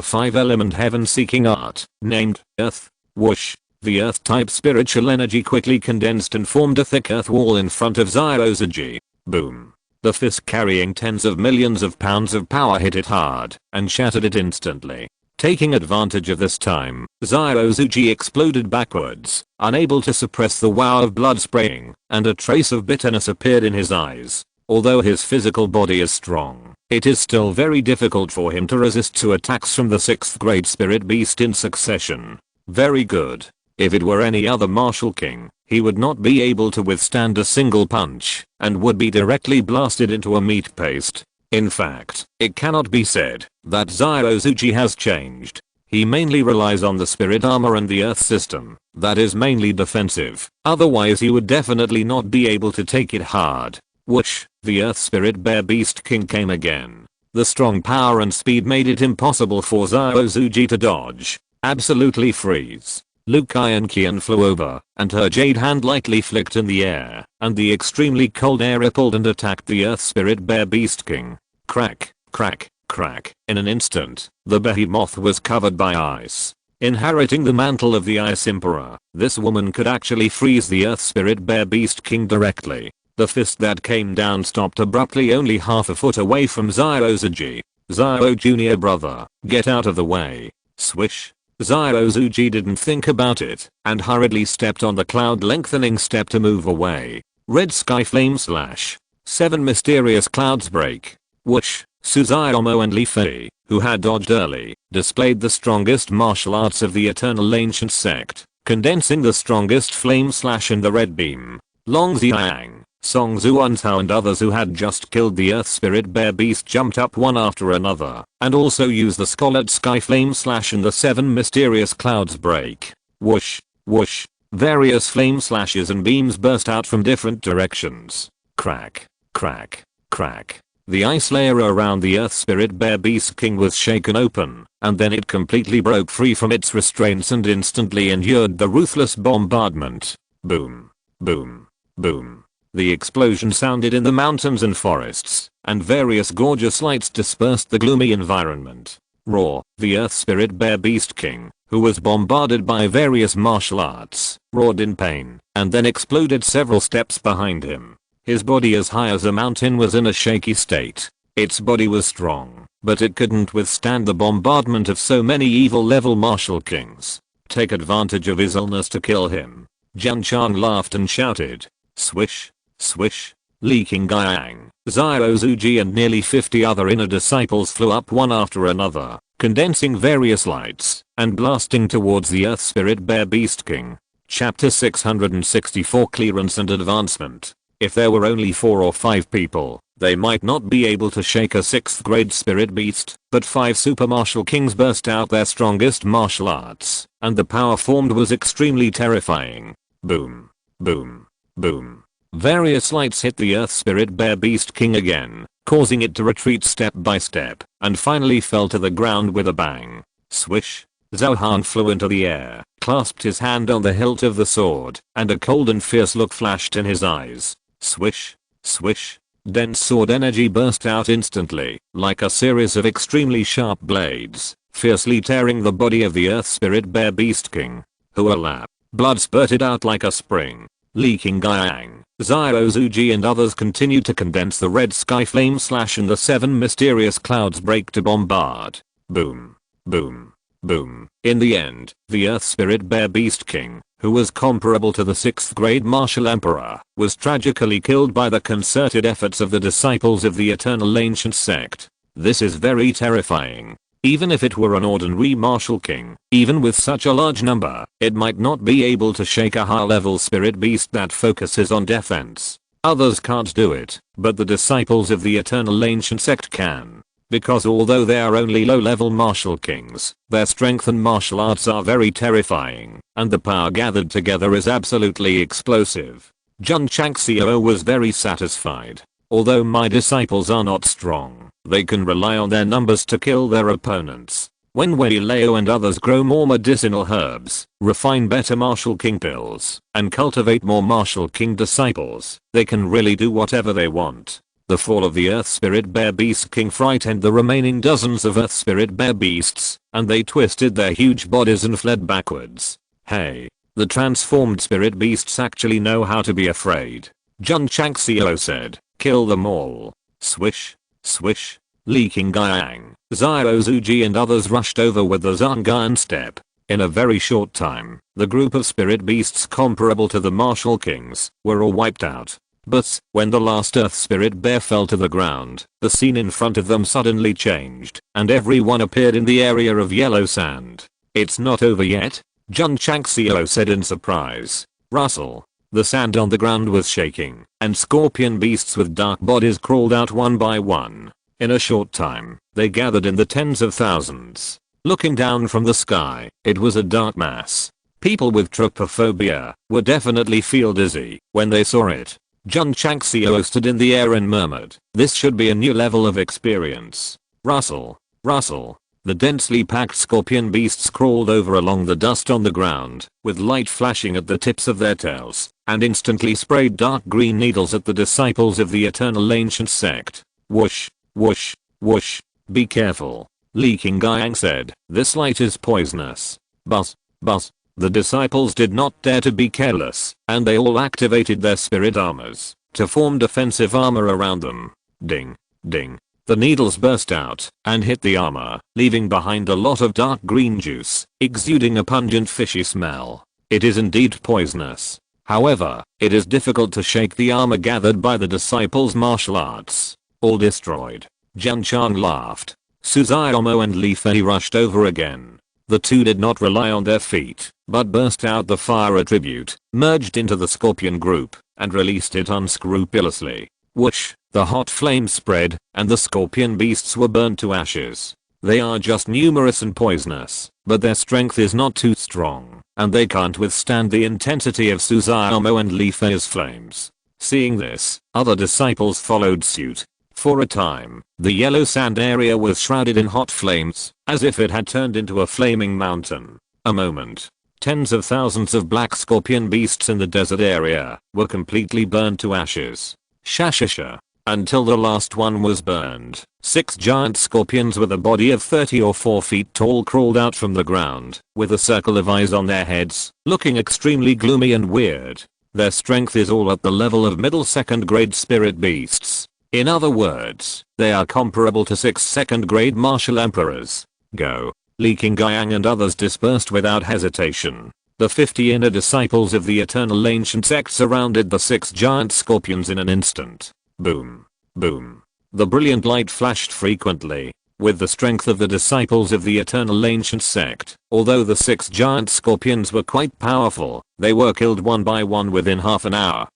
5-element heaven-seeking art, named Earth. Whoosh. The Earth-type spiritual energy quickly condensed and formed a thick earth wall in front of Zyuozuji. Boom. The fist carrying tens of millions of pounds of power hit it hard and shattered it instantly. Taking advantage of this time, Zyuozuji exploded backwards, unable to suppress the wow of blood spraying, and a trace of bitterness appeared in his eyes. Although his physical body is strong, it is still very difficult for him to resist 2 attacks from the 6th grade spirit beast in succession. Very good. If it were any other martial king, he would not be able to withstand a single punch and would be directly blasted into a meat paste. In fact, it cannot be said that Zyuozuji has changed. He mainly relies on the spirit armor and the earth system that is mainly defensive. Otherwise he would definitely not be able to take it hard. Whoosh. The Earth Spirit Bear Beast King came again. The strong power and speed made it impossible for Zyuozuji to dodge. Absolutely freeze. Lucayan Qian flew over, and her jade hand lightly flicked in the air, and the extremely cold air rippled and attacked the Earth Spirit Bear Beast King. Crack, crack, crack. In an instant, the behemoth was covered by ice. Inheriting the mantle of the Ice Emperor, this woman could actually freeze the Earth Spirit Bear Beast King directly. The fist that came down stopped abruptly only half a foot away from Zyuozuji. Zyuo Junior brother, get out of the way. Swish. Zyuozuji didn't think about it and hurriedly stepped on the cloud lengthening step to move away. Red sky flame slash. 7 mysterious clouds break. Whoosh. Suzuomo and Li Fei, who had dodged early, displayed the strongest martial arts of the Eternal Ancient Sect, condensing the strongest flame slash in the red beam. Long Xiang, Song Zuantao and others who had just killed the Earth Spirit Bear Beast jumped up one after another and also used the Scarlet Sky Flame Slash and the 7 mysterious clouds break. Whoosh, whoosh. Various flame slashes and beams burst out from different directions. Crack, crack, crack. The ice layer around the Earth Spirit Bear Beast King was shaken open, and then it completely broke free from its restraints and instantly endured the ruthless bombardment. Boom, boom, boom. The explosion sounded in the mountains and forests, and various gorgeous lights dispersed the gloomy environment. Roar. The Earth Spirit Bear Beast King, who was bombarded by various martial arts, roared in pain, and then exploded several steps behind him. His body as high as a mountain was in a shaky state. Its body was strong, but it couldn't withstand the bombardment of so many evil level martial kings. Take advantage of his illness to kill him. Jun Chang laughed and shouted. Swish. Swish. Li Qingyang, Zyuozuji and nearly 50 other inner disciples flew up one after another, condensing various lights and blasting towards the Earth Spirit Bear Beast King. Chapter 664 Clearance and Advancement. If there were only 4 or 5 people, they might not be able to shake a 6th grade spirit beast, but 5 super martial kings burst out their strongest martial arts, and the power formed was extremely terrifying. Boom. Boom. Boom. Various lights hit the Earth Spirit Bear Beast King again, causing it to retreat step by step, and finally fell to the ground with a bang. Swish. Zhao Han flew into the air, clasped his hand on the hilt of the sword, and a cold and fierce look flashed in his eyes. Swish. Swish. Dense sword energy burst out instantly, like a series of extremely sharp blades, fiercely tearing the body of the Earth Spirit Bear Beast King. Huala. Blood spurted out like a spring. Li Qingyang, Xiao Zuji and others continued to condense the red sky flame slash and the 7 mysterious clouds break to bombard. Boom. Boom. Boom. In the end, the Earth Spirit Bear Beast King, who was comparable to the 6th grade martial emperor, was tragically killed by the concerted efforts of the disciples of the Eternal Ancient Sect. This is very terrifying. Even if it were an ordinary martial king, even with such a large number, it might not be able to shake a high-level spirit beast that focuses on defense. Others can't do it, but the disciples of the Eternal Ancient Sect can. Because although they are only low-level martial kings, their strength and martial arts are very terrifying, and the power gathered together is absolutely explosive. Jun Changxiao was very satisfied. Although my disciples are not strong, they can rely on their numbers to kill their opponents. When Wei Leo and others grow more medicinal herbs, refine better martial king pills, and cultivate more martial king disciples, they can really do whatever they want. The fall of the Earth Spirit Bear Beast King frightened the remaining dozens of Earth Spirit Bear Beasts, and they twisted their huge bodies and fled backwards. Hey, the transformed spirit beasts actually know how to be afraid. Jun Changxiao said, kill them all. Swish. Swish. Li Qingyang, Xiao Zuji and others rushed over with the Zhangyan step. In a very short time, the group of spirit beasts comparable to the martial kings were all wiped out. But, when the last Earth Spirit Bear fell to the ground, the scene in front of them suddenly changed, and everyone appeared in the area of yellow sand. It's not over yet? Jun Changxiao said in surprise. Russell. The sand on the ground was shaking, and scorpion beasts with dark bodies crawled out one by one. In a short time, they gathered in the tens of thousands. Looking down from the sky, it was a dark mass. People with trypophobia would definitely feel dizzy when they saw it. Jun Changxiao stood in the air and murmured, this should be a new level of experience. Russell. Russell. The densely packed scorpion beasts crawled over along the dust on the ground, with light flashing at the tips of their tails, and instantly sprayed dark green needles at the disciples of the Eternal Ancient Sect. Whoosh. Whoosh. Whoosh. Be careful. Li Qingyang said, this light is poisonous. Buzz. Buzz. The disciples did not dare to be careless, and they all activated their spirit armors to form defensive armor around them. Ding. Ding. The needles burst out and hit the armor, leaving behind a lot of dark green juice, exuding a pungent fishy smell. It is indeed poisonous. However, it is difficult to shake the armor gathered by the disciples' martial arts. All destroyed. Jian Chang laughed. Suzaomo and Li Fei rushed over again. The two did not rely on their feet, but burst out the fire attribute, merged into the scorpion group, and released it unscrupulously. Whoosh, the hot flames spread, and the scorpion beasts were burnt to ashes. They are just numerous and poisonous, but their strength is not too strong, and they can't withstand the intensity of Suzaomo and Li Fei's flames. Seeing this, other disciples followed suit. For a time, the yellow sand area was shrouded in hot flames, as if it had turned into a flaming mountain. A moment. Tens of thousands of black scorpion beasts in the desert area were completely burned to ashes. Shashasha. Until the last one was burned, 6 giant scorpions with a body of 30 or 4 feet tall crawled out from the ground, with a circle of eyes on their heads, looking extremely gloomy and weird. Their strength is all at the level of middle 2nd grade spirit beasts. In other words, they are comparable to 6 2nd grade martial emperors. Go. Li Qingyang and others dispersed without hesitation. The 50 inner disciples of the Eternal Ancient Sect surrounded the 6 giant scorpions in an instant. Boom. Boom. The brilliant light flashed frequently. With the strength of the disciples of the Eternal Ancient Sect, although the 6 giant scorpions were quite powerful, they were killed one by one within half an hour.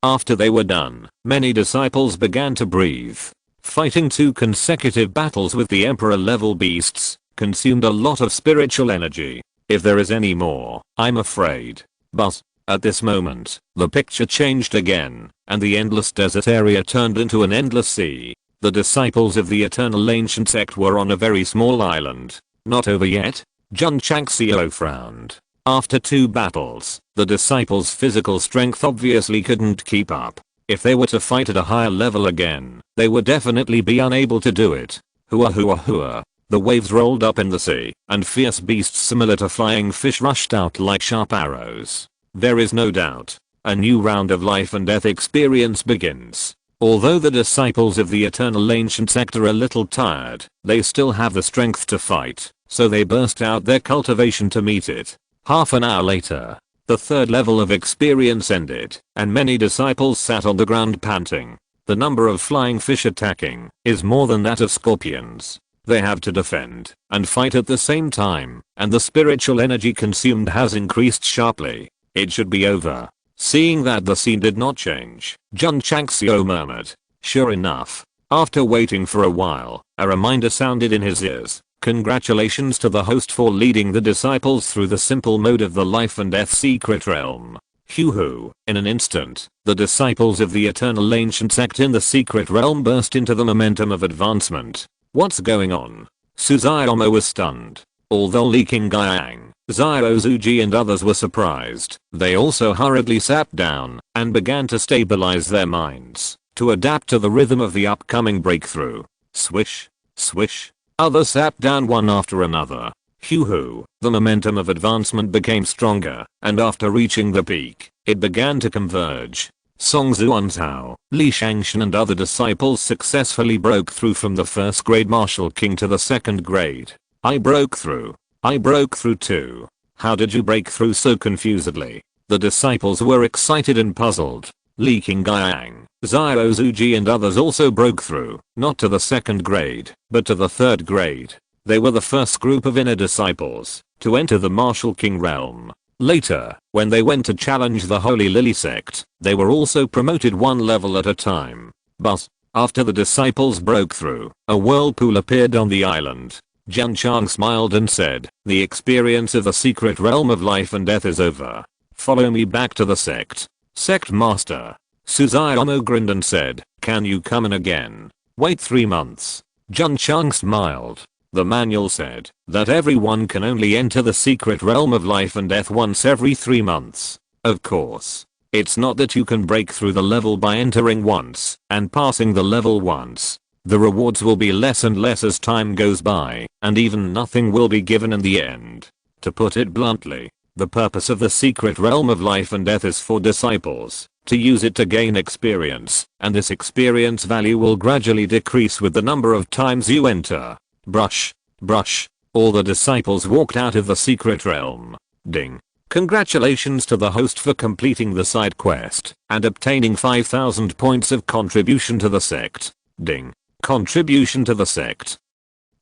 After they were done, many disciples began to breathe. Fighting 2 consecutive battles with the emperor level beasts consumed a lot of spiritual energy. If there is any more, I'm afraid. But at this moment, the picture changed again, and the endless desert area turned into an endless sea. The disciples of the eternal ancient sect were on a very small island. Not over yet? Jun Changxiao frowned. After 2 battles, the disciples' physical strength obviously couldn't keep up. If they were to fight at a higher level again, they would definitely be unable to do it. Hua hua hua. The waves rolled up in the sea, and fierce beasts similar to flying fish rushed out like sharp arrows. There is no doubt. A new round of life and death experience begins. Although the disciples of the eternal ancient sect are a little tired, they still have the strength to fight, so they burst out their cultivation to meet it. Half an hour later, the 3rd level of experience ended, and many disciples sat on the ground panting. The number of flying fish attacking is more than that of scorpions. They have to defend and fight at the same time, and the spiritual energy consumed has increased sharply. It should be over. Seeing that the scene did not change, Jun Changxiao murmured. Sure enough, after waiting for a while, a reminder sounded in his ears. Congratulations to the host for leading the disciples through the simple mode of the life and death secret realm. Hoo-hoo. In an instant, the disciples of the eternal ancient sect in the secret realm burst into the momentum of advancement. What's going on? Suzaomo was stunned. Although Li Qingyang, Xiao Zuji and others were surprised, they also hurriedly sat down and began to stabilize their minds to adapt to the rhythm of the upcoming breakthrough. Swish, swish. Others sat down one after another. Hoo-hoo. The momentum of advancement became stronger, and after reaching the peak, it began to converge. Song Zuanzhao, Li Shangshan and other disciples successfully broke through from the 1st grade martial king to the 2nd grade. I broke through. I broke through too. How did you break through so confusedly? The disciples were excited and puzzled. Li Qingyang, Xiao Zuji and others also broke through, not to the 2nd grade, but to the 3rd grade. They were the first group of inner disciples to enter the martial king realm. Later, when they went to challenge the Holy Lily sect, they were also promoted 1 level at a time. But after the disciples broke through, a whirlpool appeared on the island. Jun Chang smiled and said, the experience of the secret realm of life and death is over. Follow me back to the sect. Sect master. Suzaomo grinned and said, can you come in again? Wait 3 months. Jun Chang smiled. The manual said that everyone can only enter the secret realm of life and death once every 3 months. Of course, it's not that you can break through the level by entering once and passing the level once. The rewards will be less and less as time goes by, and even nothing will be given in the end. To put it bluntly, the purpose of the secret realm of life and death is for disciples to use it to gain experience, and this experience value will gradually decrease with the number of times you enter. Brush, brush. All the disciples walked out of the secret realm. Ding. Congratulations to the host for completing the side quest and obtaining 5,000 points of contribution to the sect. Ding. Contribution to the sect.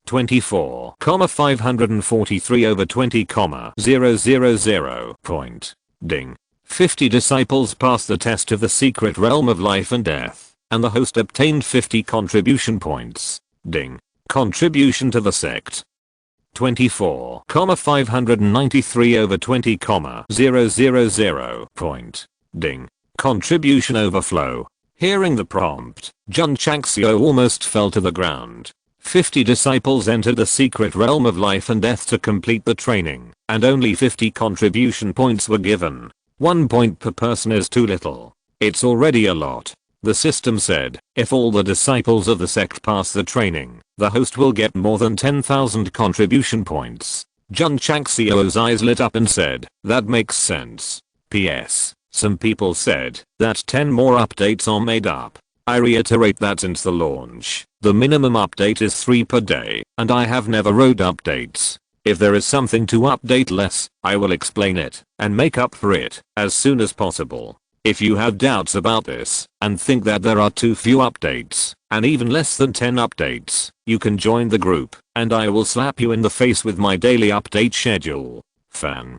24,543 over 20,000 point. Ding. 50 disciples passed the test of the secret realm of life and death, and the host obtained 50 contribution points. Ding. Contribution to the sect. 24,593 over 20,000 point. Ding. Contribution overflow. Hearing the prompt, Jun Changxiao almost fell to the ground. 50 disciples entered the secret realm of life and death to complete the training, and only 50 contribution points were given. 1 point per person is too little. It's already a lot. The system said, if all the disciples of the sect pass the training, the host will get more than 10,000 contribution points. Jun Changxiao's eyes lit up and said, that makes sense. P.S. Some people said that 10 more updates are made up. I reiterate that since the launch, the minimum update is 3 per day, and I have never wrote updates. If there is something to update less, I will explain it and make up for it as soon as possible. If you have doubts about this and think that there are too few updates and even less than 10 updates, you can join the group and I will slap you in the face with my daily update schedule. Fan.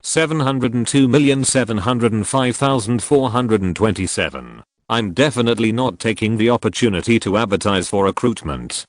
702,705,427. I'm definitely not taking the opportunity to advertise for recruitment.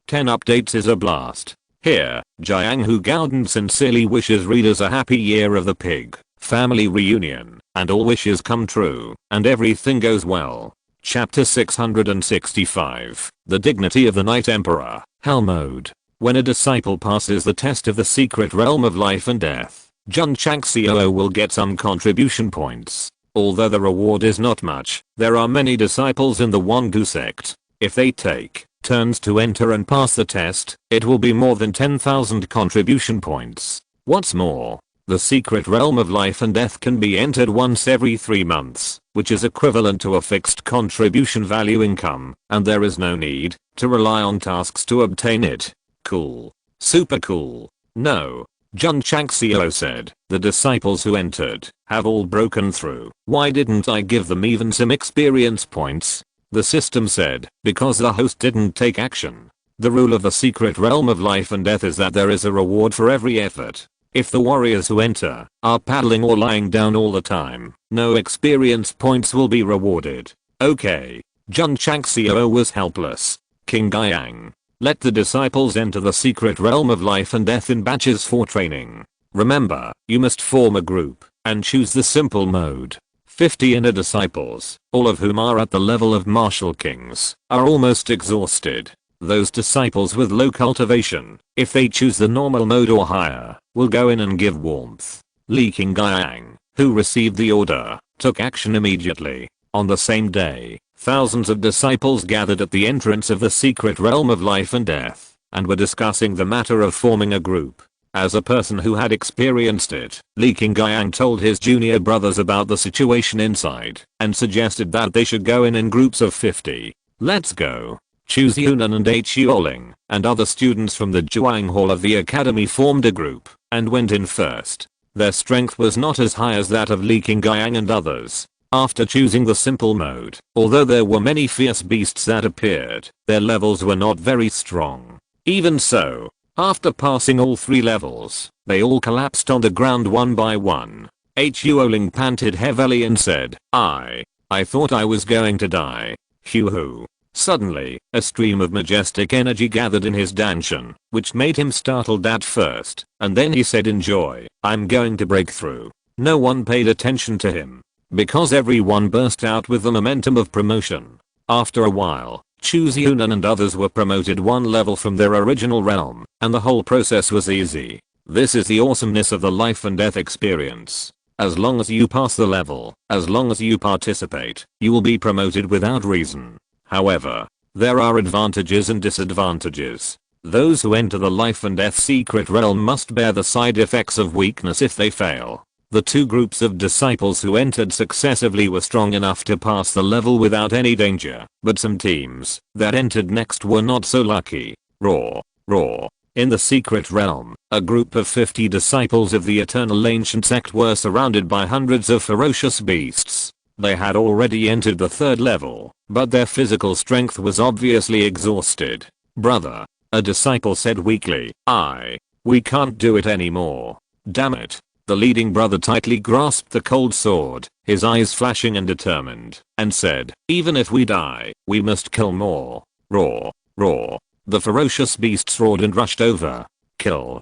10 updates is a blast. Here, Jiang Hu Gaodan sincerely wishes readers a happy year of the pig, family reunion, and all wishes come true, and everything goes well. Chapter 665, The Dignity of the Night Emperor, Hell Mode. When a disciple passes the test of the secret realm of life and death, Jun Changxiao will get some contribution points. Although the reward is not much, there are many disciples in the Strongest Sect. If they take turns to enter and pass the test, it will be more than 10,000 contribution points. What's more, the secret realm of life and death can be entered once every 3 months, which is equivalent to a fixed contribution value income, and there is no need to rely on tasks to obtain it. Cool. Super cool. No. Jun Changxiao said, the disciples who entered have all broken through. Why didn't I give them even some experience points? The system said, because the host didn't take action. The rule of the secret realm of life and death is that there is a reward for every effort. If the warriors who enter are paddling or lying down all the time, no experience points will be rewarded. Okay. Jun Changxiao was helpless. King Guiyang. Let the disciples enter the secret realm of life and death in batches for training. Remember, you must form a group and choose the simple mode. 50 inner disciples, all of whom are at the level of martial kings, are almost exhausted. Those disciples with low cultivation, if they choose the normal mode or higher, will go in and give warmth. Li King Guiyang, who received the order, took action immediately. On the same day, thousands of disciples gathered at the entrance of the secret realm of life and death, and were discussing the matter of forming a group. As a person who had experienced it, Li King Guiyang told his junior brothers about the situation inside, and suggested that they should go in groups of 50. Let's go. Chu Xiunan and Huoling, and other students from the Zhuang Hall of the academy formed a group, and went in first. Their strength was not as high as that of Li King Guiyang and others. After choosing the simple mode, although there were many fierce beasts that appeared, their levels were not very strong. Even so, after passing all 3 levels, they all collapsed on the ground one by one. Huoling panted heavily and said, I thought I was going to die. Hu. Suddenly, a stream of majestic energy gathered in his danshan, which made him startled at first, and then he said in joy, I'm going to break through. No one paid attention to him, because everyone burst out with the momentum of promotion. After a while, Chu Xiunan and others were promoted 1 level from their original realm, and the whole process was easy. This is the awesomeness of the life and death experience. As long as you pass the level, as long as you participate, you will be promoted without reason. However, there are advantages and disadvantages. Those who enter the life and death secret realm must bear the side effects of weakness if they fail. The 2 groups of disciples who entered successively were strong enough to pass the level without any danger, but some teams that entered next were not so lucky. Raw. In the secret realm, a group of 50 disciples of the eternal ancient sect were surrounded by hundreds of ferocious beasts. They had already entered the 3rd level, but their physical strength was obviously exhausted. Brother, a disciple said weakly, we can't do it anymore. Damn it. The leading brother tightly grasped the cold sword, his eyes flashing and determined, and said, even if we die, we must kill more. Roar. The ferocious beasts roared and rushed over. Kill.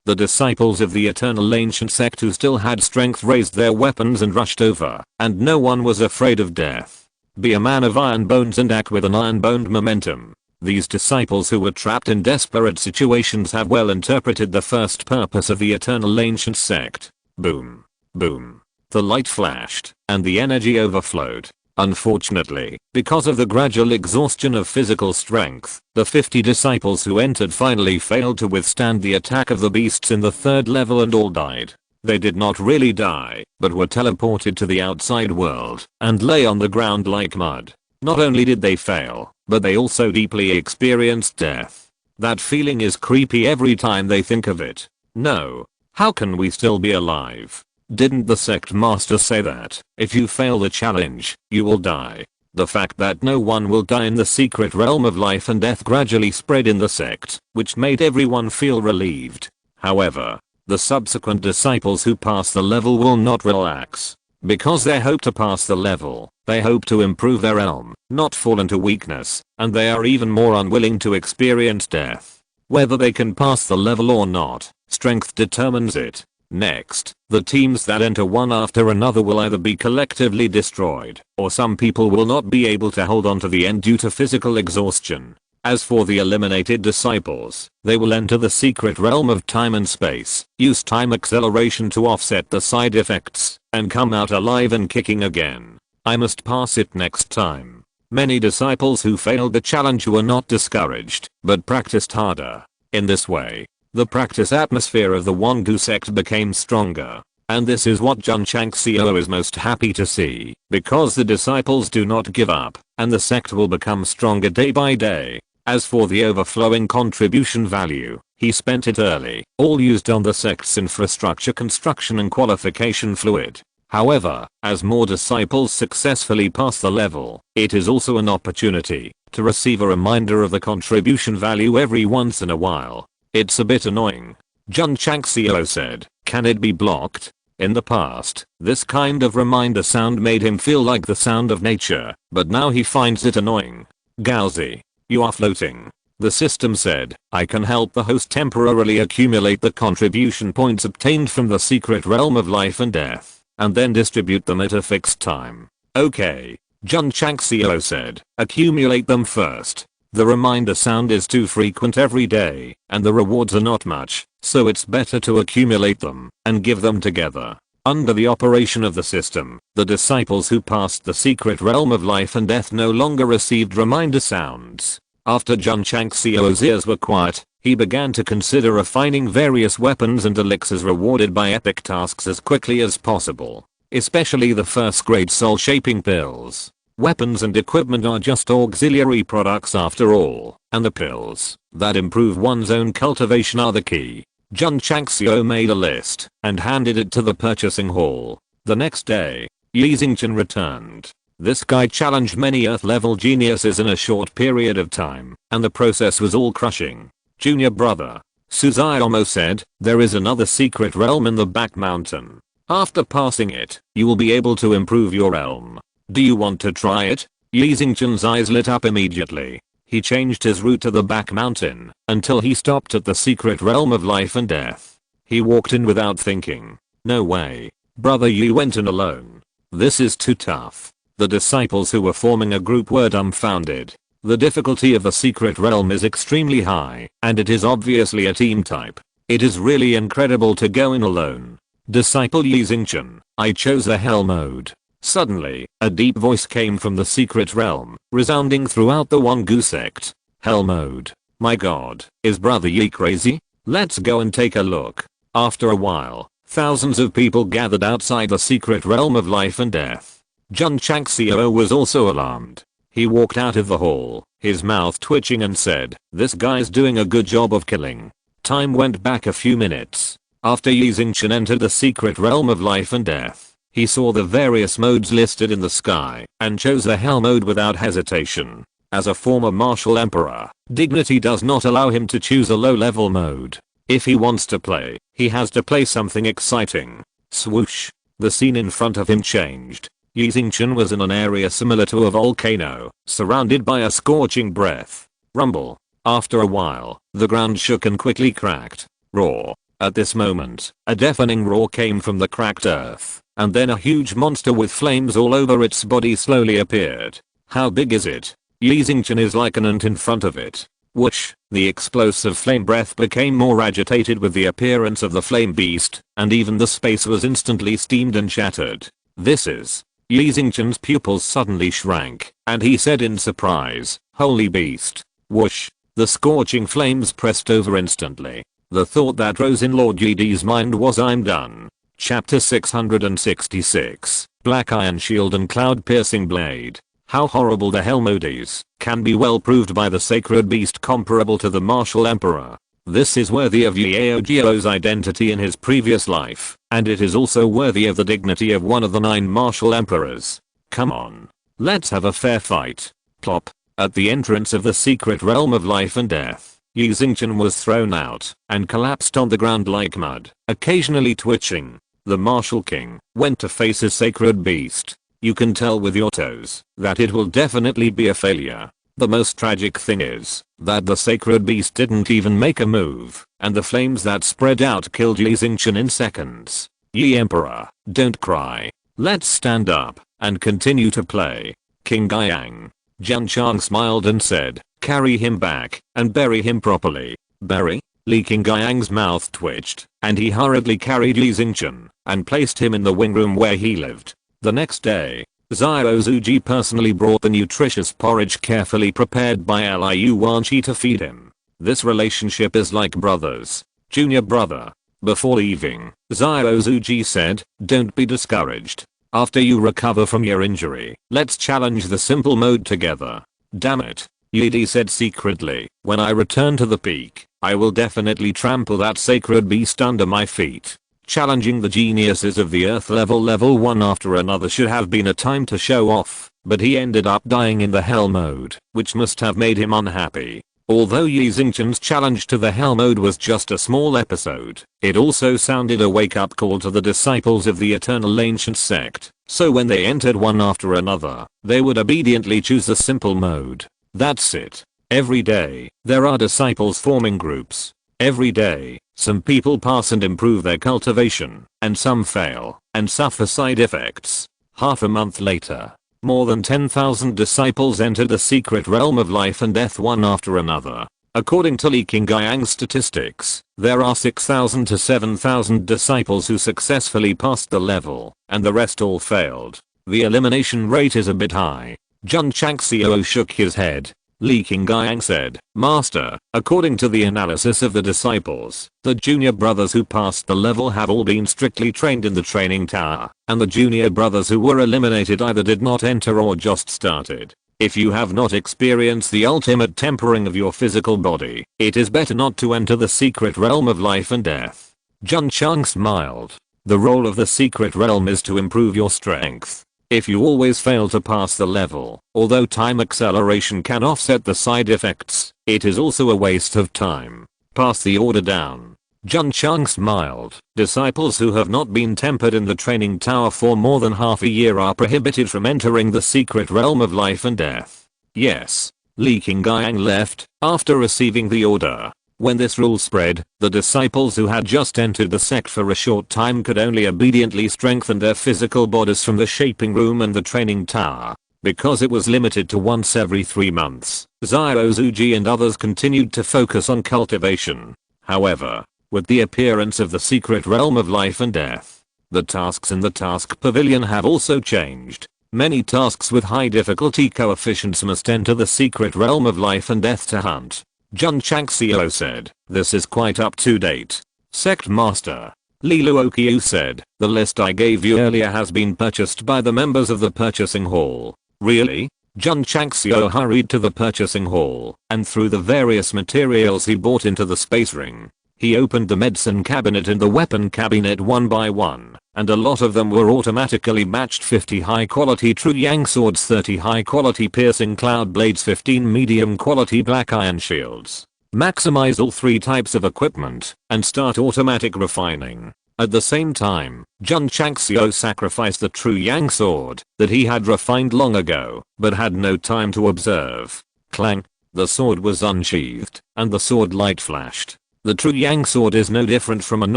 The disciples of the eternal ancient sect who still had strength raised their weapons and rushed over, and no one was afraid of death. Be a man of iron bones and act with an iron-boned momentum. These disciples who were trapped in desperate situations have well interpreted the first purpose of the eternal ancient sect. Boom. The light flashed, and the energy overflowed. Unfortunately, because of the gradual exhaustion of physical strength, the 50 disciples who entered finally failed to withstand the attack of the beasts in the 3rd level and all died. They did not really die, but were teleported to the outside world, and lay on the ground like mud. Not only did they fail, but they also deeply experienced death. That feeling is creepy every time they think of it. No. How can we still be alive? Didn't the sect master say that, if you fail the challenge, you will die? The fact that no one will die in the secret realm of life and death gradually spread in the sect, which made everyone feel relieved. However, The subsequent disciples who pass the level will not relax. Because they hope to pass the level, they hope to improve their realm, not fall into weakness, and they are even more unwilling to experience death. Whether they can pass the level or not, strength determines it. Next, the teams that enter one after another will either be collectively destroyed, or some people will not be able to hold on to the end due to physical exhaustion. As for the eliminated disciples, they will enter the secret realm of time and space, use time acceleration to offset the side effects, and come out alive and kicking again. I must pass it next time. Many disciples who failed the challenge were not discouraged, but practiced harder. In this way, the practice atmosphere of the Wangu sect became stronger. And this is what Jun Changxiao is most happy to see, because the disciples do not give up, and the sect will become stronger day by day. As for the overflowing contribution value, he spent it early, all used on the sect's infrastructure construction and qualification fluid. However, as more disciples successfully pass the level, it is also an opportunity to receive a reminder of the contribution value every once in a while. It's a bit annoying. Jun Changxiao said, can it be blocked? In the past, this kind of reminder sound made him feel like the sound of nature, but now he finds it annoying. Gaozi, you are floating. The system said, I can help the host temporarily accumulate the contribution points obtained from the secret realm of life and death, and then distribute them at a fixed time. Okay. Jun Changxiao said, accumulate them first. The reminder sound is too frequent every day, and the rewards are not much, so it's better to accumulate them, and give them together. Under the operation of the system, the disciples who passed the secret realm of life and death no longer received reminder sounds. After Jun Changxiao's ears were quiet, he began to consider refining various weapons and elixirs rewarded by epic tasks as quickly as possible. Especially the first grade soul shaping pills. Weapons and equipment are just auxiliary products after all, and the pills that improve one's own cultivation are the key. Jun Changxiao made a list and handed it to the purchasing hall. The next day, Yi Xingchen returned. This guy challenged many Earth-level geniuses in a short period of time, and the process was all crushing. Junior brother, Suzuomo said, there is another secret realm in the back mountain. After passing it, you will be able to improve your realm. Do you want to try it? Yi Xingchen's eyes lit up immediately. He changed his route to the back mountain until he stopped at the secret realm of life and death. He walked in without thinking. No way. Brother Yi went in alone. This is too tough. The disciples who were forming a group were dumbfounded. The difficulty of the secret realm is extremely high, and it is obviously a team type. It is really incredible to go in alone. Disciple Yi Xingchen, I chose the hell mode. Suddenly, a deep voice came from the secret realm, resounding throughout the Wangu sect. Hell mode. My god, is brother Yi crazy? Let's go and take a look. After a while, thousands of people gathered outside the secret realm of life and death. Jun Changxiao was also alarmed. He walked out of the hall, his mouth twitching and said, this guy's doing a good job of killing. Time went back a few minutes. After Yi Xingchen entered the secret realm of life and death, he saw the various modes listed in the sky and chose the hell mode without hesitation. As a former martial emperor, dignity does not allow him to choose a low-level mode. If he wants to play, he has to play something exciting. Swoosh. The scene in front of him changed. Yi Xingchen was in an area similar to a volcano, surrounded by a scorching breath. Rumble. After a while, the ground shook and quickly cracked. Roar. At this moment, a deafening roar came from the cracked earth, and then a huge monster with flames all over its body slowly appeared. How big is it? Yi Xingchen is like an ant in front of it. Whoosh, the explosive flame breath became more agitated with the appearance of the flame beast, and even the space was instantly steamed and shattered. This is... Yi Xingchen's pupils suddenly shrank, and he said in surprise, holy beast. Whoosh, the scorching flames pressed over instantly. The thought that rose in Lord Yidi's mind was I'm done. Chapter 666, Black Iron Shield and Cloud Piercing Blade. How horrible the hell mode is, can be well proved by the sacred beast comparable to the martial emperor. This is worthy of Liao Jiao's identity in his previous life, and it is also worthy of the dignity of one of the 9 martial emperors. Come on. Let's have a fair fight. Plop. At the entrance of the secret realm of life and death, Yi Xingqian was thrown out and collapsed on the ground like mud, occasionally twitching. The Martial King went to face his sacred beast. You can tell with your toes that it will definitely be a failure. The most tragic thing is that the sacred beast didn't even make a move, and the flames that spread out killed Yi Xingqian in seconds. Yi Emperor, don't cry. Let's stand up and continue to play. King Guiyang. Jun Chang smiled and said, carry him back and bury him properly. Bury? Li King Guiyang's mouth twitched, and he hurriedly carried Yi Xingqian and placed him in the wing room where he lived. The next day, Xiao Zuji personally brought the nutritious porridge carefully prepared by Liu Wanqi to feed him. This relationship is like brothers. Junior brother. Before leaving, Xiao Zuji said, don't be discouraged. After you recover from your injury, let's challenge the simple mode together. Damn it. Yi said secretly, when I return to the peak, I will definitely trample that sacred beast under my feet. Challenging the geniuses of the earth level 1 after another should have been a time to show off, but he ended up dying in the hell mode, which must have made him unhappy. Although Yi Xingqian's challenge to the hell mode was just a small episode, it also sounded a wake-up call to the disciples of the eternal ancient sect, so when they entered one after another, they would obediently choose the simple mode. That's it. Every day, there are disciples forming groups. Every day, some people pass and improve their cultivation, and some fail and suffer side effects. Half a month later, more than 10,000 disciples entered the secret realm of life and death one after another. According to Li King Guiyang's statistics, there are 6,000 to 7,000 disciples who successfully passed the level, and the rest all failed. The elimination rate is a bit high. Jun Changxiao shook his head. Li King Guiyang said, Master, according to the analysis of the disciples, the junior brothers who passed the level have all been strictly trained in the training tower, and the junior brothers who were eliminated either did not enter or just started. If you have not experienced the ultimate tempering of your physical body, it is better not to enter the secret realm of life and death. Jun Chang smiled. The role of the secret realm is to improve your strength. If you always fail to pass the level, although time acceleration can offset the side effects, it is also a waste of time. Pass the order down. Jun Chang smiled. Disciples who have not been tempered in the training tower for more than half a year are prohibited from entering the secret realm of life and death. Yes. Li King Guiyang left after receiving the order. When this rule spread, the disciples who had just entered the sect for a short time could only obediently strengthen their physical bodies from the shaping room and the training tower. Because it was limited to once every 3 months, Xiao Zuji and others continued to focus on cultivation. However, with the appearance of the secret realm of life and death, the tasks in the task pavilion have also changed. Many tasks with high difficulty coefficients must enter the secret realm of life and death to hunt. Jun Changxiao said, this is quite up to date. Sect Master. Li Luoqiu said, the list I gave you earlier has been purchased by the members of the purchasing hall. Really? Jun Changxiao hurried to the purchasing hall and threw the various materials he bought into the space ring. He opened the medicine cabinet and the weapon cabinet one by one, and a lot of them were automatically matched. 50 high quality true yang swords, 30 high quality piercing cloud blades, 15 medium quality black iron shields. Maximize all 3 types of equipment and start automatic refining. At the same time, Jun Changxiao sacrificed the true yang sword that he had refined long ago, but had no time to observe. Clang. The sword was unsheathed, and the sword light flashed. The true yang sword is no different from an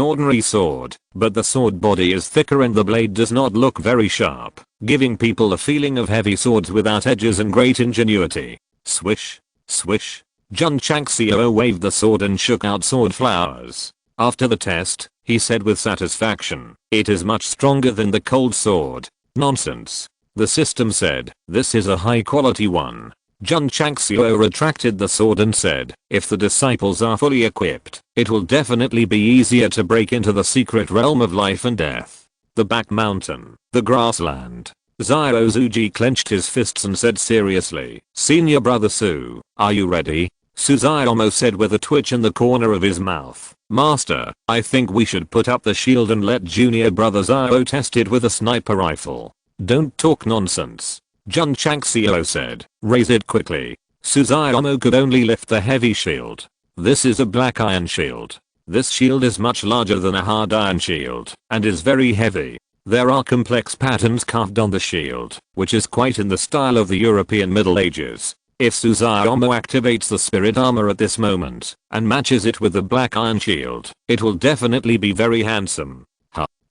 ordinary sword, but the sword body is thicker and the blade does not look very sharp, giving people a feeling of heavy swords without edges and great ingenuity. Swish. Swish. Jun Changxiao waved the sword and shook out sword flowers. After the test, he said with satisfaction, it is much stronger than the cold sword. Nonsense. The system said, this is a high quality one. Jun Changxiao retracted the sword and said, if the disciples are fully equipped, it will definitely be easier to break into the secret realm of life and death. The back mountain, the grassland. Xiao Zuji clenched his fists and said seriously, Senior Brother Su, are you ready? Suzaomo said with a twitch in the corner of his mouth. Master, I think we should put up the shield and let Junior Brother Zhao test it with a sniper rifle. Don't talk nonsense. Jun Changxiao said, raise it quickly. Suzaomo could only lift the heavy shield. This is a black iron shield. This shield is much larger than a hard iron shield and is very heavy. There are complex patterns carved on the shield, which is quite in the style of the European Middle Ages. If Suzaomo activates the spirit armor at this moment and matches it with the black iron shield, it will definitely be very handsome.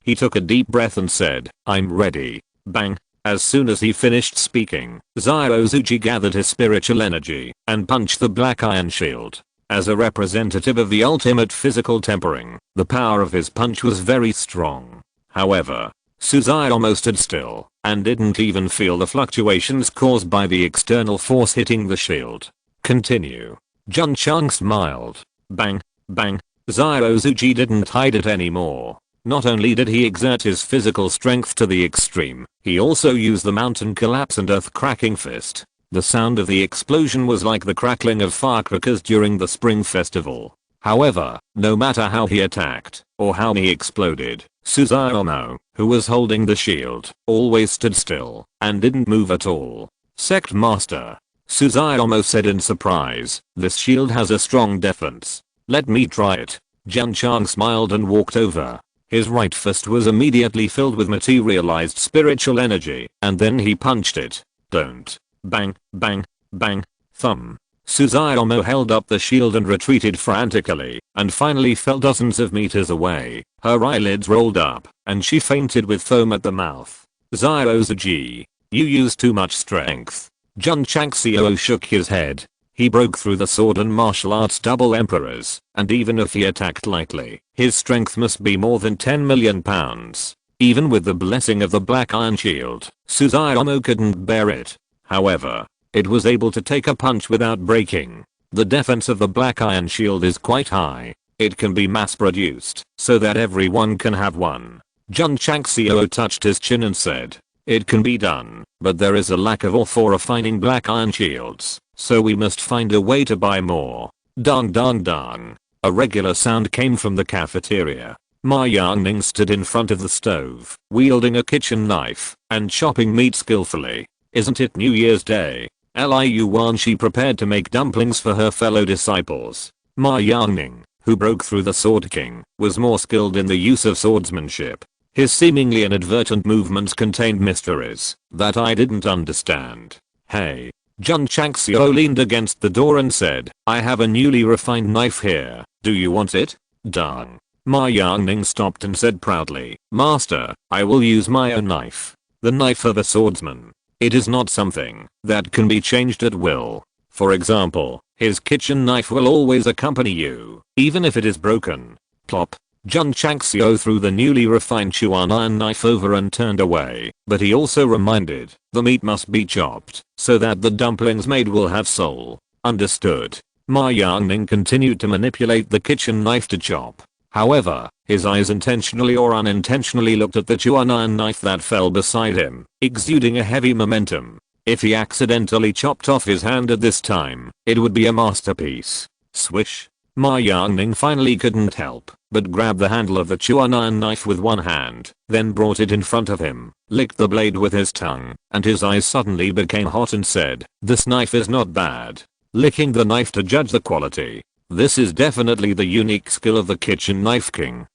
He took a deep breath and said, "I'm ready." Bang. As soon as he finished speaking, Zyuozuji gathered his spiritual energy and punched the black iron shield. As a representative of the ultimate physical tempering, the power of his punch was very strong. However, Suzaomo stood still and didn't even feel the fluctuations caused by the external force hitting the shield. Continue. Jun Changxiao smiled. Bang, bang. Zyuozuji didn't hide it anymore. Not only did he exert his physical strength to the extreme, he also used the mountain collapse and earth cracking fist. The sound of the explosion was like the crackling of firecrackers during the spring festival. However, no matter how he attacked or how he exploded, Suzaomo, who was holding the shield, always stood still and didn't move at all. Sect Master, Suzaomo said in surprise, "This shield has a strong defense. Let me try it." Jun Chang smiled and walked over. His right fist was immediately filled with materialized spiritual energy, and then he punched it. Don't. Bang, bang, bang, thumb. Suzaomo held up the shield and retreated frantically, and finally fell dozens of meters away. Her eyelids rolled up, and she fainted with foam at the mouth. Zyuozuji, you used too much strength. Jun Changxiao shook his head. He broke through the sword and martial arts double emperors, and even if he attacked lightly, his strength must be more than 10 million pounds. Even with the blessing of the black iron shield, Suzaomo couldn't bear it. However, it was able to take a punch without breaking. The defense of the black iron shield is quite high. It can be mass produced, so that everyone can have one. Jun Changxiao touched his chin and said, "It can be done, but there is a lack of ore for refining black iron shields. So we must find a way to buy more." Dong dong dong. A regular sound came from the cafeteria. Ma Yangning stood in front of the stove, wielding a kitchen knife and chopping meat skillfully. "Isn't it New Year's Day?" Liu Wanshi prepared to make dumplings for her fellow disciples. Ma Yangning, who broke through the Sword King, was more skilled in the use of swordsmanship. His seemingly inadvertent movements contained mysteries that I didn't understand. "Hey." Jun Changxiao leaned against the door and said, "I have a newly refined knife here. Do you want it?" Dang. Ma Yangning stopped and said proudly, "Master, I will use my own knife. The knife of a swordsman. It is not something that can be changed at will. For example, his kitchen knife will always accompany you, even if it is broken." Plop. Jun Changxiao threw the newly refined Chuan iron knife over and turned away, but he also reminded, "The meat must be chopped, so that the dumplings made will have soul." Understood. Ma Yangning continued to manipulate the kitchen knife to chop. However, his eyes intentionally or unintentionally looked at the Chuan iron knife that fell beside him, exuding a heavy momentum. If he accidentally chopped off his hand at this time, it would be a masterpiece. Swish. Ma Yangning finally couldn't help but grab the handle of the Chuan iron knife with one hand, then brought it in front of him, licked the blade with his tongue, and his eyes suddenly became hot and said, "This knife is not bad." Licking the knife to judge the quality. "This is definitely the unique skill of the kitchen knife king."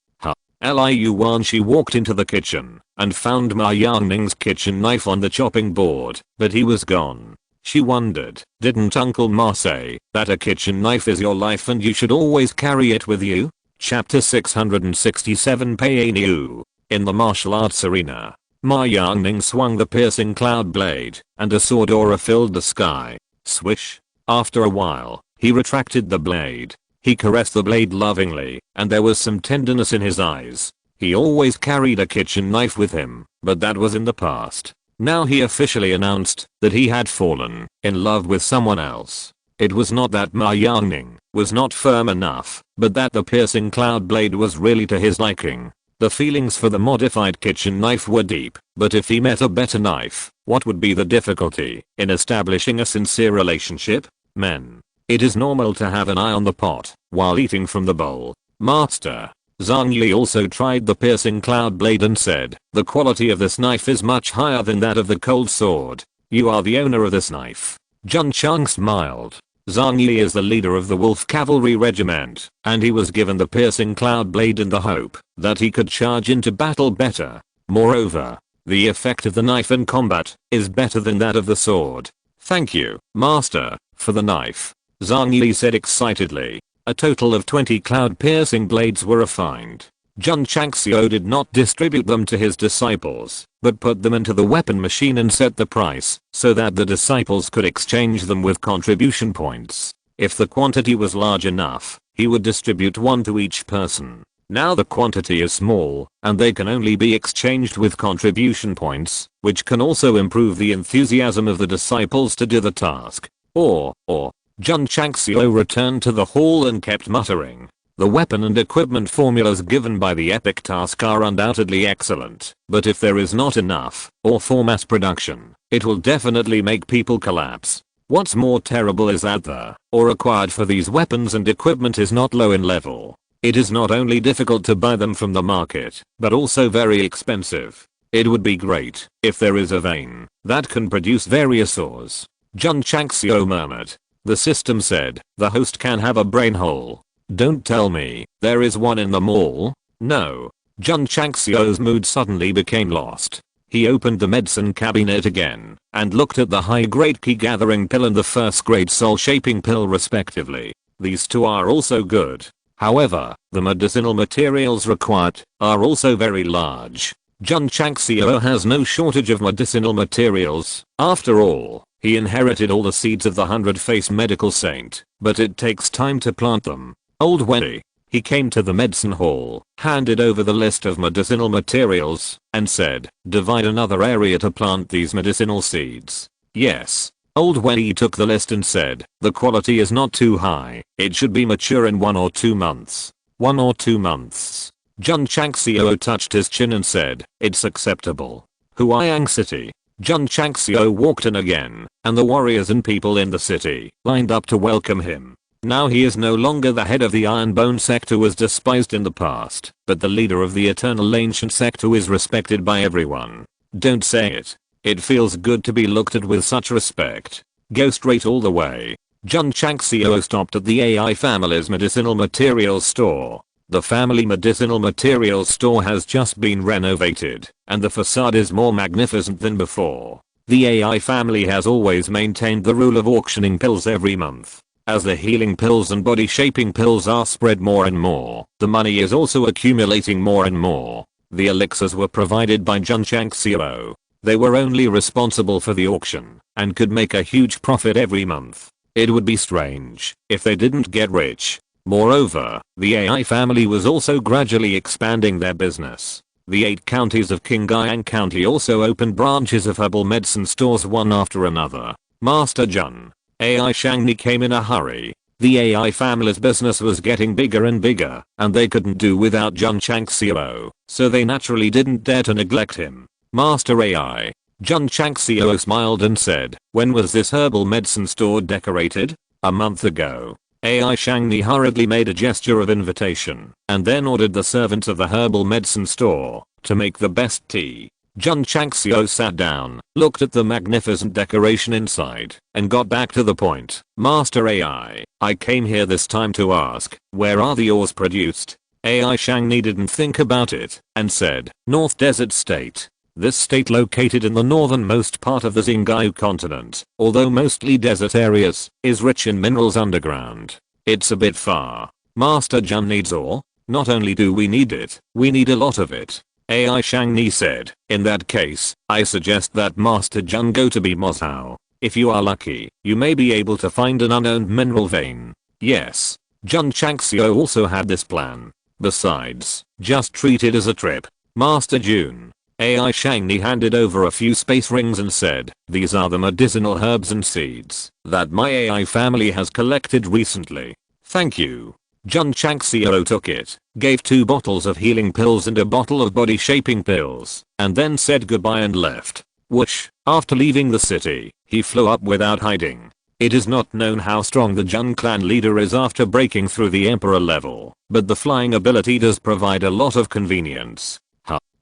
Liu Wanshi walked into the kitchen and found Ma Yangning's kitchen knife on the chopping board, but he was gone. She wondered, didn't Uncle Ma say that a kitchen knife is your life and you should always carry it with you? Chapter 667 Painu. In the martial arts arena, Ma Yangning swung the piercing cloud blade, and a sword aura filled the sky. Swish. After a while, he retracted the blade. He caressed the blade lovingly, and there was some tenderness in his eyes. He always carried a kitchen knife with him, but that was in the past. Now he officially announced that he had fallen in love with someone else. It was not that Ma Yangning was not firm enough, but that the piercing cloud blade was really to his liking. The feelings for the modified kitchen knife were deep, but if he met a better knife, what would be the difficulty in establishing a sincere relationship? Men. It is normal to have an eye on the pot while eating from the bowl. Master. Zhang Yi also tried the piercing cloud blade and said, "The quality of this knife is much higher than that of the cold sword. You are the owner of this knife." Jun Chang smiled. Zhang Yi is the leader of the Wolf Cavalry Regiment, and he was given the piercing cloud blade in the hope that he could charge into battle better. Moreover, the effect of the knife in combat is better than that of the sword. Thank you, Master, for the knife, Zhang Yi said excitedly. A total of 20 cloud-piercing blades were refined. Jun Changxiao did not distribute them to his disciples, but put them into the weapon machine and set the price so that the disciples could exchange them with contribution points. If the quantity was large enough, he would distribute one to each person. Now the quantity is small, and they can only be exchanged with contribution points, which can also improve the enthusiasm of the disciples to do the task. Jun Changxiao returned to the hall and kept muttering. The weapon and equipment formulas given by the epic task are undoubtedly excellent, but if there is not enough, or for mass production, it will definitely make people collapse. What's more terrible is that the ore required for these weapons and equipment is not low in level. It is not only difficult to buy them from the market, but also very expensive. It would be great if there is a vein that can produce various ores. Jun Changxiao murmured. The system said, the host can have a brain hole. Don't tell me there is one in the mall. No. Jun Changxiao's mood suddenly became lost. He opened the medicine cabinet again and looked at the high-grade key-gathering pill and the first-grade soul-shaping pill respectively. These two are also good. However, the medicinal materials required are also very large. Jun Changxiao has no shortage of medicinal materials. After all, he inherited all the seeds of the 100-face medical saint, but it takes time to plant them. Old Wendy. He came to the medicine hall, handed over the list of medicinal materials, and said, divide another area to plant these medicinal seeds. Yes. Old Wendy took the list and said, the quality is not too high, it should be mature in 1 or 2 months. 1 or 2 months. Jun Changxiao touched his chin and said, it's acceptable. Huayang City. Jun Changxiao walked in again, and the warriors and people in the city lined up to welcome him. Now he is no longer the head of the Iron Bone Sect who was despised in the past, but the leader of the Eternal Ancient Sect who is respected by everyone. Don't say it. It feels good to be looked at with such respect. Go straight all the way. Jun Changxiao stopped at the AI family's medicinal materials store. The family medicinal materials store has just been renovated, and the facade is more magnificent than before. The AI family has always maintained the rule of auctioning pills every month. As the healing pills and body shaping pills are spread more and more, the money is also accumulating more and more. The elixirs were provided by Jun Changxiao. They were only responsible for the auction, and could make a huge profit every month. It would be strange if they didn't get rich. Moreover, the AI family was also gradually expanding their business. The 8 counties of Qingyang County also opened branches of herbal medicine stores one after another. Master Jun. AI Shangni came in a hurry. The AI family's business was getting bigger and bigger, and they couldn't do without Jun Changxiao, so they naturally didn't dare to neglect him. Master AI. Jun Changxiao smiled and said, when was this herbal medicine store decorated? A month ago. AI Shangni hurriedly made a gesture of invitation, and then ordered the servants of the herbal medicine store to make the best tea. Jun Changxiao sat down, looked at the magnificent decoration inside, and got back to the point. Master AI, I came here this time to ask, where are the ores produced? AI Shangni didn't think about it, and said, North Desert State. This state located in the northernmost part of the Xingyou continent, although mostly desert areas, is rich in minerals underground. It's a bit far. Master Jun needs ore. Not only do we need it, we need a lot of it. AI Shangni said, in that case, I suggest that Master Jun go to Moscow. If you are lucky, you may be able to find an unowned mineral vein. Yes. Jun Changxiao also had this plan. Besides, just treat it as a trip. Master Jun. AI Shangni handed over a few space rings and said, these are the medicinal herbs and seeds that my AI family has collected recently. Thank you. Jun Changxiao took it, gave 2 bottles of healing pills and a bottle of body shaping pills, and then said goodbye and left. Whoosh. After leaving the city, he flew up without hiding. It is not known how strong the Jun clan leader is after breaking through the emperor level, but the flying ability does provide a lot of convenience.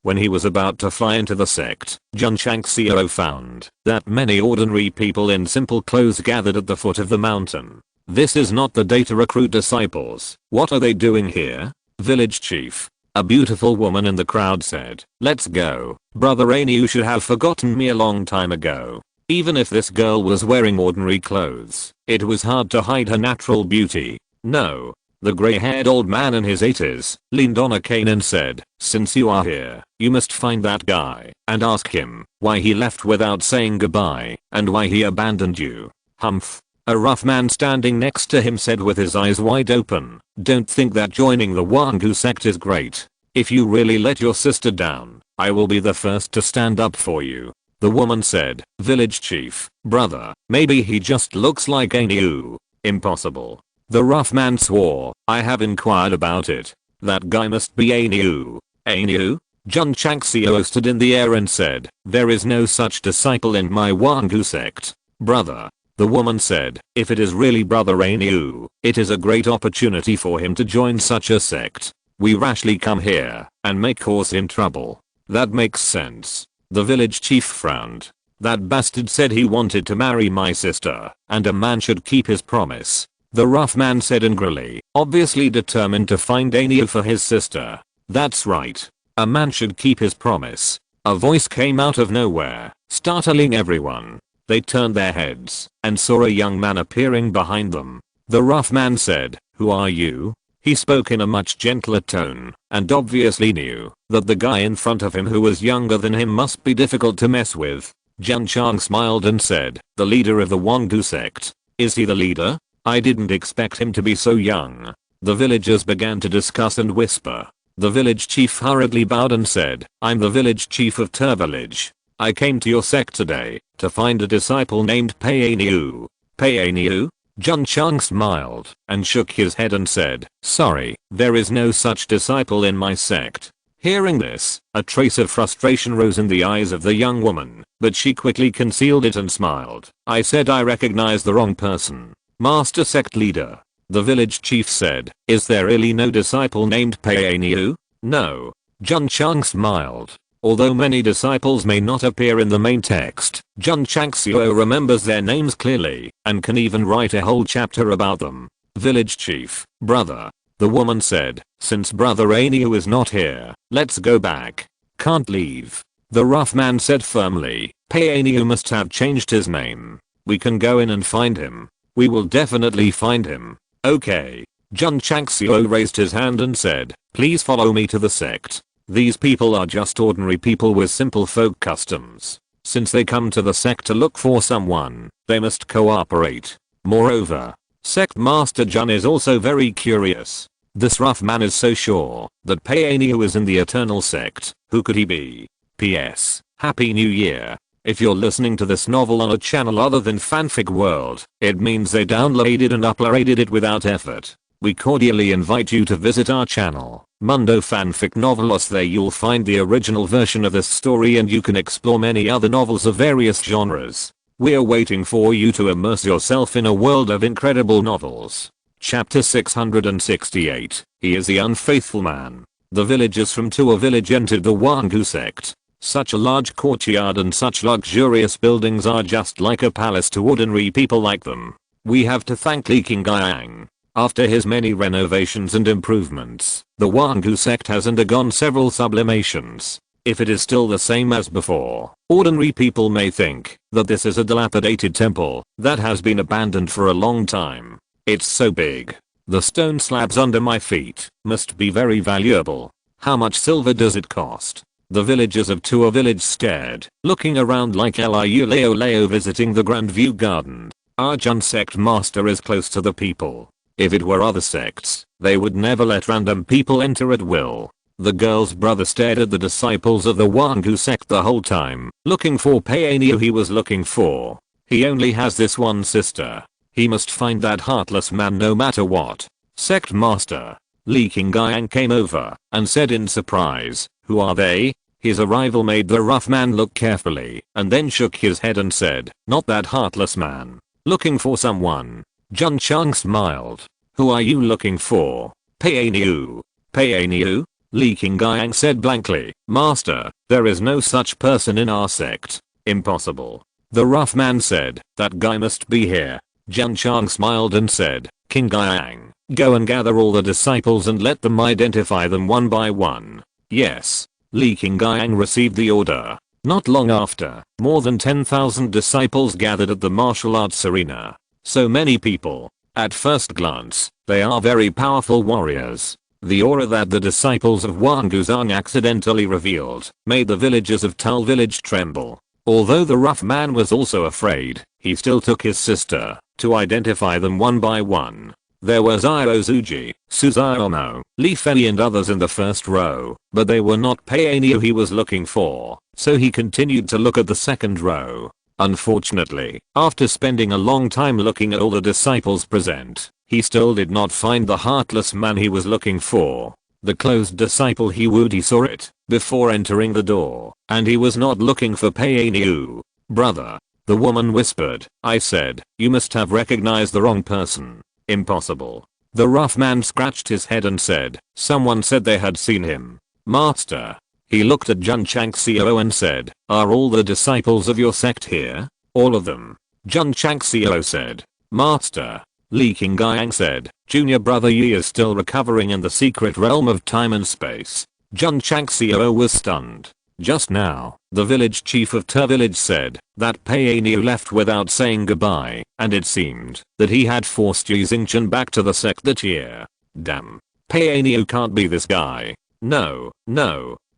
When he was about to fly into the sect, Jun Changxiao found that many ordinary people in simple clothes gathered at the foot of the mountain. This is not the day to recruit disciples. What are they doing here? Village chief. A beautiful woman in the crowd said, let's go. Brother Rainy, you should have forgotten me a long time ago. Even if this girl was wearing ordinary clothes, it was hard to hide her natural beauty. No. The grey-haired old man in his 80s leaned on a cane and said, since you are here, you must find that guy and ask him why he left without saying goodbye and why he abandoned you. Humph. A rough man standing next to him said with his eyes wide open, don't think that joining the Wangu sect is great. If you really let your sister down, I will be the first to stand up for you. The woman said, village chief, brother, maybe he just looks like Aniu. Impossible. The rough man swore, I have inquired about it. That guy must be Aniu. Aniu? Jun Changxiao stood in the air and said, there is no such disciple in my Wangu sect. Brother. The woman said, if it is really brother Aniu, it is a great opportunity for him to join such a sect. We rashly come here and may cause him trouble. That makes sense. The village chief frowned. That bastard said he wanted to marry my sister, and a man should keep his promise. The rough man said angrily, obviously determined to find Aniu for his sister. That's right. A man should keep his promise. A voice came out of nowhere, startling everyone. They turned their heads and saw a young man appearing behind them. The rough man said, who are you? He spoke in a much gentler tone and obviously knew that the guy in front of him who was younger than him must be difficult to mess with. Jun Chang smiled and said, the leader of the Wangu sect. Is he the leader? I didn't expect him to be so young. The villagers began to discuss and whisper. The village chief hurriedly bowed and said, I'm the village chief of Ter village. I came to your sect today to find a disciple named Painiu. Painiu? Jun Chang smiled and shook his head and said, sorry, there is no such disciple in my sect. Hearing this, a trace of frustration rose in the eyes of the young woman, but she quickly concealed it and smiled. I said I recognize the wrong person. Master sect leader. The village chief said, is there really no disciple named Painiu? No. Jun Chang smiled. Although many disciples may not appear in the main text, Jun Changxiao remembers their names clearly and can even write a whole chapter about them. Village chief, brother. The woman said, since brother Aniu is not here, let's go back. Can't leave. The rough man said firmly, Painiu must have changed his name. We can go in and find him. We will definitely find him. Okay. Jun Changxiao raised his hand and said, please follow me to the sect. These people are just ordinary people with simple folk customs. Since they come to the sect to look for someone, they must cooperate. Moreover, sect master Jun is also very curious. This rough man is so sure that Painiu is in the eternal sect. Who could he be? P.S. Happy New Year. If you're listening to this novel on a channel other than Fanfic World, it means they downloaded and uploaded it without effort. We cordially invite you to visit our channel, Mundo Fanfic Novelos. There you'll find the original version of this story and you can explore many other novels of various genres. We're waiting for you to immerse yourself in a world of incredible novels. Chapter 668. He is the unfaithful man. The villagers from Tua village entered the Wangu sect. Such a large courtyard and such luxurious buildings are just like a palace to ordinary people like them. We have to thank Li Qingyang. After his many renovations and improvements, the Wangu sect has undergone several sublimations. If it is still the same as before, ordinary people may think that this is a dilapidated temple that has been abandoned for a long time. It's so big. The stone slabs under my feet must be very valuable. How much silver does it cost? The villagers of Tua village stared, looking around like Liu Leo visiting the Grand View Garden. Our Jun sect master is close to the people. If it were other sects, they would never let random people enter at will. The girl's brother stared at the disciples of the Wangu sect the whole time, looking for Painiu he was looking for. He only has this one sister. He must find that heartless man no matter what. Sect master Li Qingyang came over and said in surprise, who are they? His arrival made the rough man look carefully and then shook his head and said, not that heartless man. Looking for someone. Jun Chang smiled. Who are you looking for? Painiu. Painiu? Li Qingyang said blankly. Master, there is no such person in our sect. Impossible. The rough man said, that guy must be here. Jun Chang smiled and said, King Guiyang, go and gather all the disciples and let them identify them one by one. Yes. Li King Guiyang received the order. Not long after, more than 10,000 disciples gathered at the martial arts arena. So many people. At first glance, they are very powerful warriors. The aura that the disciples of Wang Guzhang accidentally revealed made the villagers of Tal village tremble. Although the rough man was also afraid, he still took his sister to identify them one by one. There were Zhao Zuji, Suzaomo, Li Fei and others in the first row, but they were not Painu he was looking for, so he continued to look at the second row. Unfortunately, after spending a long time looking at all the disciples present, he still did not find the heartless man he was looking for. The closed disciple he wooed, he saw it before entering the door, and he was not looking for Painu. Brother. The woman whispered. I said, you must have recognized the wrong person. Impossible. The rough man scratched his head and said, someone said they had seen him. Master. He looked at Jun Changxiao and said, are all the disciples of your sect here? All of them. Jun Changxiao said. Master. Li King Guiyang said, junior brother Yi is still recovering in the secret realm of time and space. Jun Changxiao was stunned. Just now, the village chief of Ter village said that Painu left without saying goodbye, and it seemed that he had forced Yi Xingchen back to the sect that year. Damn. Painu can't be this guy. No.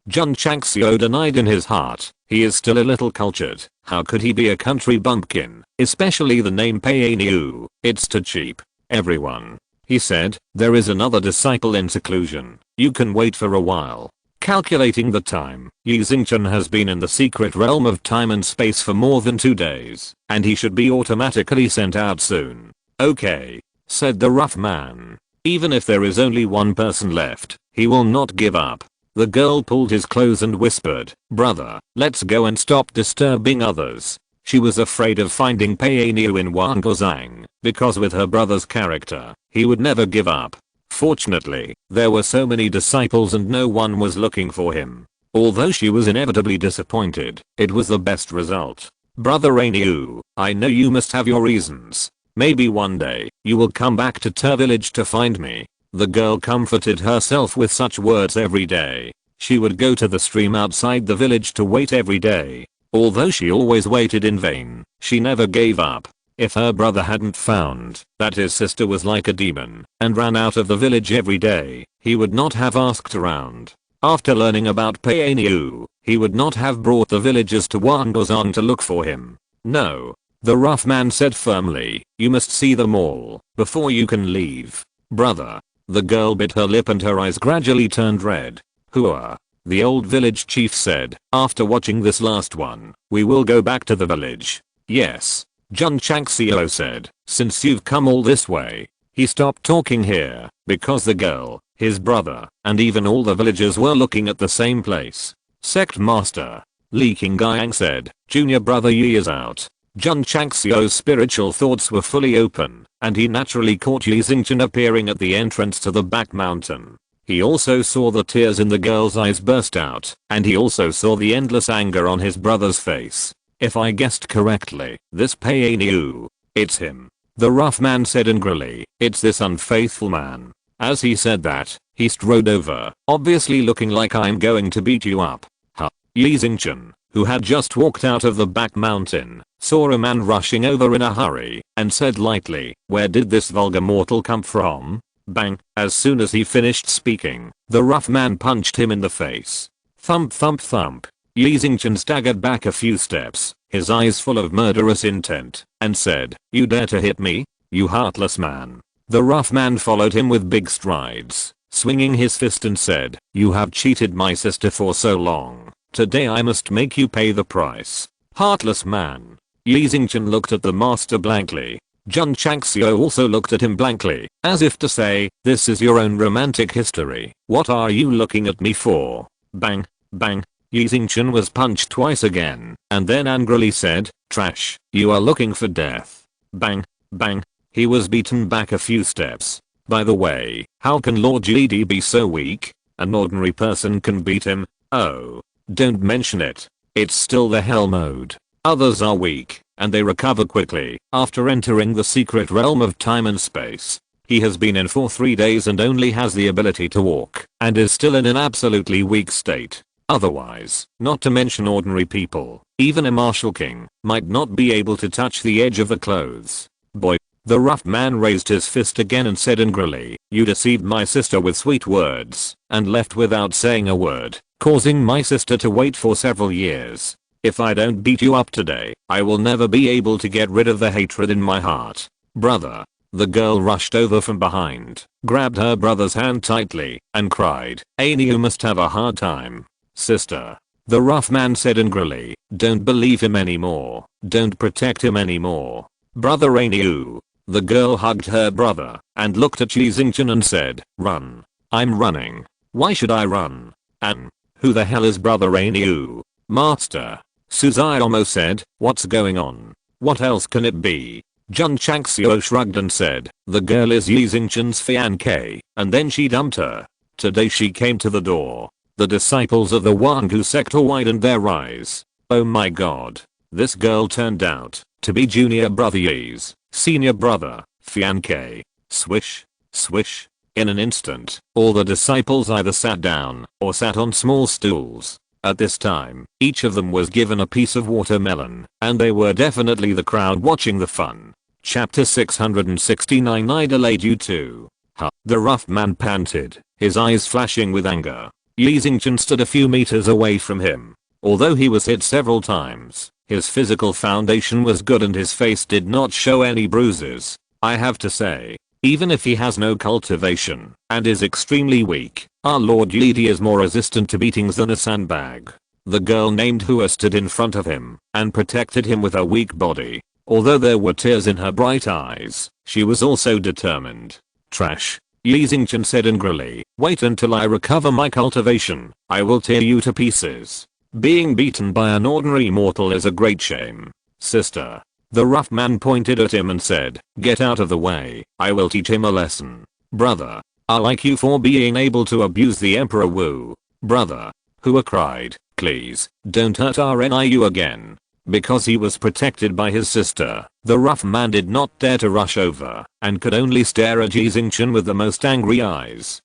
Jun Changxiao denied in his heart. He is still a little cultured. How could he be a country bumpkin? Especially the name Painu. It's too cheap. Everyone. He said, there is another disciple in seclusion. You can wait for a while. Calculating the time, Yi Xingchen has been in the secret realm of time and space for more than 2 days, and he should be automatically sent out soon. Okay, said the rough man. Even if there is only one person left, he will not give up. The girl pulled his clothes and whispered, brother, let's go and stop disturbing others. She was afraid of finding Painu in Wangozhang, because with her brother's character, he would never give up. Fortunately, there were so many disciples and no one was looking for him. Although she was inevitably disappointed, it was the best result. Brother Ainu, I know you must have your reasons. Maybe one day, you will come back to Ter village to find me. The girl comforted herself with such words every day. She would go to the stream outside the village to wait every day. Although she always waited in vain, she never gave up. If her brother hadn't found that his sister was like a demon and ran out of the village every day, he would not have asked around. After learning about Painu, he would not have brought the villagers to Wangozhang to look for him. No. The rough man said firmly, you must see them all before you can leave. Brother. The girl bit her lip and her eyes gradually turned red. Hua. The old village chief said, after watching this last one, we will go back to the village. Yes. Jun Changxiao said, since you've come all this way. He stopped talking here, because the girl, his brother, and even all the villagers were looking at the same place. Sect master. Li King Guiyang said, junior brother Yi is out. Jun Changxiao's spiritual thoughts were fully open, and he naturally caught Yi Xingchen appearing at the entrance to the back mountain. He also saw the tears in the girl's eyes burst out, and he also saw the endless anger on his brother's face. If I guessed correctly, this Painu. It's him. The rough man said angrily, it's this unfaithful man. As he said that, he strode over, obviously looking like I'm going to beat you up. Huh. Yi Xingchen, who had just walked out of the back mountain, saw a man rushing over in a hurry, and said lightly, where did this vulgar mortal come from? Bang. As soon as he finished speaking, the rough man punched him in the face. Thump thump thump. Yi Xingchen staggered back a few steps, his eyes full of murderous intent, and said, you dare to hit me? You heartless man. The rough man followed him with big strides, swinging his fist and said, you have cheated my sister for so long. Today I must make you pay the price. Heartless man. Yi Xingchen looked at the master blankly. Jun Changxiao also looked at him blankly, as if to say, this is your own romantic history. What are you looking at me for? Bang. Bang. Yi Xingchen was punched twice again, and then angrily said, trash, you are looking for death. Bang. Bang. He was beaten back a few steps. By the way, how can Lord GD be so weak? An ordinary person can beat him. Oh. Don't mention it. It's still the hell mode. Others are weak, and they recover quickly after entering the secret realm of time and space. He has been in for 3 days and only has the ability to walk and is still in an absolutely weak state. Otherwise, not to mention ordinary people, even a martial king, might not be able to touch the edge of the clothes. Boy. The rough man raised his fist again and said angrily, "You deceived my sister with sweet words and left without saying a word, causing my sister to wait for several years. If I don't beat you up today, I will never be able to get rid of the hatred in my heart. Brother." The girl rushed over from behind, grabbed her brother's hand tightly, and cried, "Aini, you must have a hard time." "Sister." The rough man said angrily, "Don't believe him anymore. Don't protect him anymore. Brother Aini." The girl hugged her brother and looked at Li Xingchen and said, "Run." "I'm running. Why should I run? And who the hell is Brother Aini?" "Master." Suzaomo said, "What's going on? What else can it be?" Jun Changxiao shrugged and said, "The girl is Li Xingchen's fiancée, and then she dumped her. Today she came to the door." The disciples of the Wangu sect widened their eyes. Oh my god. This girl turned out to be junior brother Yi's senior brother, fiancé. Swish, swish. In an instant, all the disciples either sat down or sat on small stools. At this time, each of them was given a piece of watermelon, and they were definitely the crowd watching the fun. Chapter 669. I delayed you too. Huh. The rough man panted, his eyes flashing with anger. Li Xingchen stood a few meters away from him. Although he was hit several times, his physical foundation was good and his face did not show any bruises. I have to say, even if he has no cultivation and is extremely weak, our Lord Yidi is more resistant to beatings than a sandbag. The girl named Hua stood in front of him and protected him with her weak body. Although there were tears in her bright eyes, she was also determined. "Trash," Li Xingchen said angrily. "Wait until I recover my cultivation. I will tear you to pieces. Being beaten by an ordinary mortal is a great shame. Sister." The rough man pointed at him and said, "Get out of the way. I will teach him a lesson." "Brother, I like you for being able to abuse the Emperor Wu." "Brother," Hua cried, "please, don't hurt RNIU again." Because he was protected by his sister, the rough man did not dare to rush over and could only stare at Li Xingchen with the most angry eyes.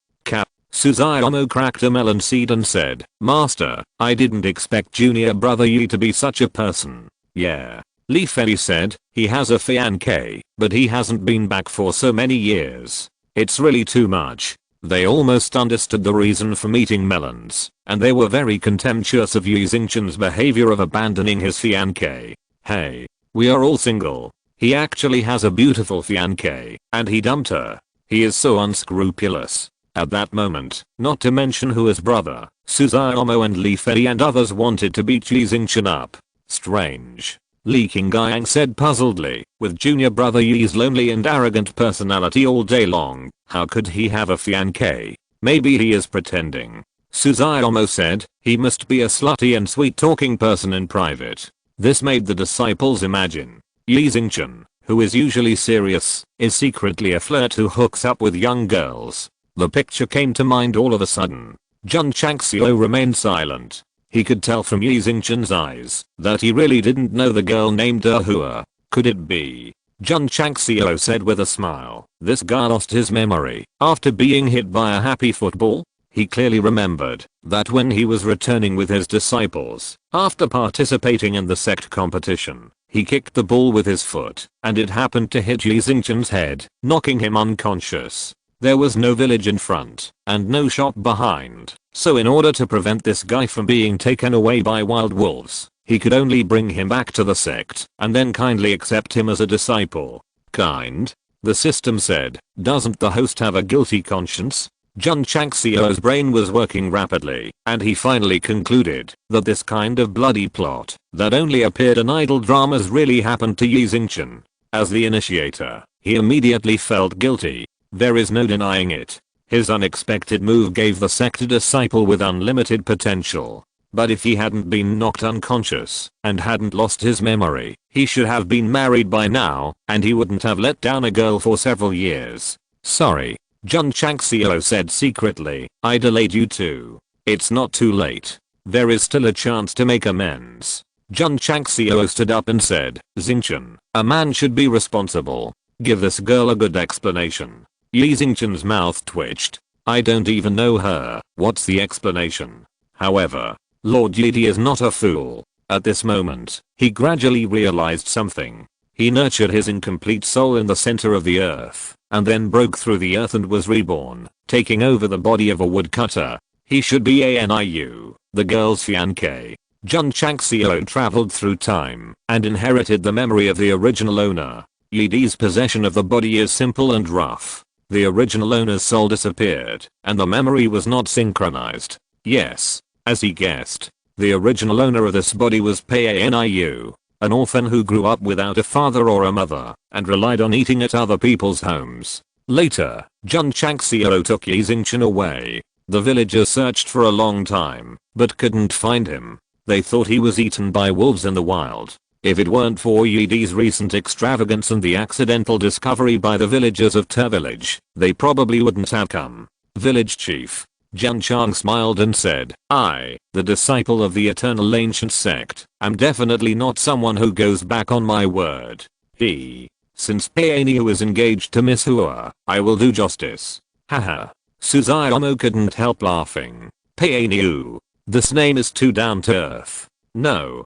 Suzaomo cracked a melon seed and said, "Master, I didn't expect junior brother Yi to be such a person." "Yeah." Li Fei said, "He has a fiancé, but he hasn't been back for so many years. It's really too much." They almost understood the reason for eating melons, and they were very contemptuous of Li Xingchen's behavior of abandoning his fiancé. "Hey, we are all single. He actually has a beautiful fiancé, and he dumped her. He is so unscrupulous." At that moment, not to mention Hua's brother, Suzaomo and Li Fei and others wanted to beat Li Xingchen up. "Strange," Li Qingyang said puzzledly, "with junior brother Yi's lonely and arrogant personality all day long, how could he have a fiancé? Maybe he is pretending." Suzaomo said, "He must be a slutty and sweet talking person in private." This made the disciples imagine Li Xingchen, who is usually serious, is secretly a flirt who hooks up with young girls. The picture came to mind all of a sudden. Jun Changxiao remained silent. He could tell from Li Xingchen's eyes that he really didn't know the girl named Hua. Could it be? Jun Changxiao said with a smile, "This guy lost his memory after being hit by a happy football?" He clearly remembered that when he was returning with his disciples, after participating in the sect competition, he kicked the ball with his foot, and it happened to hit Li Xingchen's head, knocking him unconscious. There was no village in front, and no shop behind, so in order to prevent this guy from being taken away by wild wolves, he could only bring him back to the sect, and then kindly accept him as a disciple. "Kind?" the system said. "Doesn't the host have a guilty conscience?" Jun Changxiao's brain was working rapidly, and he finally concluded that this kind of bloody plot that only appeared in idle dramas really happened to Li Xingchen. As the initiator, he immediately felt guilty. There is no denying it. His unexpected move gave the sect a disciple with unlimited potential. But if he hadn't been knocked unconscious and hadn't lost his memory, he should have been married by now, and he wouldn't have let down a girl for several years. "Sorry," Jun Changxiao said secretly, "I delayed you too. It's not too late. There is still a chance to make amends." Jun Changxiao stood up and said, Xingchen, a man should be responsible. Give this girl a good explanation. Yi Xingchen's mouth twitched. I don't even know her, what's the explanation? However, Lord Yidi is not a fool. At this moment, he gradually realized something. He nurtured his incomplete soul in the center of the earth, and then broke through the earth and was reborn, taking over the body of a woodcutter. He should be Aniu, the girl's fiancé. Jun Changxiao traveled through time and inherited the memory of the original owner. Yidi's possession of the body is simple and rough. The original owner's soul disappeared, and the memory was not synchronized. Yes, as he guessed, the original owner of this body was Aniu, an orphan who grew up without a father or a mother, and relied on eating at other people's homes. Later, Jun Changxiao took Yi Xingchen away. The villagers searched for a long time, but couldn't find him. They thought he was eaten by wolves in the wild. If it weren't for Yidi's recent extravagance and the accidental discovery by the villagers of Ter village, they probably wouldn't have come. Village chief Jun Chang smiled and said, I, the disciple of the eternal ancient sect, am definitely not someone who goes back on my word. Since Paeniu is engaged to Miss Hua, I will do justice. Haha. Suzaomo couldn't help laughing. Paeniu. This name is too down to earth. No,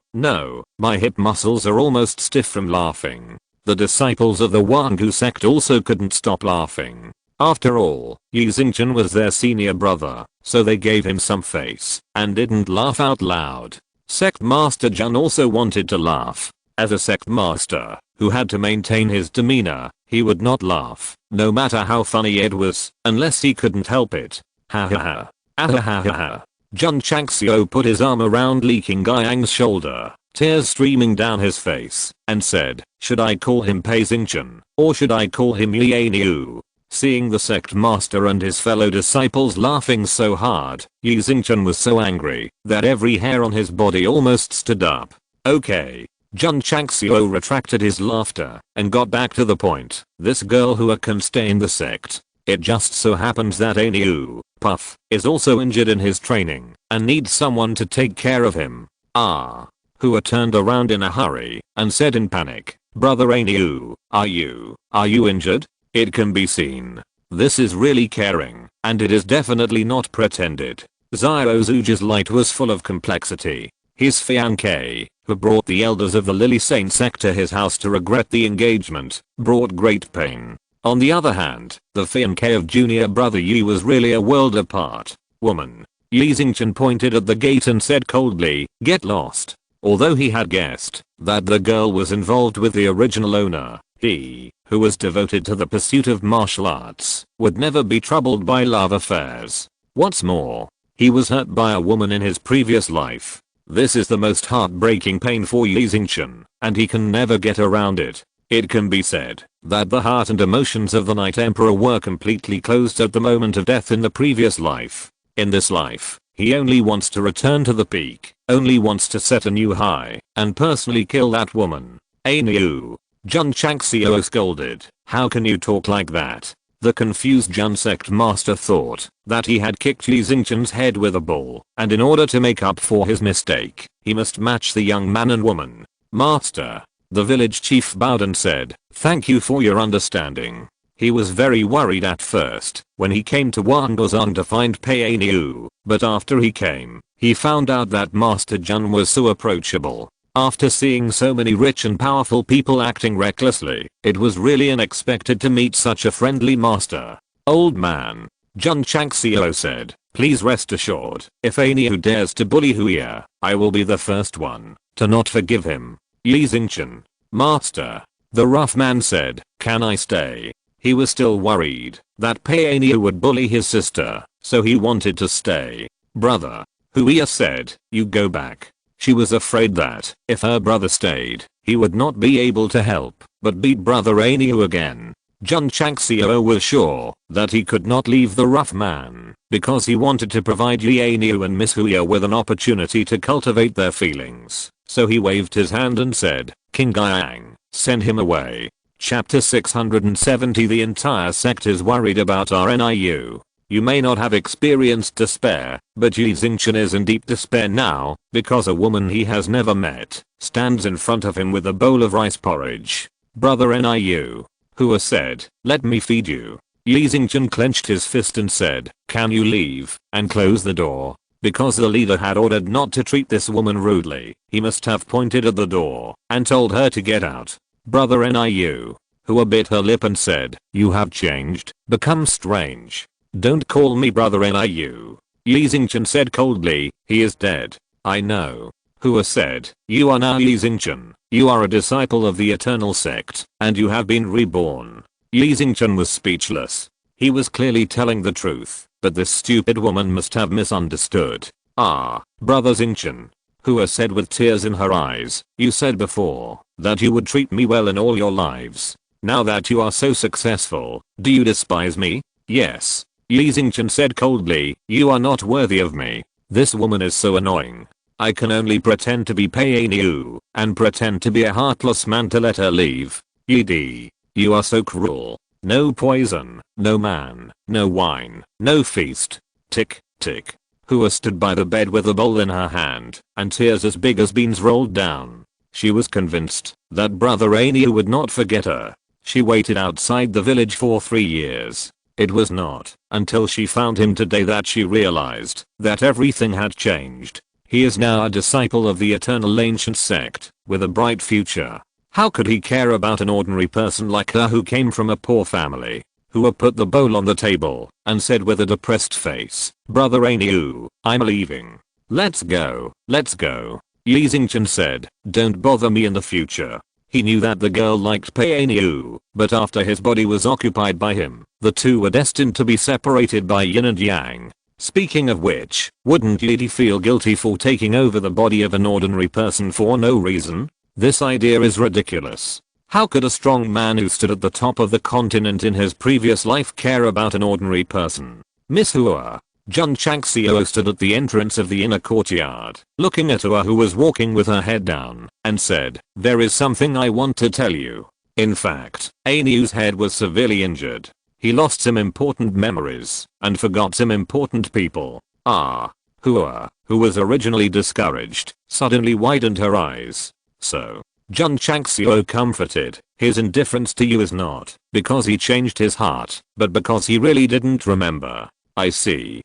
my hip muscles are almost stiff from laughing. The disciples of the Wangu sect also couldn't stop laughing. After all, Yi Xingchen was their senior brother, so they gave him some face and didn't laugh out loud. Sect Master Jun also wanted to laugh. As a sect master, who had to maintain his demeanor, he would not laugh, no matter how funny it was, unless he couldn't help it. Ha ha ha. Ah ha ha ha. Jun Changxiao put his arm around Li Qingyang's shoulder, tears streaming down his face, and said, should I call him Pei Xingchen, or should I call him Lianiu? Seeing the sect master and his fellow disciples laughing so hard, Yi Xingchen was so angry that every hair on his body almost stood up. Okay. Jun Changxiao retracted his laughter and got back to the point. This girl who can stay in the sect. It just so happens that Aniu, Puff, is also injured in his training and needs someone to take care of him. Hua turned around in a hurry and said in panic, Brother Aniu, are you injured? It can be seen. This is really caring, and it is definitely not pretended. Xiao Zhuge's light was full of complexity. His fiancé, who brought the elders of the Lily Saint sect to his house to regret the engagement, brought great pain. On the other hand, the fiancé of junior brother Yi was really a world apart. Woman. Yi Xingchen pointed at the gate and said coldly, get lost. Although he had guessed that the girl was involved with the original owner, he, who was devoted to the pursuit of martial arts, would never be troubled by love affairs. What's more, he was hurt by a woman in his previous life. This is the most heartbreaking pain for Yi Xingchen, and he can never get around it. It can be said that the heart and emotions of the Night Emperor were completely closed at the moment of death in the previous life. In this life, he only wants to return to the peak, only wants to set a new high, and personally kill that woman. Aniu. Jun Changxiao scolded, how can you talk like that? The confused Jun sect master thought that he had kicked Yi Xingchen's head with a ball, and in order to make up for his mistake, he must match the young man and woman. Master. The village chief bowed and said, thank you for your understanding. He was very worried at first when he came to Wangozong to find Paeniu, but after he came, he found out that Master Jun was so approachable. After seeing so many rich and powerful people acting recklessly, it was really unexpected to meet such a friendly master. Old man. Jun Changxiao said, please rest assured, if Aniu dares to bully Hua, I will be the first one to not forgive him. Yi Xingchen. Master. The rough man said, can I stay? He was still worried that Paeniu would bully his sister, so he wanted to stay. Brother. Hua said, you go back. She was afraid that, if her brother stayed, he would not be able to help but beat brother Aniu again. Jun Changxiao was sure that he could not leave the rough man because he wanted to provide Lianiu and Miss Hua with an opportunity to cultivate their feelings. So he waved his hand and said, Qingyang, send him away. Chapter 670. The entire sect is worried about RNIU. You may not have experienced despair, but Yi Xingchen is in deep despair now, because a woman he has never met stands in front of him with a bowl of rice porridge. Brother Niu. Hua said, "Let me feed you." Yi Xingchen clenched his fist and said, "Can you leave?" and closed the door. Because the leader had ordered not to treat this woman rudely, he must have pointed at the door and told her to get out. Brother Niu. Hua bit her lip and said, "You have changed, become strange. Don't call me Brother Niu." Yi Xingchen said coldly, "He is dead." "I know." Hua said, "You are now Yi Xingchen. You are a disciple of the Eternal Sect, and you have been reborn." Yi Xingchen was speechless. He was clearly telling the truth, but this stupid woman must have misunderstood. "Ah, Brother Xingchen." Hua said with tears in her eyes, "You said before that you would treat me well in all your lives. Now that you are so successful, do you despise me?" "Yes." Yi Xingchen said coldly, "You are not worthy of me. This woman is so annoying. I can only pretend to be Pei Niu and pretend to be a heartless man to let her leave. Yi, you are so cruel. No poison, no man, no wine, no feast." Tick, tick. Hua stood by the bed with a bowl in her hand, and tears as big as beans rolled down. She was convinced that Brother Niu would not forget her. She waited outside the village for 3 years. It was not until she found him today that she realized that everything had changed. He is now a disciple of the Eternal Ancient Sect, with a bright future. How could he care about an ordinary person like her who came from a poor family? Hua put the bowl on the table and said with a depressed face, "Brother Niu, I'm leaving. Let's go, let's go." Yi Xingchen said, "Don't bother me in the future." He knew that the girl liked Pei Niu, but after his body was occupied by him, the two were destined to be separated by yin and yang. Speaking of which, wouldn't Yi feel guilty for taking over the body of an ordinary person for no reason? This idea is ridiculous. How could a strong man who stood at the top of the continent in his previous life care about an ordinary person? Miss Hua. Jun Changxiao stood at the entrance of the inner courtyard, looking at Hua who was walking with her head down, and said, "There is something I want to tell you." In fact, Niu's head was severely injured. He lost some important memories and forgot some important people. Hua, who was originally discouraged, suddenly widened her eyes. "So," Jun Changxiao comforted, "his indifference to you is not because he changed his heart, but because he really didn't remember." I see.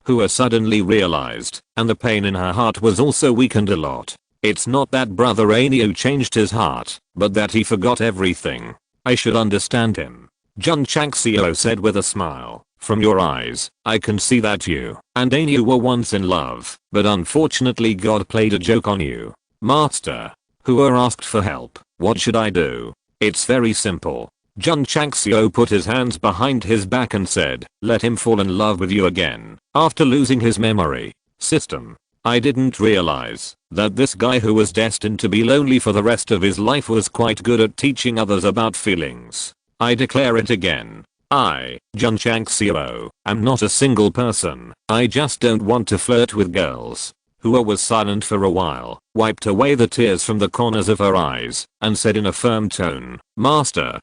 Hua suddenly realized, and the pain in her heart was also weakened a lot. It's not that Brother Niu changed his heart, but that he forgot everything. I should understand him. Jun Changxiao said with a smile, "From your eyes, I can see that you and Niu were once in love, but unfortunately God played a joke on you." "Master." Hua asked for help. "What should I do?" "It's very simple." Jun Changxiao put his hands behind his back and said, "Let him fall in love with you again, after losing his memory system." I didn't realize that this guy who was destined to be lonely for the rest of his life was quite good at teaching others about feelings. I declare it again. I, Jun Changxiao, am not a single person. I just don't want to flirt with girls. Hua was silent for a while, wiped away the tears from the corners of her eyes, and said in a firm tone, Master,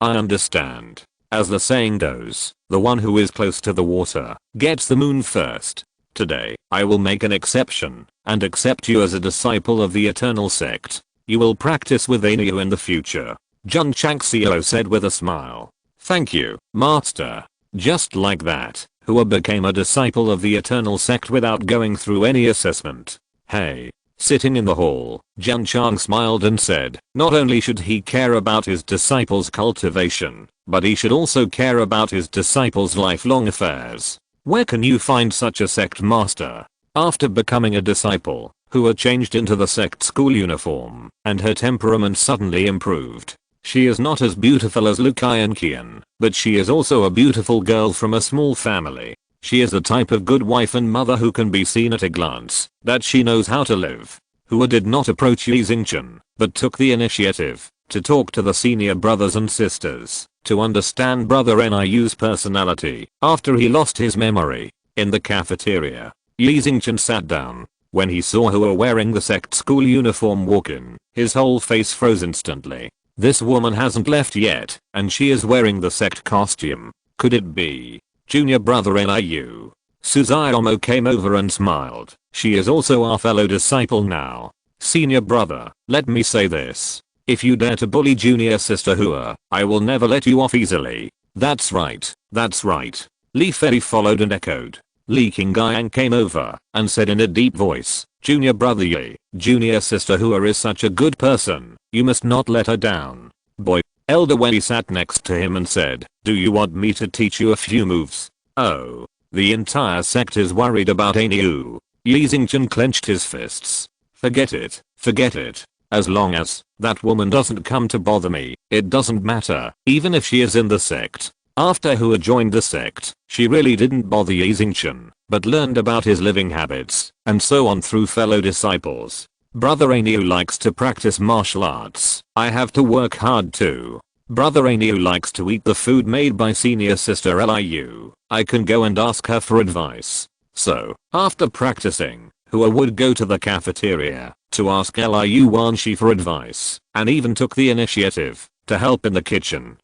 I understand. As the saying goes, the one who is close to the water gets the moon first. Today, I will make an exception and accept you as a disciple of the Eternal Sect. You will practice with Niu in the future. Jun Changxiao said with a smile. Thank you, Master. Just like that, Hua became a disciple of the Eternal Sect without going through any assessment. Hey. Sitting in the hall, Jun Chang smiled and said, not only should he care about his disciples' cultivation, but he should also care about his disciples' lifelong affairs. Where can you find such a sect, Master? After becoming a disciple, Hua changed into the sect school uniform, and her temperament suddenly improved. She is not as beautiful as Lu Qian, but she is also a beautiful girl from a small family. She is the type of good wife and mother who can be seen at a glance that she knows how to live. Hua did not approach Yi Xingchen, but took the initiative to talk to the senior brothers and sisters, to understand Brother Niu's personality after he lost his memory. In the cafeteria, Yi Xingchen sat down. When he saw Hua wearing the sect school uniform walk in, his whole face froze instantly. This woman hasn't left yet, and she is wearing the sect costume. Could it be? Junior brother Liu. Suzaomo came over and smiled. She is also our fellow disciple now. Senior brother, let me say this. If you dare to bully junior sister Hua, I will never let you off easily. That's right, that's right. Li Fei followed and echoed. Li Qingyang came over and said in a deep voice, Junior brother Yi, junior sister Hua is such a good person, you must not let her down. Boy. Elder Wei sat next to him and said, do you want me to teach you a few moves? Oh. The entire sect is worried about Aniu. Yi Xingchen clenched his fists. Forget it, forget it. As long as that woman doesn't come to bother me, it doesn't matter, even if she is in the sect. After Hua joined the sect, she really didn't bother Yi Xingchen, but learned about his living habits, and so on through fellow disciples. Brother Aniu likes to practice martial arts. I have to work hard too. Brother Aniu likes to eat the food made by senior sister Liu. I can go and ask her for advice. So, after practicing, Hua would go to the cafeteria to ask Liu Wanshi for advice, and even took the initiative to help in the kitchen.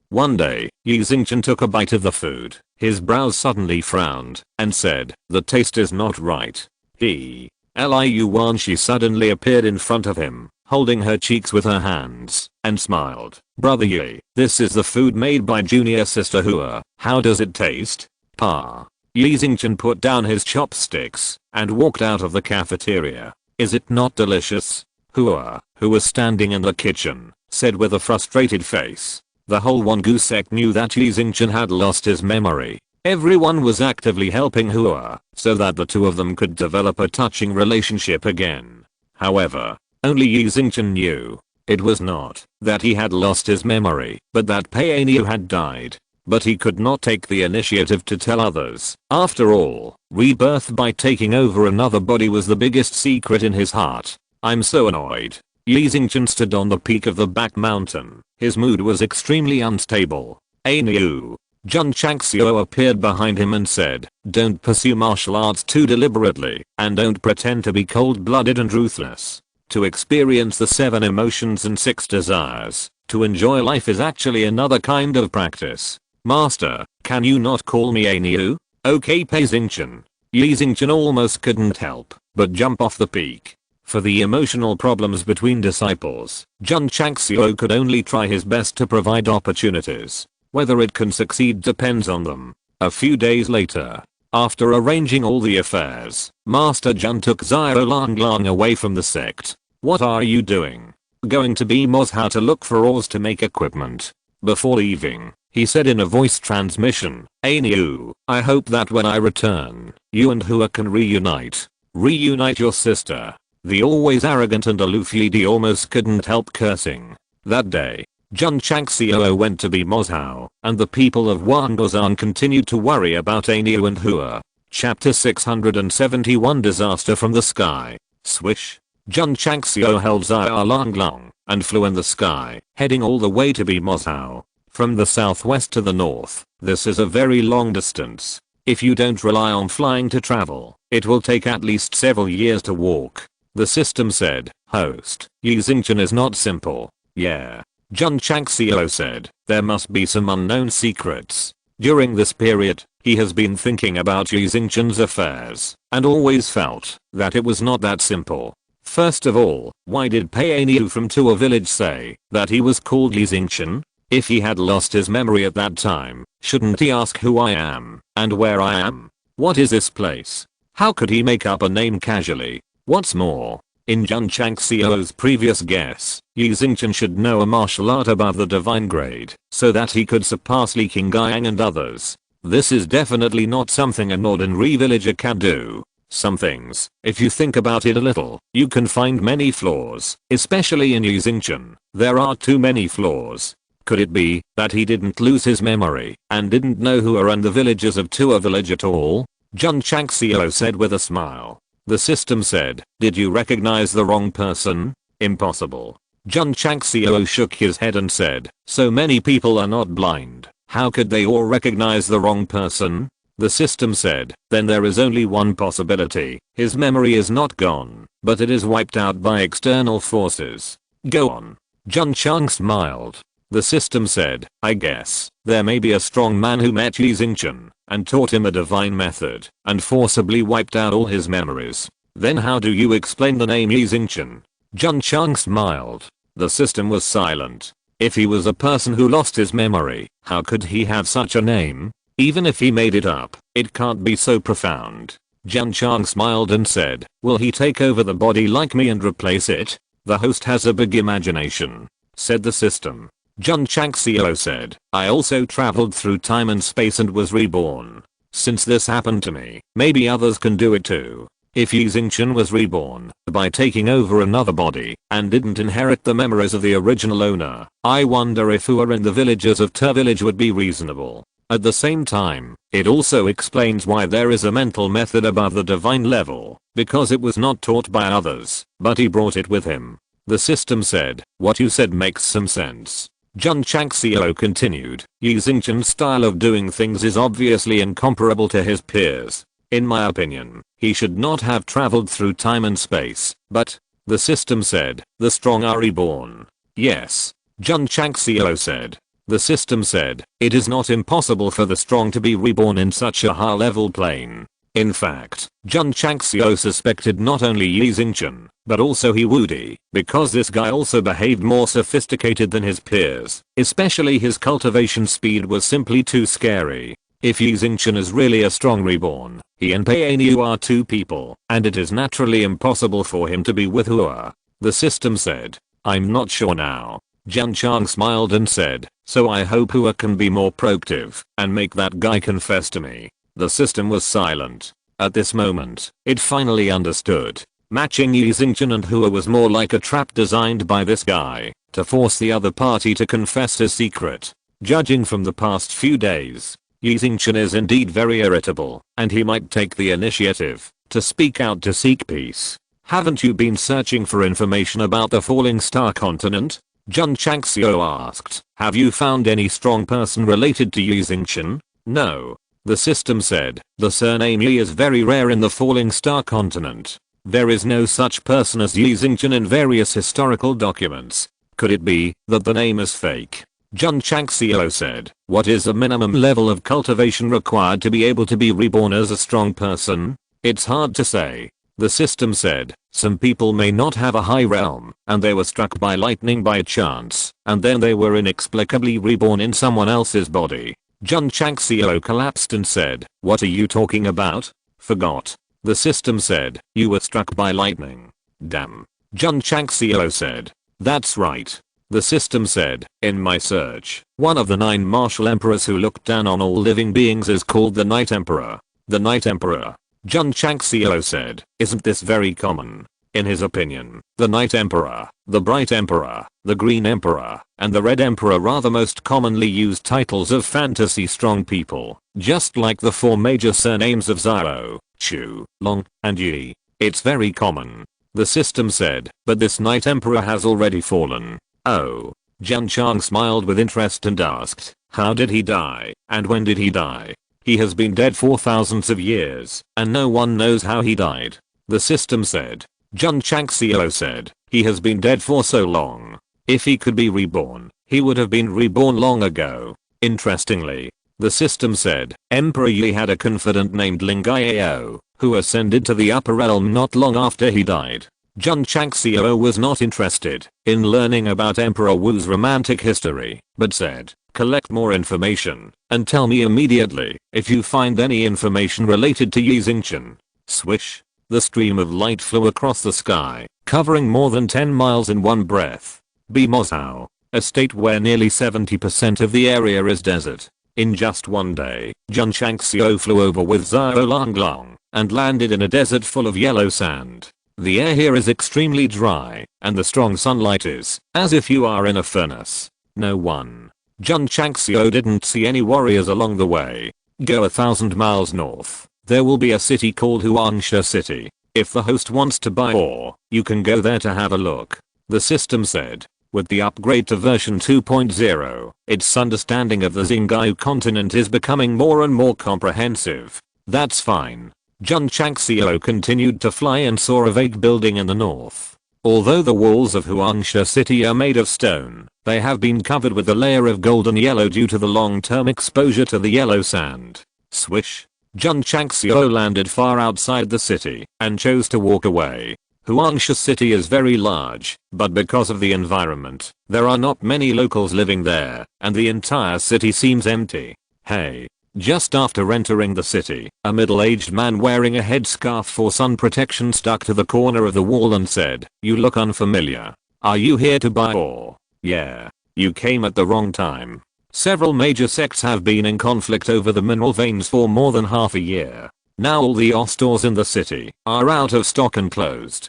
One day, Yi Xingchen took a bite of the food. His brows suddenly frowned and said, the taste is not right. Liu Wanshi suddenly appeared in front of him, holding her cheeks with her hands, and smiled. Brother Yi, this is the food made by junior sister Hua. How does it taste? Pa. Yi Xingchen put down his chopsticks and walked out of the cafeteria. Is it not delicious? Hua, who was standing in the kitchen, said with a frustrated face. The whole Wangu sect knew that Yi Xingchen had lost his memory. Everyone was actively helping Hua so that the two of them could develop a touching relationship again. However, only Yi Xingchen knew. It was not that he had lost his memory, but that Pei Aniu had died. But he could not take the initiative to tell others. After all, rebirth by taking over another body was the biggest secret in his heart. I'm so annoyed. Yi Xingchen stood on the peak of the back mountain. His mood was extremely unstable. Aniu. Jun Changxiao appeared behind him and said, don't pursue martial arts too deliberately, and don't pretend to be cold-blooded and ruthless. To experience the 7 emotions and 6 desires, to enjoy life is actually another kind of practice. Master, can you not call me Aniu? Okay Pei Xingchen. Yi Xingchen almost couldn't help but jump off the peak. For the emotional problems between disciples, Jun Changxiao could only try his best to provide opportunities. Whether it can succeed depends on them. A few days later, after arranging all the affairs, Master Jun took Xiao Lang away from the sect. What are you doing? Going to be Moscow to look for ores to make equipment. Before leaving, he said in a voice transmission, Aniu, I hope that when I return, you and Hua can reunite. Reunite your sister. The always arrogant and aloof Yi almost couldn't help cursing. That day, Jun Changxiao went to be Moscow, and the people of Wangozan continued to worry about Aniu and Hua. Chapter 671 Disaster from the Sky. Swish. Jun Changxiao held Xiao Lang and flew in the sky, heading all the way to be Moscow. From the southwest to the north, this is a very long distance. If you don't rely on flying to travel, it will take at least several years to walk. The system said, host, Yi Xingchen is not simple. Yeah. Jun Changxiao said, there must be some unknown secrets. During this period, he has been thinking about Yi Xingchen's affairs, and always felt that it was not that simple. First of all, why did Pei Aniu from Tua village say that he was called Yi Xingchen? If he had lost his memory at that time, shouldn't he ask who I am, and where I am? What is this place? How could he make up a name casually? What's more, in Jun Changxiao's previous guess, Yi Xingchen should know a martial art above the divine grade, so that he could surpass Li Qingyang and others. This is definitely not something an ordinary villager can do. Some things, if you think about it a little, you can find many flaws, especially in Yi Xingchen. There are too many flaws. Could it be that he didn't lose his memory and didn't know who are the villagers of Tua village at all? Jun Changxiao said with a smile. The system said, did you recognize the wrong person? Impossible. Jun Changxiao shook his head and said, so many people are not blind. How could they all recognize the wrong person? The system said, then there is only one possibility. His memory is not gone, but it is wiped out by external forces. Go on. Jun Chang smiled. The system said, I guess, there may be a strong man who met Yi Xingchen, and taught him a divine method, and forcibly wiped out all his memories. Then how do you explain the name Yi Xingchen? Jun Chang smiled. The system was silent. If he was a person who lost his memory, how could he have such a name? Even if he made it up, it can't be so profound. Jun Chang smiled and said, will he take over the body like me and replace it? The host has a big imagination, said the system. Jun Changxiao said, I also traveled through time and space and was reborn. Since this happened to me, maybe others can do it too. If Yi Xingchen was reborn by taking over another body and didn't inherit the memories of the original owner, I wonder if who are in the villages of Ter village would be reasonable. At the same time, it also explains why there is a mental method above the divine level, because it was not taught by others, but he brought it with him. The system said, what you said makes some sense. Jun Changxiao continued, Yi Xingchen's style of doing things is obviously incomparable to his peers. In my opinion, he should not have traveled through time and space, but, the system said, the strong are reborn. Yes. Jun Changxiao said. The system said, it is not impossible for the strong to be reborn in such a high-level plane. In fact, Jun Changxiao suspected not only Yi Xingchen, but also He Wudi, because this guy also behaved more sophisticated than his peers, especially his cultivation speed was simply too scary. If Yi Xingchen is really a strong reborn, he and Painu are two people, and it is naturally impossible for him to be with Hua. The system said, I'm not sure now. Jun Chang smiled and said, so I hope Hua can be more proactive and make that guy confess to me. The system was silent. At this moment, it finally understood. Matching Yi Xingchen and Hua was more like a trap designed by this guy to force the other party to confess his secret. Judging from the past few days, Yi Xingchen is indeed very irritable, and he might take the initiative to speak out to seek peace. Haven't you been searching for information about the falling star continent? Jun Changxiao asked. Have you found any strong person related to Yi Xingchen? No. The system said, the surname Yi is very rare in the falling star continent. There is no such person as Yi Xingchen in various historical documents. Could it be that the name is fake? Jun Changxiao said, what is the minimum level of cultivation required to be able to be reborn as a strong person? It's hard to say. The system said, some people may not have a high realm, and they were struck by lightning by chance, and then they were inexplicably reborn in someone else's body. Jun Changxiao collapsed and said, what are you talking about? Forgot. The system said, you were struck by lightning. Damn. Jun Changxiao said, that's right. The system said, in my search, one of the 9 martial emperors who looked down on all living beings is called the Night Emperor. The Night Emperor. Jun Changxiao said, isn't this very common? In his opinion, the Night Emperor, the Bright Emperor, the Green Emperor, and the Red Emperor are the most commonly used titles of fantasy strong people, just like the 4 major surnames of Zhao, Chu, Long, and Yi. It's very common. The system said, but this Night Emperor has already fallen. Oh. Jun Chang smiled with interest and asked, how did he die, and when did he die? He has been dead for thousands of years, and no one knows how he died. The system said. Jun Changxiao said, he has been dead for so long. If he could be reborn, he would have been reborn long ago. Interestingly, the system said, Emperor Yi had a confidant named Ling Yao, who ascended to the upper realm not long after he died. Jun Changxiao was not interested in learning about Emperor Wu's romantic history, but said, collect more information, and tell me immediately if you find any information related to Yi Xingchen. Swish. The stream of light flew across the sky, covering more than 10 miles in one breath. Be Moscow, a state where nearly 70% of the area is desert. In just one day, Jun Changxiao flew over with Zhao Longlong, and landed in a desert full of yellow sand. The air here is extremely dry, and the strong sunlight is as if you are in a furnace. No one. Jun Changxiao didn't see any warriors along the way. Go 1,000 miles north. There will be a city called Huangsha City. If the host wants to buy ore, you can go there to have a look. The system said. With the upgrade to version 2.0, its understanding of the Xingqiu continent is becoming more and more comprehensive. That's fine. Jun Changxiao continued to fly and saw a vague building in the north. Although the walls of Huangsha City are made of stone, they have been covered with a layer of golden yellow due to the long-term exposure to the yellow sand. Swish. Jun Changxiao landed far outside the city and chose to walk away. Huangsha City is very large, but because of the environment, there are not many locals living there, and the entire city seems empty. Hey. Just after entering the city, a middle-aged man wearing a headscarf for sun protection stuck to the corner of the wall and said, "You look unfamiliar. Are you here to buy ore?" "Yeah. You came at the wrong time. Several major sects have been in conflict over the mineral veins for more than half a year. Now all the ore stores in the city are out of stock and closed."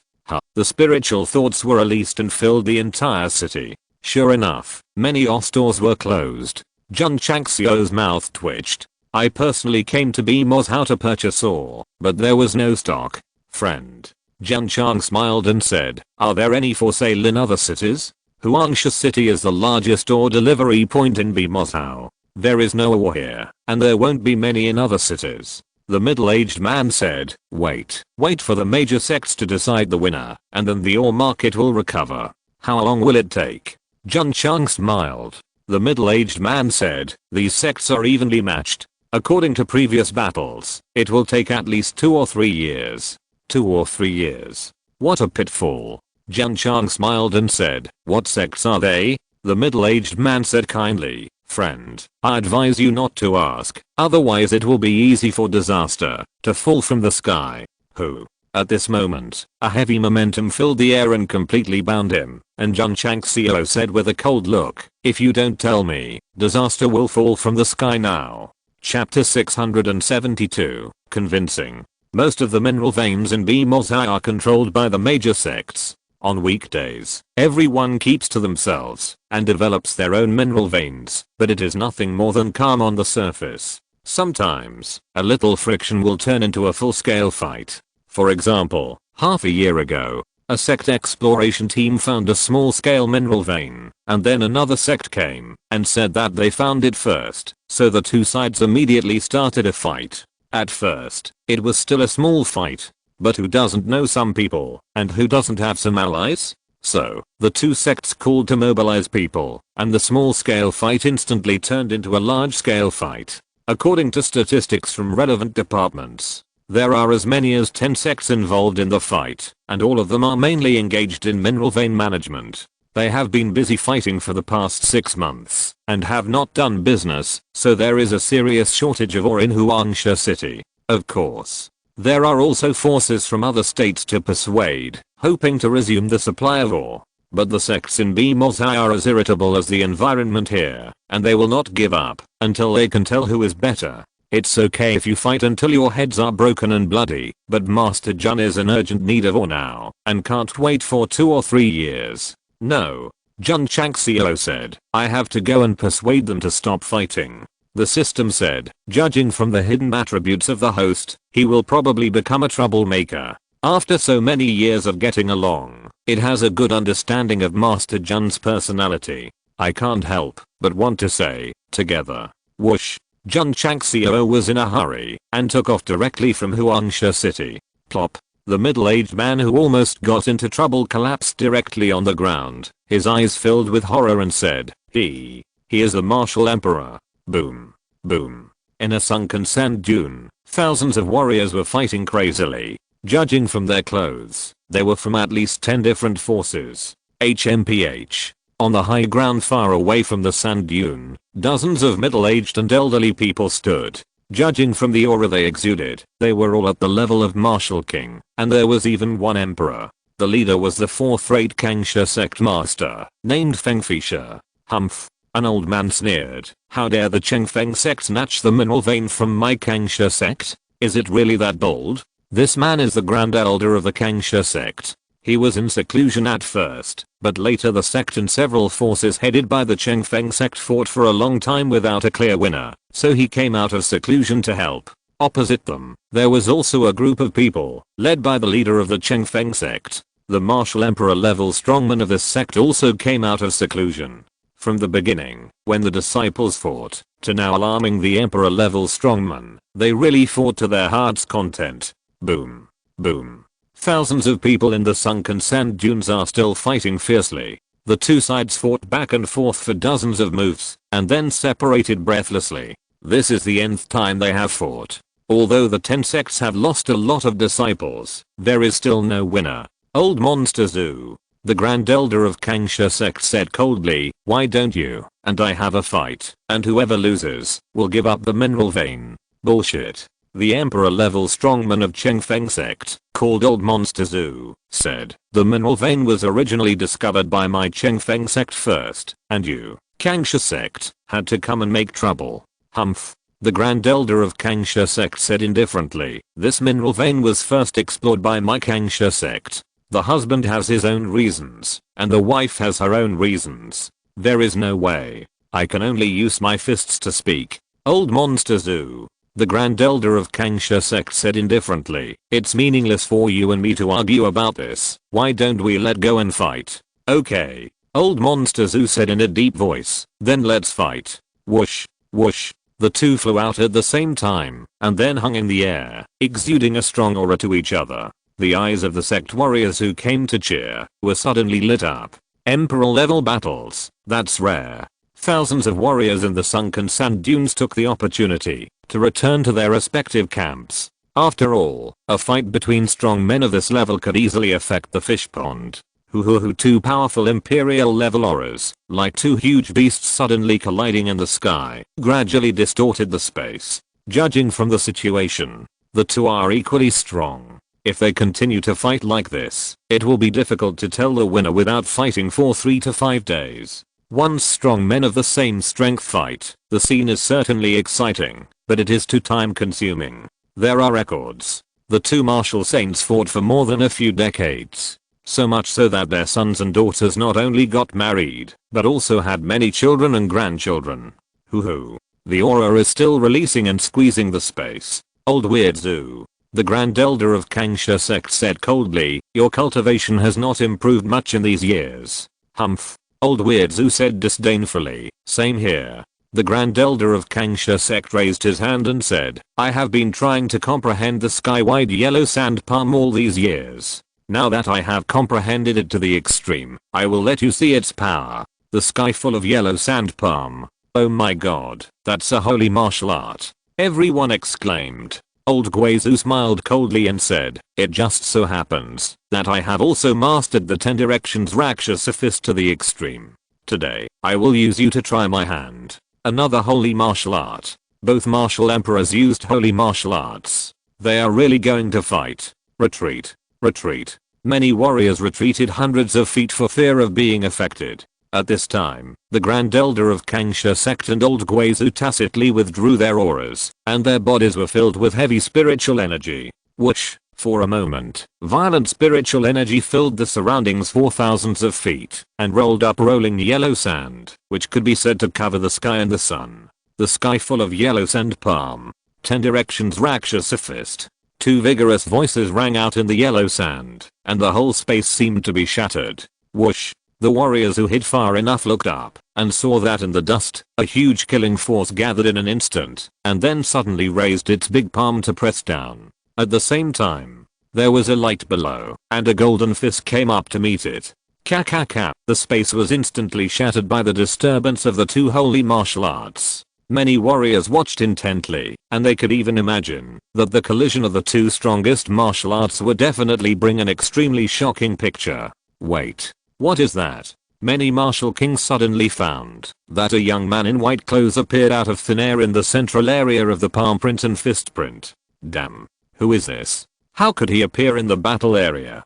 The spiritual thoughts were released and filled the entire city. Sure enough, many ore stores were closed. Jun Changxiao's mouth twitched. "I personally came to Bimo's how to purchase ore, but there was no stock, friend." Jun Chang smiled and said, "Are there any for sale in other cities?" Huangsha City is the largest ore delivery point in Bimozhao. There is no ore here, and there won't be many in other cities. The middle-aged man said, wait for the major sects to decide the winner, and then the ore market will recover. How long will it take? Jun Chang smiled. The middle-aged man said, these sects are evenly matched. According to previous battles, it will take at least 2 or 3 years. 2 or 3 years. What a pitfall. Jun Chang smiled and said, what sects are they? The middle-aged man said kindly, friend, I advise you not to ask, otherwise it will be easy for disaster to fall from the sky. Who? At this moment, a heavy momentum filled the air and completely bound him, and Jun Changxiao said with a cold look, if you don't tell me, disaster will fall from the sky now. Chapter 672, Convincing. Most of the mineral veins in Bimozhao are controlled by the major sects. On weekdays, everyone keeps to themselves and develops their own mineral veins, but it is nothing more than calm on the surface. Sometimes, a little friction will turn into a full-scale fight. For example, half a year ago, a sect exploration team found a small-scale mineral vein, and then another sect came and said that they found it first, so the two sides immediately started a fight. At first, it was still a small fight, but who doesn't know some people, and who doesn't have some allies? So, the two sects called to mobilize people, and the small-scale fight instantly turned into a large-scale fight. According to statistics from relevant departments, there are as many as 10 sects involved in the fight, and all of them are mainly engaged in mineral vein management. They have been busy fighting for the past 6 months, and have not done business, so there is a serious shortage of ore in Huangsha City. Of course, there are also forces from other states to persuade, hoping to resume the supply of ore. But the sects in Bimozhao are as irritable as the environment here, and they will not give up until they can tell who is better. It's okay if you fight until your heads are broken and bloody, but Master Jun is in urgent need of ore now, and can't wait for 2 or 3 years. No. Jun Changxiao said, I have to go and persuade them to stop fighting. The system said, judging from the hidden attributes of the host, he will probably become a troublemaker. After so many years of getting along, it has a good understanding of Master Jun's personality. I can't help but want to say, together. Whoosh. Jun Changxiao was in a hurry and took off directly from Huangsha City. Plop. The middle-aged man who almost got into trouble collapsed directly on the ground, his eyes filled with horror and said, he is the martial emperor. Boom. Boom. In a sunken sand dune, thousands of warriors were fighting crazily. Judging from their clothes, they were from at least 10 different forces. HMPH. On the high ground far away from the sand dune, dozens of middle-aged and elderly people stood. Judging from the aura they exuded, they were all at the level of Martial King, and there was even one emperor. The leader was the 4th-rate Kangsha sect master, named Fengfisha. Humph. An old man sneered, how dare the Chengfeng sect snatch the mineral vein from my Kangsha sect? Is it really that bold? This man is the Grand Elder of the Kangsha sect. He was in seclusion at first, but later the sect and several forces headed by the Chengfeng sect fought for a long time without a clear winner, so he came out of seclusion to help. Opposite them, there was also a group of people, led by the leader of the Chengfeng sect. The martial emperor level strongman of this sect also came out of seclusion. From the beginning, when the disciples fought, to now alarming the emperor level strongman, they really fought to their heart's content. Boom. Boom. Thousands of people in the sunken sand dunes are still fighting fiercely. The two sides fought back and forth for dozens of moves, and then separated breathlessly. This is the nth time they have fought. Although the 10 sects have lost a lot of disciples, there is still no winner. Old Monster Zoo, the Grand Elder of Changxiao sect, said coldly, "Why don't you and I have a fight, and whoever loses will give up the mineral vein?" Bullshit. The emperor-level strongman of Chengfeng sect, called Old Monster Zoo, said, "The mineral vein was originally discovered by my Chengfeng sect first, and you, Changxiao sect, had to come and make trouble." Humph. The Grand Elder of Changxiao sect said indifferently, "This mineral vein was first explored by my Changxiao sect. The husband has his own reasons, and the wife has her own reasons. There is no way. I can only use my fists to speak." Old Monster Zoo, the Grand Elder of Changxiao sect, said indifferently, "It's meaningless for you and me to argue about this. Why don't we let go and fight?" "Okay." Old Monster Zoo said in a deep voice, "Then let's fight." Whoosh, whoosh. The two flew out at the same time, and then hung in the air, exuding a strong aura to each other. The eyes of the sect warriors who came to cheer were suddenly lit up. Emperor-level battles, that's rare. Thousands of warriors in the sunken sand dunes took the opportunity to return to their respective camps. After all, a fight between strong men of this level could easily affect the fish pond. Two powerful imperial level auras, like two huge beasts suddenly colliding in the sky, gradually distorted the space. Judging from the situation, the two are equally strong. If they continue to fight like this, it will be difficult to tell the winner without fighting for 3 to 5 days. Once strong men of the same strength fight, the scene is certainly exciting, but it is too time consuming. There are records. The two martial saints fought for more than a few decades. So much so that their sons and daughters not only got married, but also had many children and grandchildren. The aura is still releasing and squeezing the space. Old Weird Zoo, the Grand Elder of Changxiao sect, said coldly, "Your cultivation has not improved much in these years." Humph. Old Weird Zoo said disdainfully, "Same here." The Grand Elder of Changxiao sect raised his hand and said, "I have been trying to comprehend the sky-wide yellow sand palm all these years. Now that I have comprehended it to the extreme, I will let you see its power." The sky full of yellow sand palm. "Oh my god, that's a holy martial art," everyone exclaimed. Old Guizhu smiled coldly and said, "It just so happens that I have also mastered the 10 directions Rakshasa fist to the extreme. Today, I will use you to try my hand." Another holy martial art. Both martial emperors used holy martial arts. They are really going to fight. Retreat. Retreat. Many warriors retreated hundreds of feet for fear of being affected. At this time, the Grand Elder of Changxiao sect and Old Guizhu tacitly withdrew their auras, and their bodies were filled with heavy spiritual energy. Whoosh. For a moment, violent spiritual energy filled the surroundings for thousands of feet, and rolled up rolling yellow sand, which could be said to cover the sky and the sun. The sky full of yellow sand palm. 10 directions Rakshasa fist. Two vigorous voices rang out in the yellow sand, and the whole space seemed to be shattered. Whoosh. The warriors who hid far enough looked up, and saw that in the dust, a huge killing force gathered in an instant, and then suddenly raised its big palm to press down. At the same time, there was a light below, and a golden fist came up to meet it. Ka. The space was instantly shattered by the disturbance of the two holy martial arts. Many warriors watched intently, and they could even imagine that the collision of the two strongest martial arts would definitely bring an extremely shocking picture. Wait. What is that? Many martial kings suddenly found that a young man in white clothes appeared out of thin air in the central area of the palm print and fist print. Damn. Who is this? How could he appear in the battle area?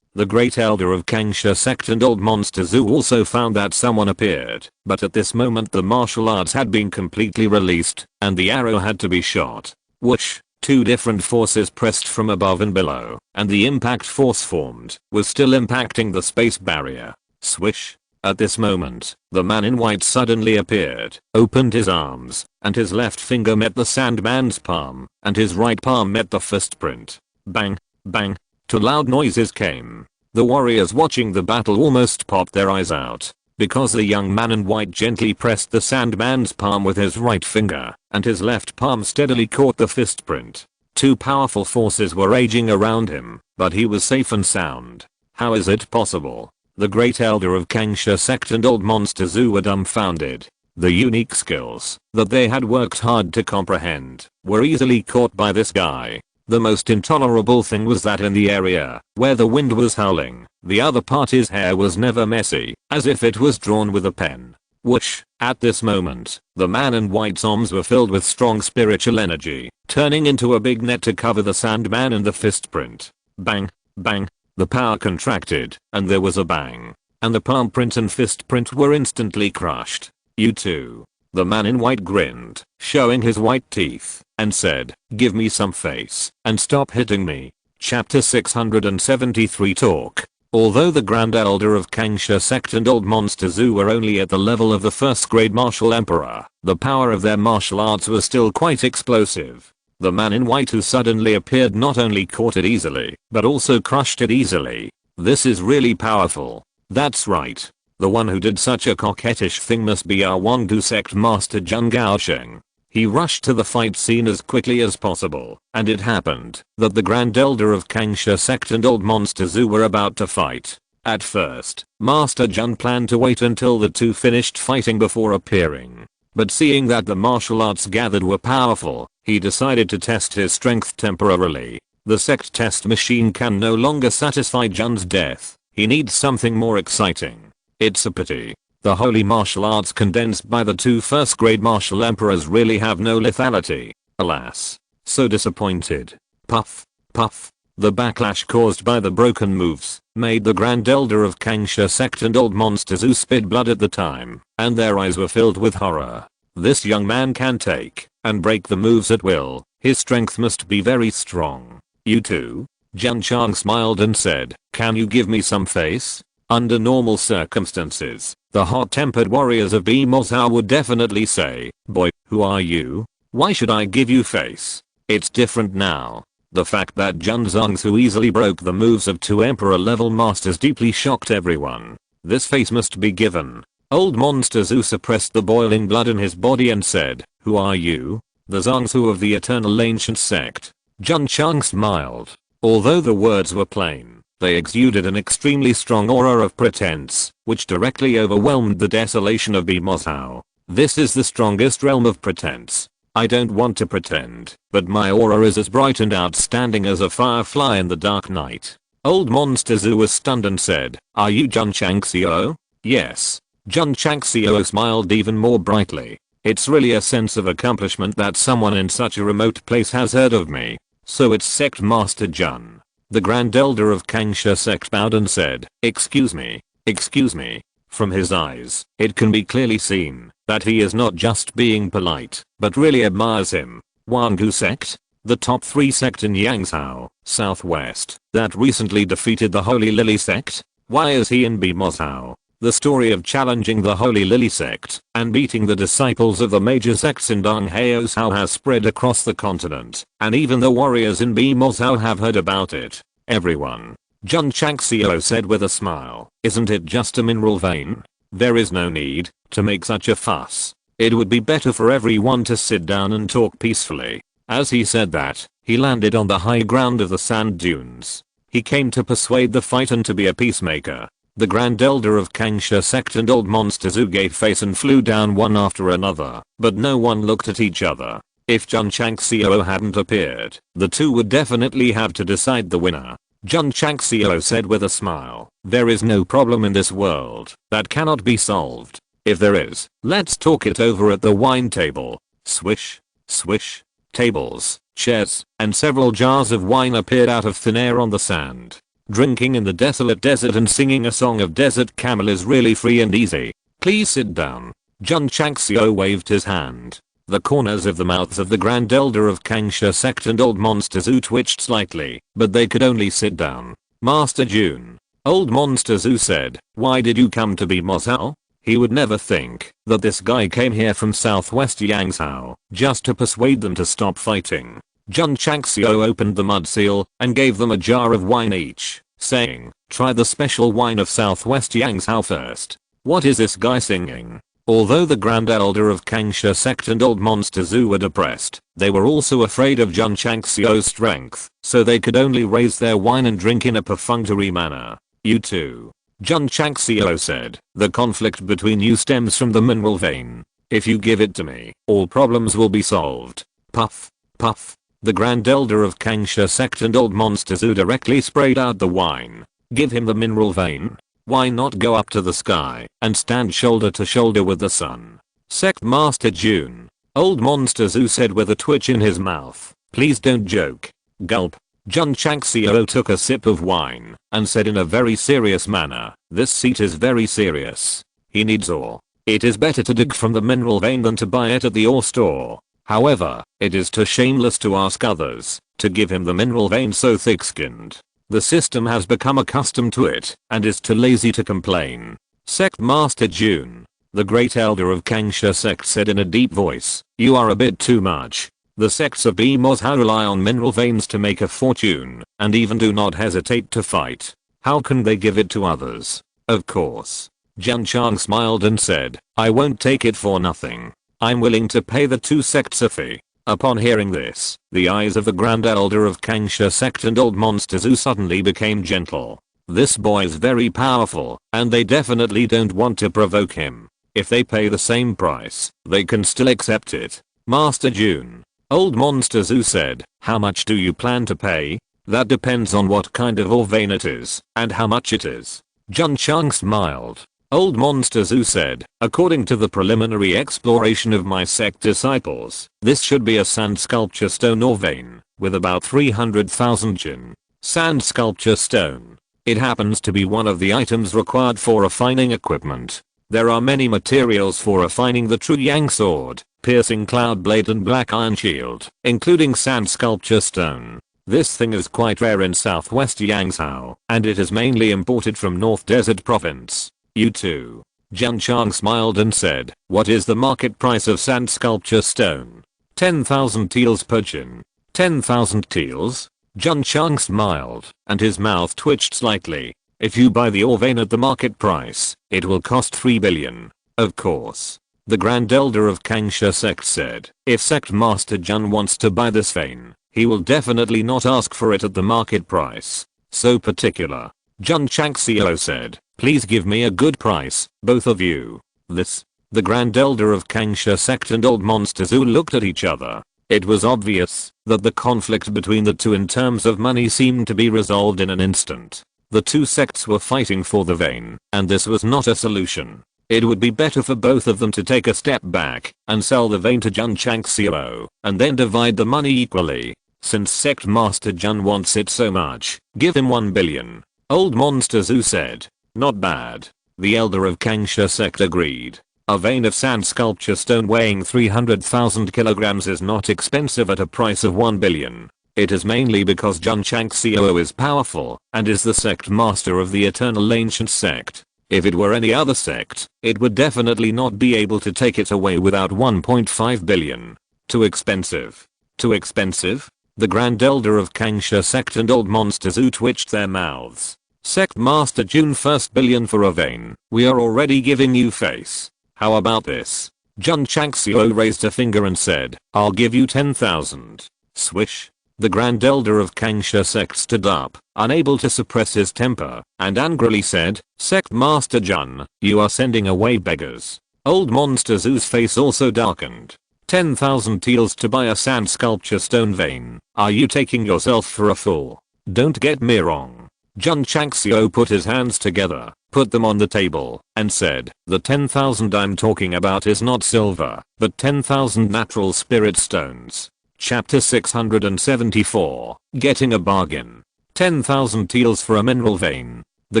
The Great Elder of Changxiao sect and Old Monster Zoo also found that someone appeared, but at this moment the martial arts had been completely released, and the arrow had to be shot. Whoosh. Two different forces pressed from above and below, and the impact force formed was still impacting the space barrier. Swish. At this moment, the man in white suddenly appeared, opened his arms, and his left finger met the Sandman's palm, and his right palm met the fist print. Bang, bang. Two loud noises came. The warriors watching the battle almost popped their eyes out, because the young man in white gently pressed the Sandman's palm with his right finger, and his left palm steadily caught the fist print. Two powerful forces were raging around him, but he was safe and sound. How is it possible? The great elder of Changxiao sect and old Monster Zoo were dumbfounded. The unique skills that they had worked hard to comprehend were easily caught by this guy. The most intolerable thing was that in the area where the wind was howling, the other party's hair was never messy, as if it was drawn with a pen. Whoosh! At this moment, the man in white's arms were filled with strong spiritual energy, turning into a big net to cover the Sandman and the fist print. Bang! Bang! The power contracted, and there was a bang. And the palm print and fist print were instantly crushed. You too. The man in white grinned, showing his white teeth, and said, "Give me some face, and stop hitting me." Chapter 673 Talk. Although the Grand Elder of Changxiao sect and Old Monster Zoo were only at the level of the first grade martial emperor, the power of their martial arts was still quite explosive. The man in white who suddenly appeared not only caught it easily, but also crushed it easily. This is really powerful. That's right. The one who did such a coquettish thing must be our Wangdu sect master Jun Changxiao. He rushed to the fight scene as quickly as possible, and it happened that the Grand Elder of Changxiao sect and Old Monster Zoo were about to fight. At first, Master Jun planned to wait until the two finished fighting before appearing. But seeing that the martial arts gathered were powerful, he decided to test his strength temporarily. The sect test machine can no longer satisfy Jun's death. He needs something more exciting. It's a pity. The holy martial arts condensed by the two first grade martial emperors really have no lethality. Alas. So disappointed. Puff. Puff. The backlash caused by the broken moves made the Grand Elder of Changxiao sect and Old Monster Zoo spit blood at the time, and their eyes were filled with horror. This young man can take and break the moves at will. His strength must be very strong. You too? Jun Chang smiled and said, "Can you give me some face?" Under normal circumstances, the hot-tempered warriors of Bimozhao would definitely say, "Boy, who are you? Why should I give you face?" It's different now. The fact that Jun Changxiao easily broke the moves of two emperor-level masters deeply shocked everyone. This face must be given. Old Monster Zoo suppressed the boiling blood in his body and said, "Who are you?" "The Zhangsu of the Eternal Ancient Sect." Jun Chang smiled. Although the words were plain, they exuded an extremely strong aura of pretense, which directly overwhelmed the desolation of Bimozhao. This is the strongest realm of pretense. I don't want to pretend, but my aura is as bright and outstanding as a firefly in the dark night. Old Monster Zoo was stunned and said, "Are you Jun Changxiao?" "Yes." Jun Changxiao smiled even more brightly. "It's really a sense of accomplishment that someone in such a remote place has heard of me. So it's Sect Master Jun." The Grand Elder of Changxiao sect bowed and said, "Excuse me, excuse me." From his eyes, it can be clearly seen that he is not just being polite, but really admires him. Wangdu sect? The top 3 sect in Yangzhou, southwest, that recently defeated the Holy Lily sect? Why is he in Bimozhao? The story of challenging the Holy Lily sect and beating the disciples of the major sects in Donghaozhou has spread across the continent, and even the warriors in Bimozhao have heard about it. Everyone. Jun Changxiao said with a smile, "Isn't it just a mineral vein? There is no need to make such a fuss. It would be better for everyone to sit down and talk peacefully." As he said that, he landed on the high ground of the sand dunes. He came to persuade the fight and to be a peacemaker. The Grand Elder of Changxiao sect and Old Monster Zoo gave face and flew down one after another, but no one looked at each other. If Jun Changxiao hadn't appeared, the two would definitely have to decide the winner. Jun Changxiao said with a smile, "There is no problem in this world that cannot be solved. If there is, let's talk it over at the wine table." Swish, swish. Tables, chairs, and several jars of wine appeared out of thin air on the sand. Drinking in the desolate desert and singing a song of desert camel is really free and easy. Please sit down. Jun Changxiao waved his hand. The corners of the mouths of the Grand Elder of Changxiao sect and Old Monster Zoo twitched slightly, but they could only sit down. "Master Jun." Old Monster Zoo said, "Why did you come to Bimozhao?" He would never think that this guy came here from southwest Yangzhou just to persuade them to stop fighting. Jun Changxiao opened the mud seal and gave them a jar of wine each, saying, "Try the special wine of southwest Yangzhou first." What is this guy singing? Although the Grand Elder of Changxiao sect and Old Monster Zoo were depressed, They were also afraid of Jun Changxiao's strength, so they could only raise their wine and drink in a perfunctory manner. You too. Jun Changxiao said, the conflict between you stems from the mineral vein. If you give it to me, all problems will be solved. Puff, puff. The Grand Elder of Kangsha Sect and Old Monster Zoo directly sprayed out the wine. Give him the mineral vein? Why not go up to the sky and stand shoulder to shoulder with the sun? Sect Master Jun. Old Monster Zoo said with a twitch in his mouth. Please don't joke. Gulp. Jun Changxiao took a sip of wine and said in a very serious manner, this seat is very serious. He needs ore. It is better to dig from the mineral vein than to buy it at the ore store. However, it is too shameless to ask others to give him the mineral vein so thick-skinned. The system has become accustomed to it and is too lazy to complain. Sect Master Jun. The Great Elder of Kangsha Sect said in a deep voice, you are a bit too much. The sects of Bimozha rely on mineral veins to make a fortune, and even do not hesitate to fight. How can they give it to others? Of course. Jun Chang smiled and said, I won't take it for nothing. I'm willing to pay the two sects a fee. Upon hearing this, the eyes of the Grand Elder of Kangsha Sect and Old Monster Zoo suddenly became gentle. This boy is very powerful, and they definitely don't want to provoke him. If they pay the same price, they can still accept it. Master Jun. Old Monster Zoo said, how much do you plan to pay? That depends on what kind of ore vein it is, and how much it is. Jun Chang smiled. Old Monster Zoo said, according to the preliminary exploration of my sect disciples, this should be a sand sculpture stone ore vein, with about 300,000 Jun. Sand sculpture stone. It happens to be one of the items required for refining equipment. There are many materials for refining the true Yang sword, piercing cloud blade and black iron shield, including sand sculpture stone. This thing is quite rare in southwest Yangzhou, and it is mainly imported from North Desert Province. You too. Jun Chang smiled and said, what is the market price of sand sculpture stone? 10,000 taels per Jun. 10,000 taels? Jun Chang smiled, and his mouth twitched slightly. If you buy the ore vein at the market price, it will cost 3 billion. Of course. The Grand Elder of Kangsha Sect said, if Sect Master Jun wants to buy this vein, he will definitely not ask for it at the market price. So particular. Jun Changxiao said, please give me a good price, both of you. The Grand Elder of Kangsha Sect and Old Monster Zoo looked at each other. It was obvious that the conflict between the two in terms of money seemed to be resolved in an instant. The two sects were fighting for the vein, and this was not a solution. It would be better for both of them to take a step back and sell the vein to Jun Changxiao, and then divide the money equally. Since Sect Master Jun wants it so much, give him 1 billion. Old Monster Zoo said. Not bad. The Elder of Kangsha Sect agreed. A vein of sand sculpture stone weighing 300,000 kilograms is not expensive at a price of 1 billion. It is mainly because Jun Changxiao is powerful and is the sect master of the Eternal Ancient Sect. If it were any other sect, it would definitely not be able to take it away without 1.5 billion. Too expensive. Too expensive? The Grand Elder of Kangsha Sect and Old Monster Zoo twitched their mouths. Sect Master Jun, first billion for a vein. We are already giving you face. How about this? Jun Changxiao raised a finger and said, I'll give you 10,000. Swish. The Grand Elder of Kangsha Sect stood up, unable to suppress his temper, and angrily said, Sect Master Jun, you are sending away beggars. Old Monster Zoo's face also darkened. 10,000 taels to buy a sand sculpture stone vein. Are you taking yourself for a fool? Don't get me wrong. Jun Changxiao put his hands together, put them on the table, and said, the 10,000 I'm talking about is not silver, but 10,000 natural spirit stones. Chapter 674, Getting a Bargain. 10,000 taels for a mineral vein. The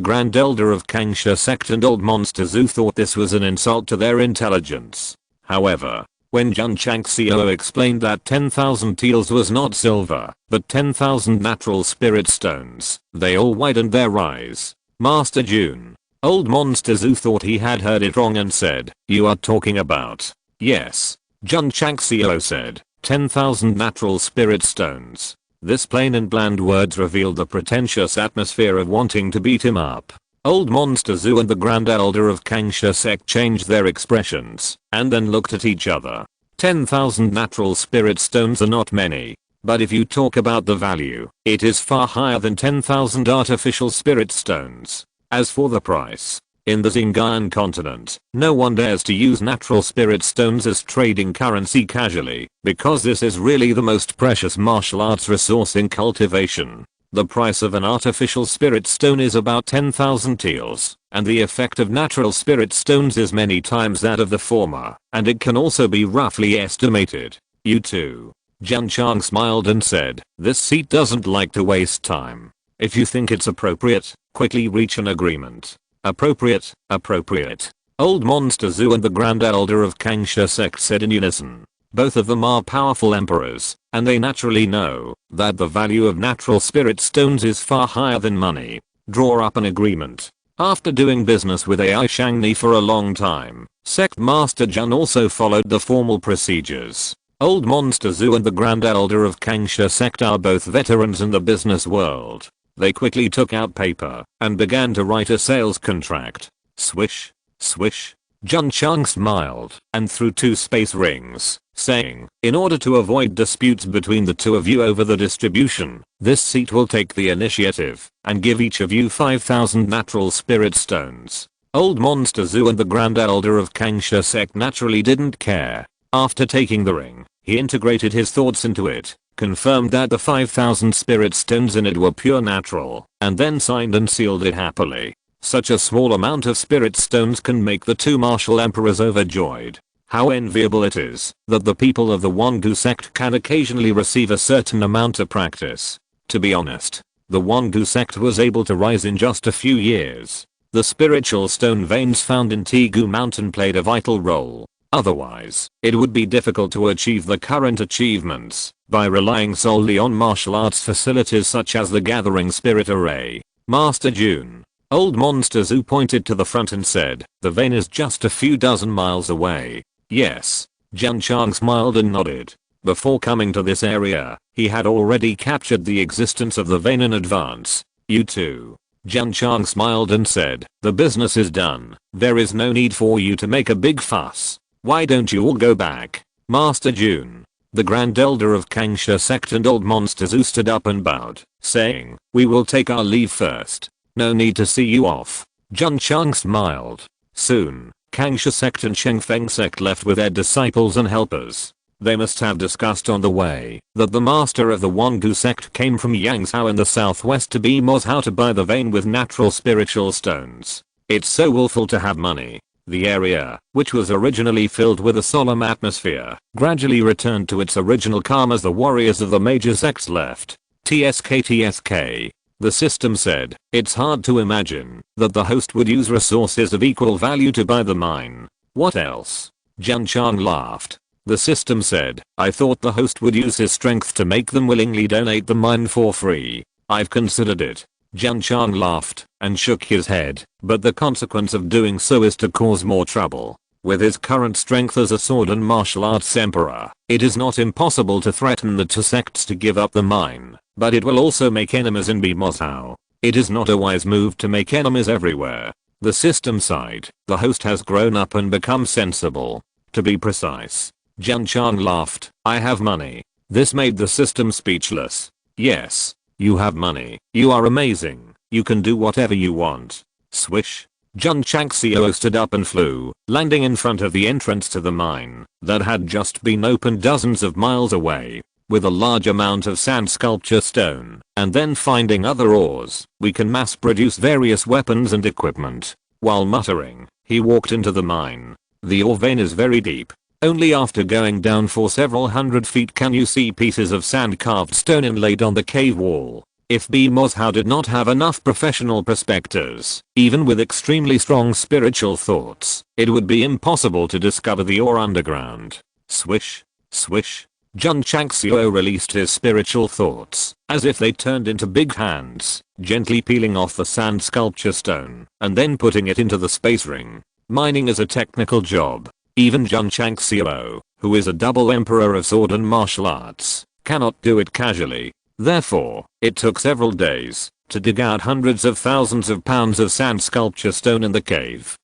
Grand Elder of Kangsha Sect and Old Monster Zoo thought this was an insult to their intelligence. However, when Jun Changxiao explained that 10,000 taels was not silver, but 10,000 natural spirit stones, they all widened their eyes. Master Jun. Old Monster Zoo thought he had heard it wrong and said, you are talking about. Yes. Jun Changxiao said, 10,000 natural spirit stones. This plain and bland words revealed the pretentious atmosphere of wanting to beat him up. Old Monster Zoo and the Grand Elder of Kangsha Sect changed their expressions, and then looked at each other. 10,000 natural spirit stones are not many. But if you talk about the value, it is far higher than 10,000 artificial spirit stones. As for the price, in the Xinjiang continent, no one dares to use natural spirit stones as trading currency casually, because this is really the most precious martial arts resource in cultivation. The price of an artificial spirit stone is about 10,000 taels, and the effect of natural spirit stones is many times that of the former, and it can also be roughly estimated. You too. Jun Chang smiled and said, this seat doesn't like to waste time. If you think it's appropriate, quickly reach an agreement. Appropriate, appropriate. Old Monster Zhu and the Grand Elder of Changxiao Sect said in unison. Both of them are powerful emperors, and they naturally know that the value of natural spirit stones is far higher than money. Draw up an agreement. After doing business with AI Shangni for a long time, Sect Master Jun also followed the formal procedures. Old Monster Zhu and the Grand Elder of Changxiao Sect are both veterans in the business world. They quickly took out paper and began to write a sales contract. Swish, swish. Jun Chang smiled and threw 2 space rings, saying, in order to avoid disputes between the two of you over the distribution, this seat will take the initiative and give each of you 5,000 natural spirit stones. Old Monster Zhu and the Grand Elder of Changxiao Sect naturally didn't care. After taking the ring, he integrated his thoughts into it, confirmed that the 5,000 spirit stones in it were pure natural, and then signed and sealed it happily. Such a small amount of spirit stones can make the 2 martial emperors overjoyed. How enviable it is that the people of the Wangu sect can occasionally receive a certain amount of practice. To be honest, the Wangu sect was able to rise in just a few years. The spiritual stone veins found in Tigu Mountain played a vital role. Otherwise, it would be difficult to achieve the current achievements by relying solely on martial arts facilities such as the Gathering Spirit Array. Master Jun. Old Monster Zhu pointed to the front and said, the vein is just a few dozen miles away. Yes. Jun Chang smiled and nodded. Before coming to this area, he had already captured the existence of the vein in advance. You too. Jun Chang smiled and said, the business is done. There is no need for you to make a big fuss. Why don't you all go back? Master Jun. The Grand Elder of Changxiao Sect and Old Monster Zhu stood up and bowed, saying, we will take our leave first. No need to see you off. Jun Chang smiled. Soon, Changxiao Sect and Shengfeng Sect left with their disciples and helpers. They must have discussed on the way that the master of the Wangu sect came from Yangzhou in the southwest to Bimo's how to buy the vein with natural spiritual stones. It's so willful to have money. The area, which was originally filled with a solemn atmosphere, gradually returned to its original calm as the warriors of the major sects left. TSK. The system said, it's hard to imagine that the host would use resources of equal value to buy the mine. What else? Jun Chang laughed. The system said, I thought the host would use his strength to make them willingly donate the mine for free. I've considered it. Jun Chang laughed and shook his head, but the consequence of doing so is to cause more trouble. With his current strength as a sword and martial arts emperor, it is not impossible to threaten the 2 sects to give up the mine, but it will also make enemies in Bimozhao. It is not a wise move to make enemies everywhere. The system side, the host has grown up and become sensible. To be precise, Jun Chang laughed, I have money. This made the system speechless. Yes, you have money. You are amazing. You can do whatever you want. Swish. Jun Changxiao stood up and flew, landing in front of the entrance to the mine that had just been opened dozens of miles away. With a large amount of sand sculpture stone, and then finding other ores, we can mass produce various weapons and equipment. While muttering, he walked into the mine. The ore vein is very deep. Only after going down for several hundred feet can you see pieces of sand carved stone inlaid on the cave wall. If Bimozhao did not have enough professional prospectors, even with extremely strong spiritual thoughts, it would be impossible to discover the ore underground. Swish, swish. Jun Changxiao released his spiritual thoughts, as if they turned into big hands, gently peeling off the sand sculpture stone, and then putting it into the space ring. Mining is a technical job. Even Jun Changxiao, who is a double emperor of sword and martial arts, cannot do it casually. Therefore, it took several days to dig out hundreds of thousands of pounds of sand sculpture stone in the cave.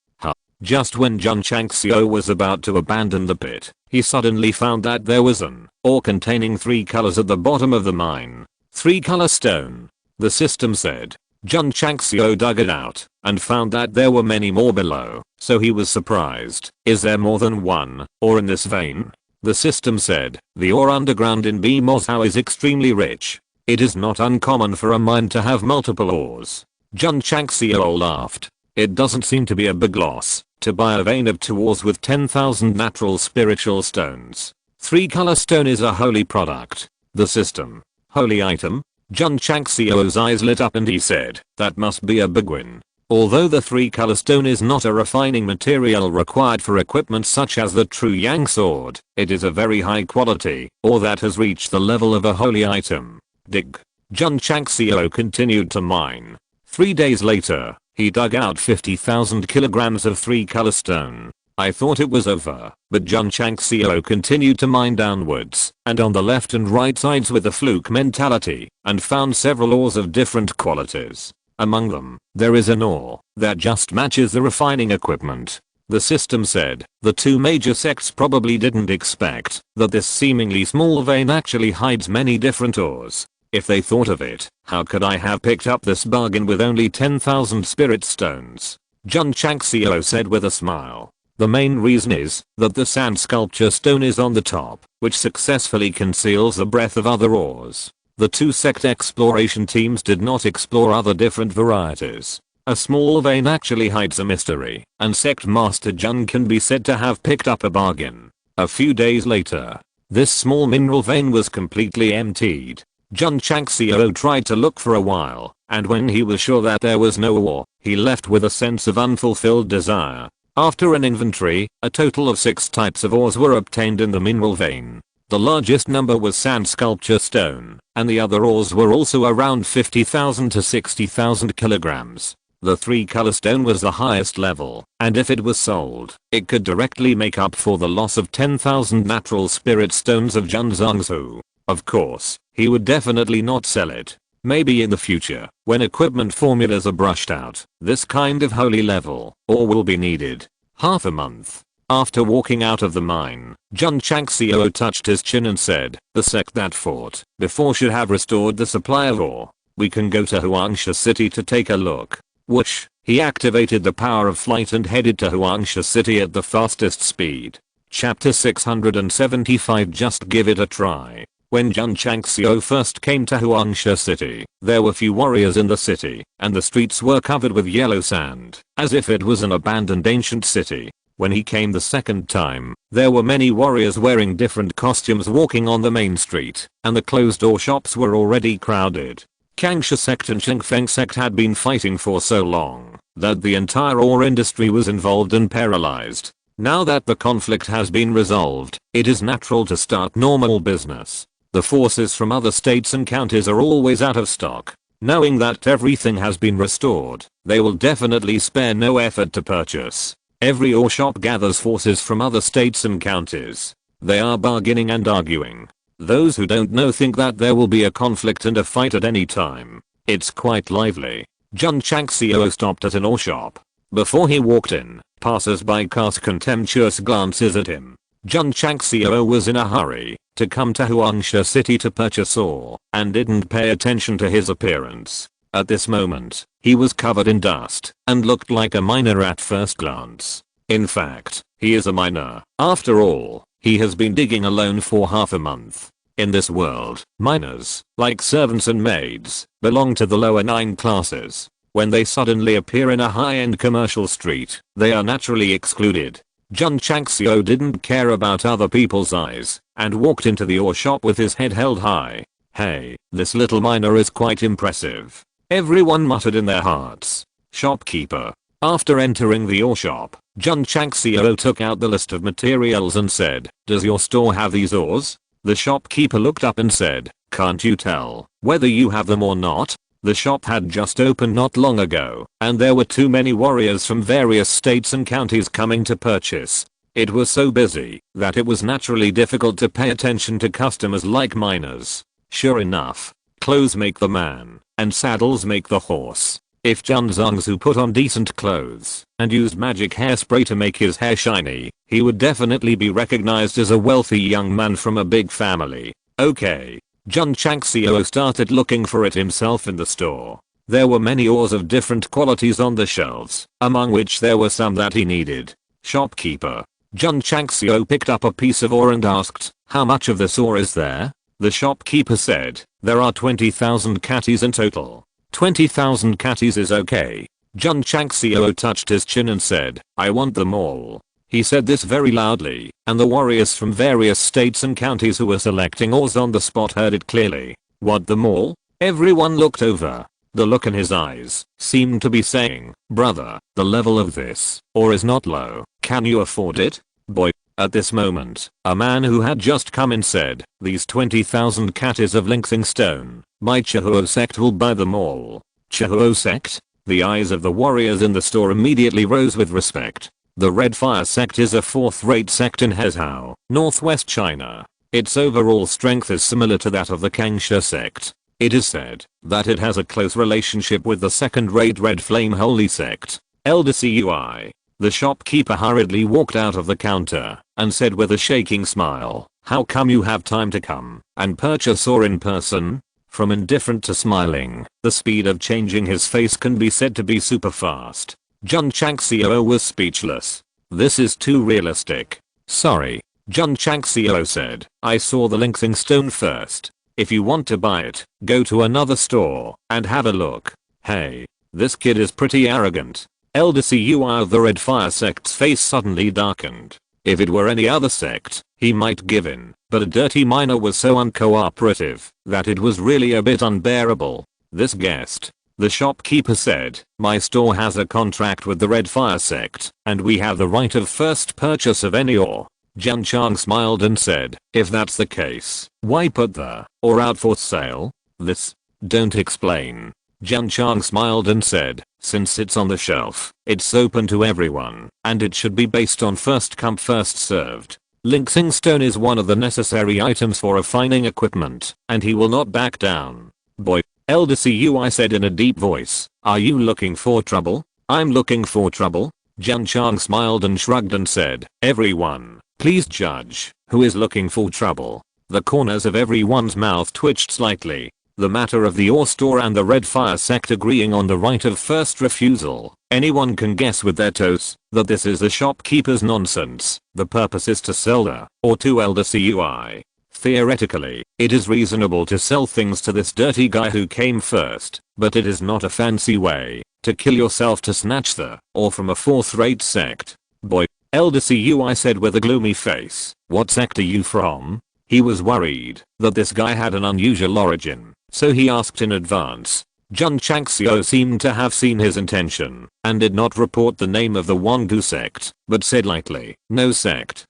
Just when Jun Changxiao was about to abandon the pit, he suddenly found that there was an ore containing 3 colors at the bottom of the mine. 3-color stone. The system said. Jun Changxiao dug it out and found that there were many more below, so he was surprised. Is there more than one ore in this vein? The system said. The ore underground in B Moscow is extremely rich. It is not uncommon for a mine to have multiple ores. Jun Changxiao laughed. It doesn't seem to be a big loss to buy a vein of 2 ores with 10,000 natural spiritual stones. 3-color stone is a holy product. The system. Holy item? Jun Changxiao's eyes lit up and he said, that must be a big win. Although the 3-color stone is not a refining material required for equipment such as the true Yang sword, it is a very high quality ore that has reached the level of a holy item. Dig. Jun Changxiao continued to mine. 3 days later, he dug out 50,000 kilograms of 3-color stone. I thought it was over, but Jun Changxiao continued to mine downwards and on the left and right sides with a fluke mentality and found several ores of different qualities. Among them, there is an ore that just matches the refining equipment. The system said. The 2 major sects probably didn't expect that this seemingly small vein actually hides many different ores. If they thought of it, how could I have picked up this bargain with only 10,000 spirit stones? Jun Changxiao said with a smile. The main reason is that the sand sculpture stone is on the top, which successfully conceals the breadth of other ores. The 2 sect exploration teams did not explore other different varieties. A small vein actually hides a mystery, and Sect Master Jun can be said to have picked up a bargain. A few days later, this small mineral vein was completely emptied. Jun Changxiao tried to look for a while, and when he was sure that there was no ore, he left with a sense of unfulfilled desire. After an inventory, a total of 6 types of ores were obtained in the mineral vein. The largest number was sand sculpture stone, and the other ores were also around 50,000 to 60,000 kilograms. The 3-color stone was the highest level, and if it was sold, it could directly make up for the loss of 10,000 natural spirit stones of Jun Zhangzhu. Of course, he would definitely not sell it. Maybe in the future, when equipment formulas are brushed out, this kind of holy level ore will be needed. Half a month. After walking out of the mine, Jun Changxiao touched his chin and said, the sect that fought before should have restored the supply of ore. We can go to Huangsha City to take a look. Whoosh, he activated the power of flight and headed to Huangsha City at the fastest speed. Chapter 675. Just give it a try. When Jun Changxiao first came to Huangsha City, there were few warriors in the city, and the streets were covered with yellow sand, as if it was an abandoned ancient city. When he came the second time, there were many warriors wearing different costumes walking on the main street, and the closed-door shops were already crowded. Strongest Sect and Strongest Sect had been fighting for so long that the entire ore industry was involved and paralyzed. Now that the conflict has been resolved, it is natural to start normal business. The forces from other states and counties are always out of stock. Knowing that everything has been restored, they will definitely spare no effort to purchase. Every ore shop gathers forces from other states and counties. They are bargaining and arguing. Those who don't know think that there will be a conflict and a fight at any time. It's quite lively. Jun Changxiao stopped at an ore shop. Before he walked in, passers-by cast contemptuous glances at him. Jun Changxiao was in a hurry to come to Huangsha City to purchase ore and didn't pay attention to his appearance. At this moment, he was covered in dust and looked like a miner at first glance. In fact, he is a miner. After all, he has been digging alone for half a month. In this world, miners, like servants and maids, belong to the lower 9 classes. When they suddenly appear in a high-end commercial street, they are naturally excluded. Jun Changxiao didn't care about other people's eyes and walked into the ore shop with his head held high. Hey, this little miner is quite impressive. Everyone muttered in their hearts. Shopkeeper. After entering the ore shop, Jun Changxiao took out the list of materials and said, does your store have these ores? The shopkeeper looked up and said, can't you tell whether you have them or not? The shop had just opened not long ago, and there were too many warriors from various states and counties coming to purchase. It was so busy that it was naturally difficult to pay attention to customers like miners. Sure enough, clothes make the man, and saddles make the horse. If Jun Changxiao put on decent clothes and used magic hairspray to make his hair shiny, he would definitely be recognized as a wealthy young man from a big family. Okay. Jun Changxiao started looking for it himself in the store. There were many ores of different qualities on the shelves, among which there were some that he needed. Shopkeeper. Jun Changxiao picked up a piece of ore and asked, how much of this ore is there? The shopkeeper said, there are 20,000 catties in total. 20,000 catties is okay. Jun Changxiao touched his chin and said, I want them all. He said this very loudly, and the warriors from various states and counties who were selecting ores on the spot heard it clearly. Want them all? Everyone looked over. The look in his eyes seemed to be saying, brother, the level of this ore is not low. Can you afford it? Boy. At this moment, a man who had just come in said, these 20,000 catties of Linksing Stone, my Chihuo sect will buy them all. Chihuo sect? The eyes of the warriors in the store immediately rose with respect. The Red Fire sect is a fourth-rate sect in Hezhou, northwest China. Its overall strength is similar to that of the Changxiao sect. It is said that it has a close relationship with the second-rate Red Flame Holy sect. Elder Cui. The shopkeeper hurriedly walked out of the counter and said with a shaking smile, how come you have time to come and purchase ore in person? From indifferent to smiling, the speed of changing his face can be said to be super fast. Jun Changxiao was speechless. This is too realistic. Sorry. Jun Changxiao said, I saw the Linksing Stone first. If you want to buy it, go to another store and have a look. Hey. This kid is pretty arrogant. Elder Cui of the Red Fire sect's face suddenly darkened. If it were any other sect, he might give in, but a dirty miner was so uncooperative that it was really a bit unbearable. This guest. The shopkeeper said, my store has a contract with the Red Fire sect, and we have the right of first purchase of any ore. Jun Chang smiled and said, if that's the case, why put the ore out for sale? This. Don't explain. Jun Chang smiled and said, since it's on the shelf, it's open to everyone, and it should be based on first come first served. Linksing Stone is one of the necessary items for refining equipment, and he will not back down. Boy. Elder Cui said in a deep voice, are you looking for trouble? I'm looking for trouble. Jun Chang smiled and shrugged and said, everyone, please judge, who is looking for trouble? The corners of everyone's mouth twitched slightly. The matter of the ore store and the Red Fire sect agreeing on the right of first refusal. Anyone can guess with their toes that this is the shopkeeper's nonsense. The purpose is to sell the ore to Elder Cui. Theoretically, it is reasonable to sell things to this dirty guy who came first, but it is not a fancy way to kill yourself to snatch the ore from a fourth-rate sect. Boy. Elder Cui said with a gloomy face, what sect are you from? He was worried that this guy had an unusual origin, so he asked in advance. Jun Changxiao seemed to have seen his intention and did not report the name of the Wanggu sect, but said lightly, no sect,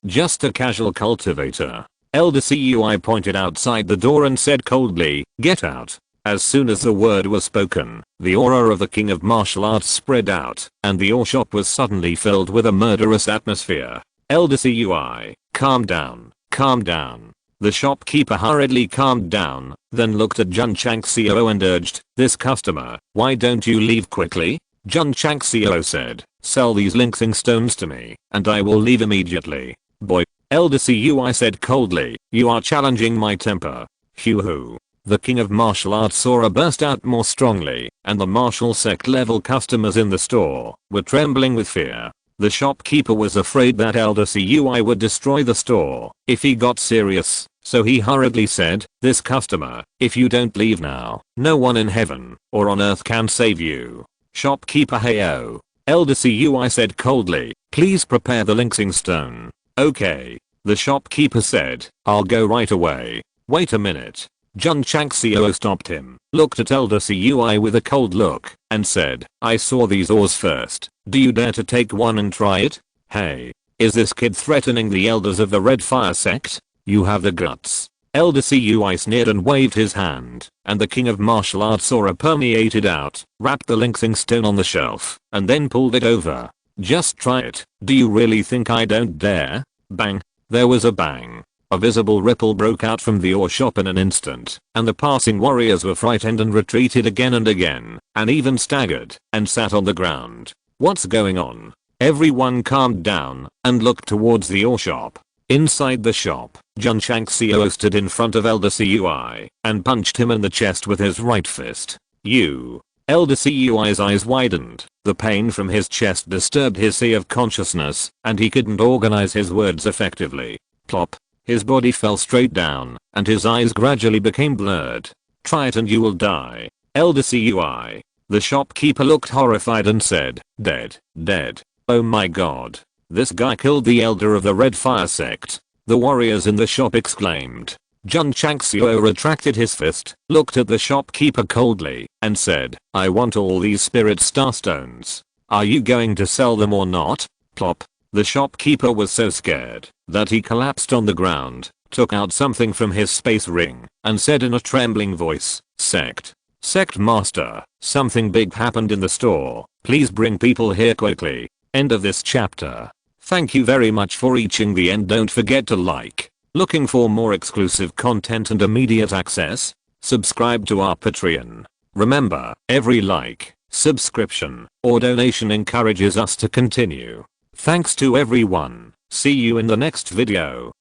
just a casual cultivator. Elder Cui pointed outside the door and said coldly, get out. As soon as the word was spoken, the aura of the king of martial arts spread out, and the ore shop was suddenly filled with a murderous atmosphere. Elder Cui, calm down. Calm down. The shopkeeper hurriedly calmed down, then looked at Jun Changxiao and urged, this customer, why don't you leave quickly? Jun Changxiao said, sell these Linksing Stones to me, and I will leave immediately. Boy. Elder Cui said coldly, you are challenging my temper. Hoo-hoo. The king of martial arts aura burst out more strongly, and the martial sect level customers in the store were trembling with fear. The shopkeeper was afraid that Elder Cui would destroy the store if he got serious, so he hurriedly said, this customer, if you don't leave now, no one in heaven or on earth can save you. Shopkeeper heyo. Elder Cui said coldly, please prepare the Linksing Stone. Okay. The shopkeeper said, I'll go right away. Wait a minute. Jun Changxiao stopped him, looked at Elder Cui with a cold look, and said, I saw these ores first. Do you dare to take one and try it? Hey. Is this kid threatening the elders of the Red Fire sect? You have the guts. Elder Cui sneered and waved his hand, and the king of martial arts aura permeated out, wrapped the Linksing Stone on the shelf, and then pulled it over. Just try it. Do you really think I don't dare? Bang. There was a bang. A visible ripple broke out from the ore shop in an instant, and the passing warriors were frightened and retreated again and again, and even staggered, and sat on the ground. What's going on? Everyone calmed down, and looked towards the ore shop. Inside the shop, Jun Changxiao stood in front of Elder Cui, and punched him in the chest with his right fist. You. Elder Cui's eyes widened. The pain from his chest disturbed his sea of consciousness, and he couldn't organize his words effectively. Plop. His body fell straight down, and his eyes gradually became blurred. Try it and you will die. Elder Cui. The shopkeeper looked horrified and said, dead, dead. Oh my god. This guy killed the elder of the Red Fire sect. The warriors in the shop exclaimed. Jun Changxiao retracted his fist, looked at the shopkeeper coldly, and said, I want all these spirit starstones. Are you going to sell them or not? Plop. The shopkeeper was so scared that he collapsed on the ground, took out something from his space ring, and said in a trembling voice, Sect. Sect master, something big happened in the store. Please bring people here quickly. End of this chapter. Thank you very much for reaching the end. Don't forget to like. Looking for more exclusive content and immediate access? Subscribe to our Patreon. Remember, every like, subscription, or donation encourages us to continue. Thanks to everyone. See you in the next video.